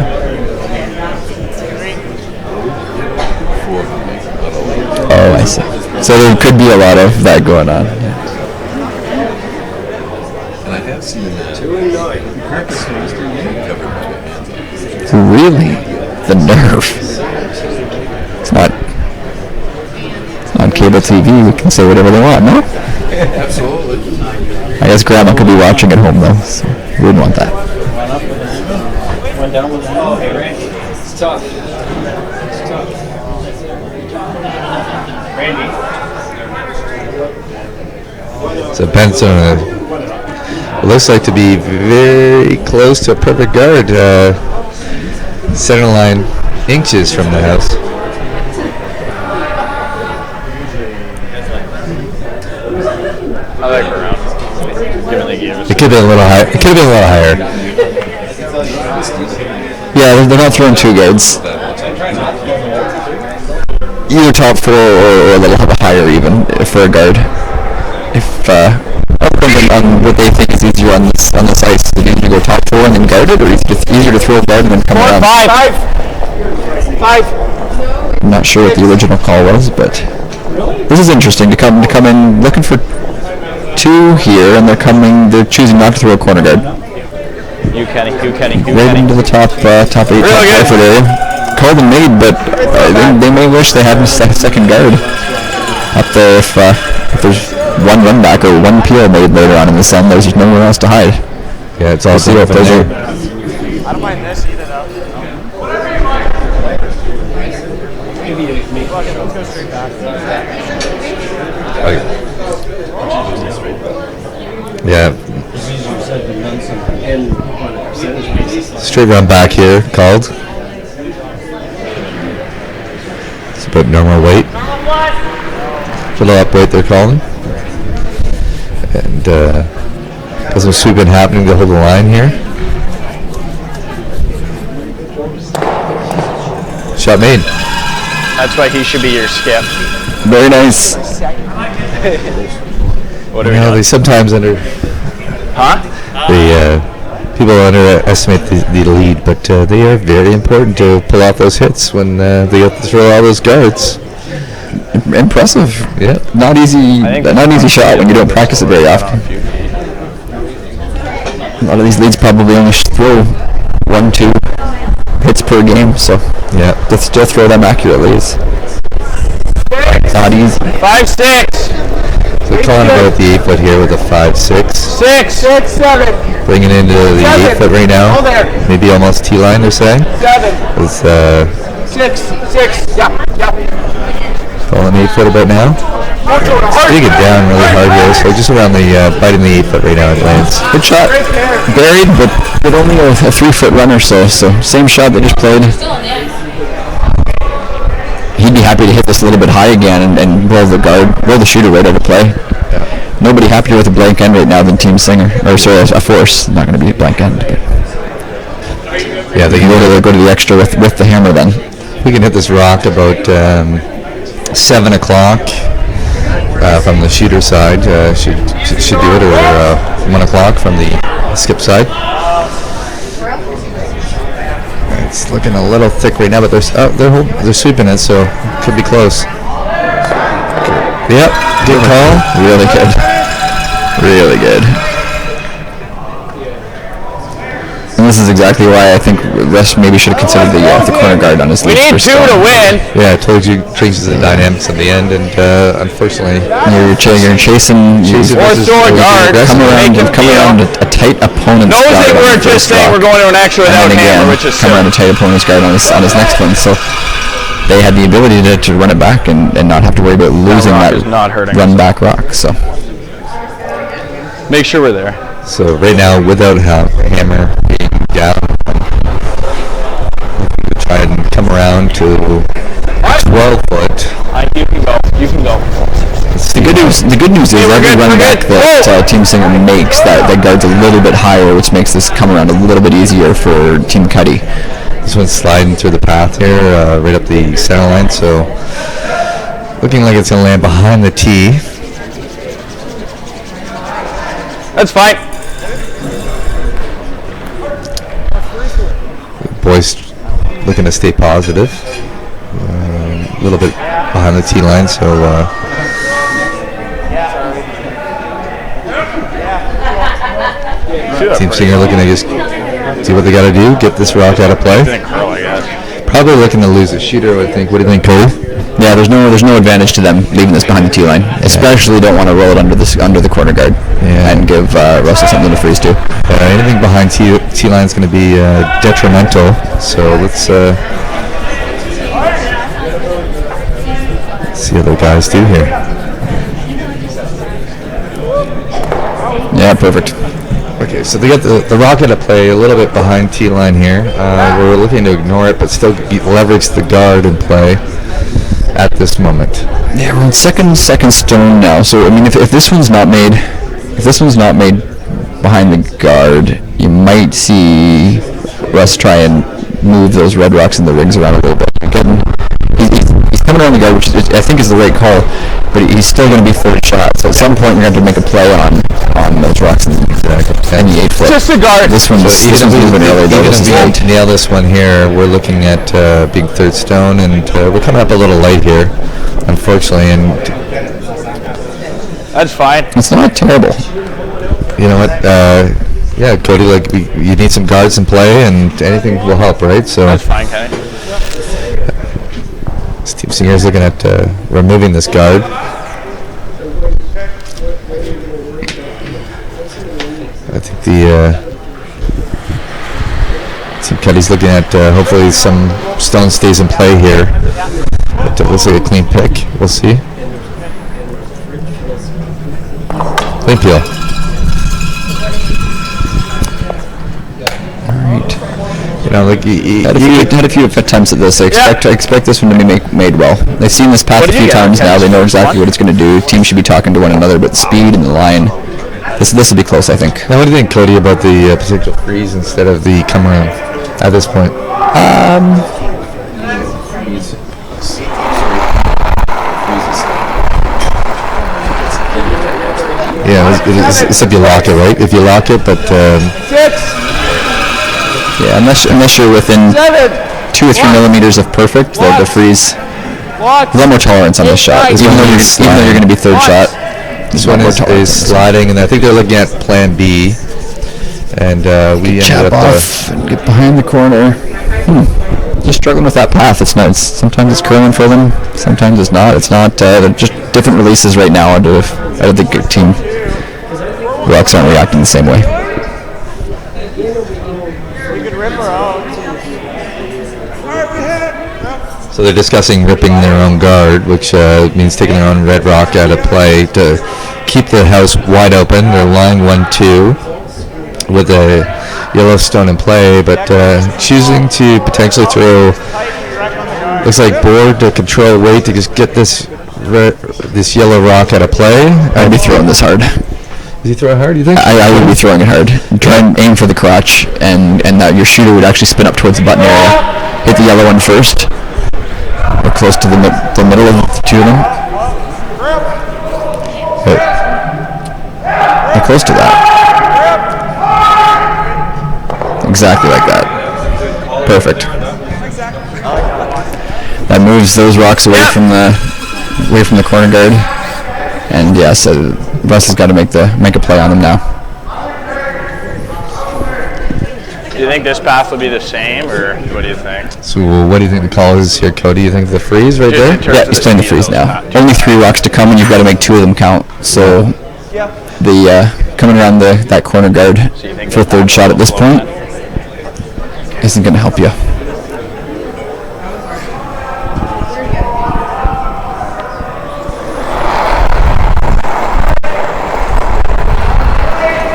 Oh, I see. So there could be a lot of that going on. Yeah. And I have seen them 2 and 9. Really? The nerve. It's not on cable TV. We can say whatever they want, no? Absolutely. I guess Grandma could be watching at home, though, so we wouldn't want that. Went down with it's tough. So Pensacola looks like to be very close to a perfect guard. Center line inches from the house. I like her around. Given they gave us. It could have been a little higher. It could have been a little higher. Yeah, they're not throwing 2 guards. Either top 4 or a little higher even for a guard. If depending on what they think is easier on this ice, is it easier to go top 4 and then guard it, or is it easier to throw a guard and then come around? 5. I'm not sure what the original call was, but this is interesting to come in looking for 2 here, and they're choosing not to throw a corner guard. You Kenny. Right into the top 8, top 5 foot area. Called and made, but they may wish they had a second guard up there if there's one run back or one peel made later on in the sun. There's nowhere else to hide. Yeah, it's all safe in there. I don't mind this either, though. Let's go straight back. Yeah. Straight run back here, called. It's about normal weight. A little up weight they're calling. And got some sweeping happening to hold the line here. Shot made. That's why he should be your skip. Very nice. What are we doing? They sometimes people underestimate the lead, but they are very important to pull off those hits when they have to throw all those guards. Impressive. Yeah. Not an easy shot when you don't practice it very often. A lot of these leads probably only throw 1-2 hits per game, so yeah, to still throw them accurately is not easy. 5-6. So calling about the 8 foot here with a 5-6. 6, 7. Bringing into the 8 foot right now. Maybe almost T-line, they're saying. 7. It's 6. Yeah. calling 8 foot about now. Dig it down really hard here, so just around the biting the 8 foot right now it lands. Good shot. Buried, but only a 3 foot run or so. So same shot they just played. He'd be happy to hit this a little bit high again and roll the shooter right out of play. Yeah. Nobody happier with a blank end right now than Team Singer. Or sorry, a Force. Not going to be a blank end. But yeah, they can go to the extra with the hammer then. We can hit this rock about 7 o'clock from the shooter side. Should do it, or 1 o'clock from the skip side. It's looking a little thick right now, but they're sweeping it, so it could be close. Yep, good call. Really good. Really good. And this is exactly why I think Russ maybe should have considered the corner guard on his We need 2 to win. Yeah, I told you changes the dynamics at the end, and unfortunately, you're chasing Fourth door guard. come around a tight opponent's Knows guard. they weren't just saying we're going to an extra without hammer, which is come around a tight opponent's guard on his next one. So they had the ability to run it back and not have to worry about losing that run back rock. So make sure we're there. So right now, without hammer being down, we try and come around to 12 foot. You can go. You can go. The good news is every run back that Team Singer makes, that guard's a little bit higher, which makes this come around a little bit easier for Team Cuddie. This one's sliding through the path here, right up the center line, so looking like it's going to land behind the tee. That's fine. Boys looking to stay positive. A little bit behind the tee line, so Team Singer looking to just see what they got to do, get this rock out of play. Probably looking to lose a shooter, I would think. What do you think, Cody? Yeah, there's no advantage to them leaving this behind the tee line. Especially don't want to roll it under the corner guard and give Russell something to freeze to. Anything behind tee line is going to be detrimental. So let's see what the guys do here. Yeah, perfect. Okay, so they got the rock at play a little bit behind tee line here. We're looking to ignore it, but still leverage the guard in play at this moment. Yeah, we're on second stone now. So I mean, if this one's not made behind the guard, you might see Russ try and move those red rocks in the rings around a little bit. Again, he's coming around the guard, which I think is the right call, but he's still going to be third shot. So at some point, you're going to have to make a play on those rocks in any 8 foot. Just a guard. This one, he's moving early though. This is late. To nail this one here, we're looking at being third stone, and we're coming up a little late here, unfortunately. And that's fine. It's not terrible. You know what? Yeah, Cody, like you need some guards in play, and anything will help, right? So that's fine, Kenny. Team Singer's looking at removing this guard. I think the Team Cuddie's looking at hopefully some stone stays in play here. But it looks like a clean pick. We'll see. Clean peel. You know, like had a few attempts at this. I expect this one to be made well. They've seen this path a few times now. They know exactly what it's going to do. Teams should be talking to one another, but speed and the line. This will be close, I think. Now, what do you think, Cody, about the potential freeze instead of the come around at this point? Yeah, it's if you lock it, right? If you lock it, but yeah, unless you're within 2 or 3 millimeters of perfect, the freeze. A lot more tolerance on this shot, even though you're going to be third shot. This one is sliding, and I think they're looking at Plan B. And we ended up off and get behind the corner. Just struggling with that path. It's not. Sometimes it's curling for them. Sometimes it's not. It's not. They're just different releases right now. Out of the good team, rocks aren't reacting the same way. So they're discussing ripping their own guard, which means taking their own red rock out of play to keep the house wide open. They're lying 1-2 with a yellow stone in play, but choosing to potentially throw, looks like board to control weight to just get this yellow rock out of play. I'd be throwing this hard. Is he throwing hard, do you think? I would be throwing it hard. Try and aim for the crotch, and that your shooter would actually spin up towards the button area. Hit the yellow one first. Or close to the middle of the two of them. They're close to that. Exactly like that. Perfect. That moves those rocks away from the corner guard. And yeah, so Russ has got to make a play on them now. Do you think this path will be the same, or what do you think? So what do you think the call is here, Cody? You think the freeze right there? Yeah, he's playing the freeze now. Only 3 rocks to come, and you've got to make 2 of them count. So the coming around that corner guard for a 3rd shot at this point isn't going to help you.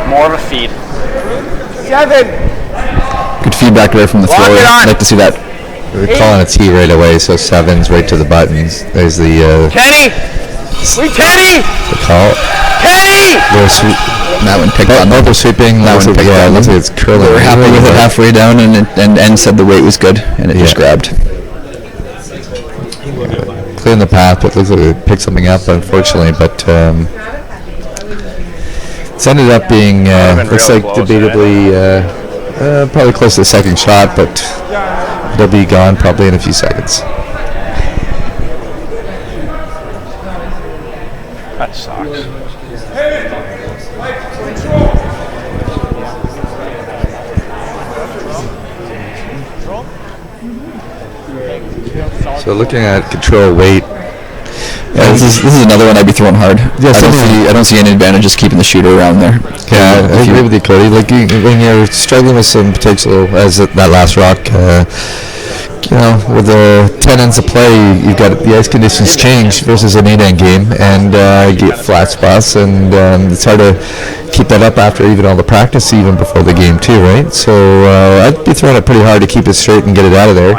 More of a feed. 7. Good feedback there from the thrower. I'd like to see that. We're calling a tee right away, so 7's right to the buttons. There's the Kenny! Kenny! The call. Kenny! That one picked on them. They're sweeping. That one picked on them. Looks like it's curling. They were happy with it halfway down, and said the weight was good, and it just grabbed. Clearing the path, but looks like it picked something up, unfortunately. But it's ended up being looks like debatably probably close to the 2nd shot, but it'll be gone probably in a few seconds. That sucks. So looking at control weight. Yeah, this is another one I'd be throwing hard. Yes, I don't see any advantage just keeping the shooter around there. Yeah, I agree with you, Cody. Like when you're struggling with some potential, as that last rock, with the 10 ends of play, you've got the ice conditions change versus an 8-end game, and you get flat spots, and it's hard to keep that up after even all the practice, even before the game too, right? So I'd be throwing it pretty hard to keep it straight and get it out of there,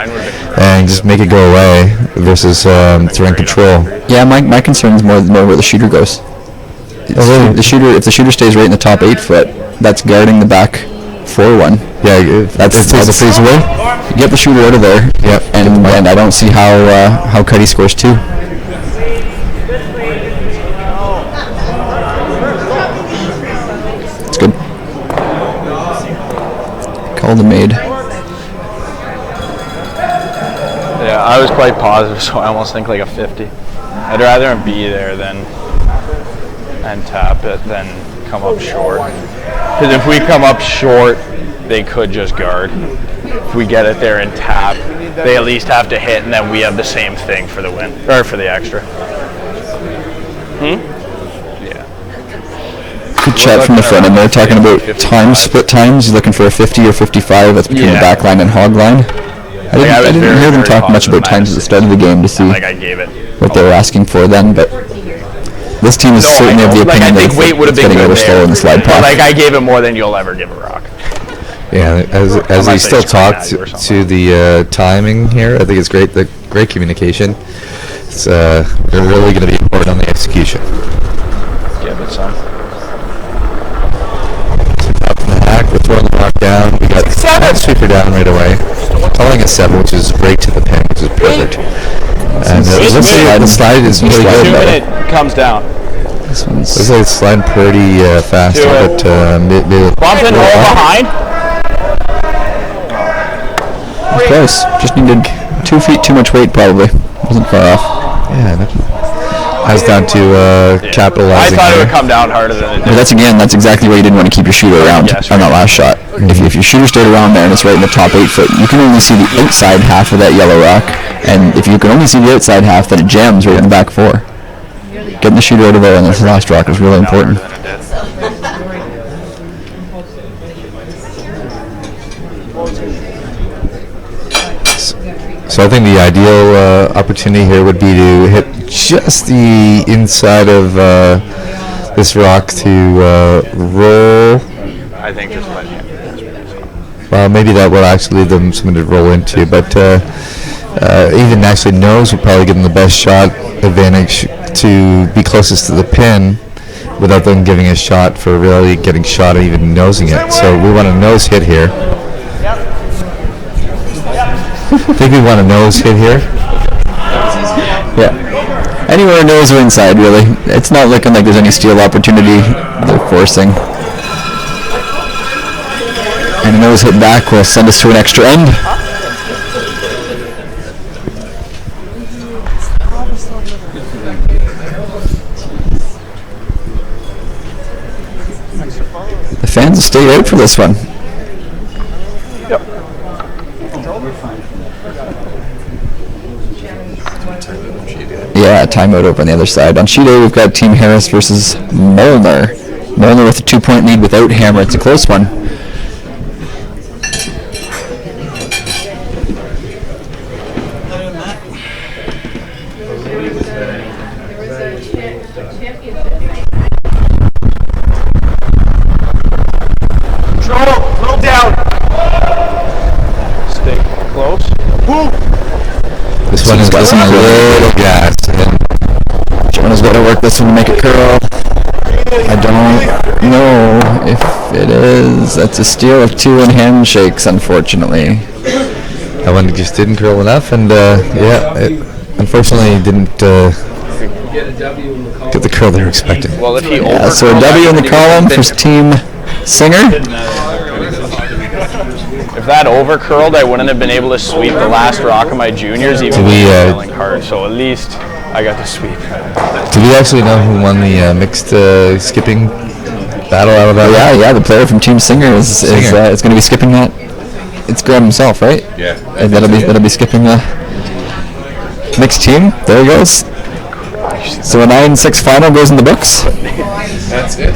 and just make it go away versus throwing control. Yeah, my concern is more where the shooter goes. If the shooter stays right in the top 8 foot, that's guarding the back 4-1. Yeah, that's the freeze away. You get the shooter out of there. Yep. And I don't see how Cuddie scores 2. It's good. Call the maid. Yeah, I was quite positive, so I almost think like a 50. I'd rather him be there and tap it than come up short. Because if we come up short, they could just guard. If we get it there and tap, they at least have to hit, and then we have the same thing for the win, or for the extra. Yeah. Good chat from the front end there, talking about split times. He's looking for a 50 or 55. That's between the back line and hog line. I didn't hear them talk much about times at the start of the game to see what they were asking for then, but this team is certainly of the opinion that it's getting over slow in the slide path. Like, I gave it more than you'll ever give a rock. Yeah, as he still talked to the timing here, I think it's great. The great communication. It's really going to be important on the execution. Give it some. Up in the hack, we're throwing the rock down. We got that sweeper down right away. Calling a 7, which is right to the pin, which is perfect. And let's see, the slide is really good. It comes down. This one's looks like it's sliding pretty fast, but bump and roll behind. Close. Just needed 2 feet too much weight, probably. Wasn't far off. Yeah. I was down to capitalizing. I thought it would come down harder than it did. But that's exactly why you didn't want to keep your shooter around on that last shot. If your shooter stayed around there and it's right in the top 8 foot, you can only see the outside half of that yellow rock. And if you can only see the outside half, then it jams right in the back 4. Getting the shooter out of there on this last rock is really important. So I think the ideal opportunity here would be to hit just the inside of this rock to roll. I think just let him. Well, maybe that will actually leave them something to roll into, but even actually nose would probably give them the best shot advantage to be closest to the pin without them giving a shot for really getting shot or even nosing it. So we want a nose hit here. I think we want a nose hit here. Yeah. Anywhere nose or inside, really. It's not looking like there's any steal opportunity they're forcing. And a nose hit back will send us to an extra end. The fans will stay out for this one. Yeah, timeout over on the other side. On sheet A, we've got Team Harris versus Molnar. Molnar with a 2-point lead without Hammer. It's a close one. Roll down. Stay close. This one has got some little gas. Jonah's got to work this one to make it curl. I don't know if it is. That's a steal of 2 in handshakes, unfortunately. That one just didn't curl enough, and it unfortunately didn't get the curl they were expecting. Well, if he so a W in the column for Team Singer. If that over curled, I wouldn't have been able to sweep the last rock of my juniors, even though curling hard. So at least I got to sweep. Do we actually know who won the mixed skipping battle out of that? Yeah, the player from Team Singer is going to be skipping that. It's Graham himself, right? Yeah. And that'll be skipping the mixed team. There he goes. So a 9-6 final goes in the books. That's it.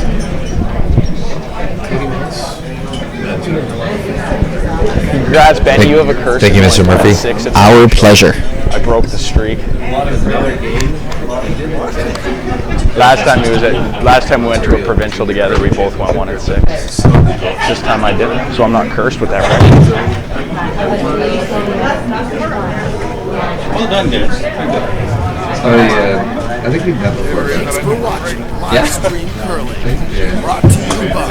Congrats, Ben. You have a curse. Thank you, Mr. Murphy. Our pleasure. I broke the streak. Last time we went to a provincial together, we both went 1-6. This time I didn't, so I'm not cursed with that record. Well done, guys. I think we've met before. Thanks for watching Live Stream Curling. Brought to you by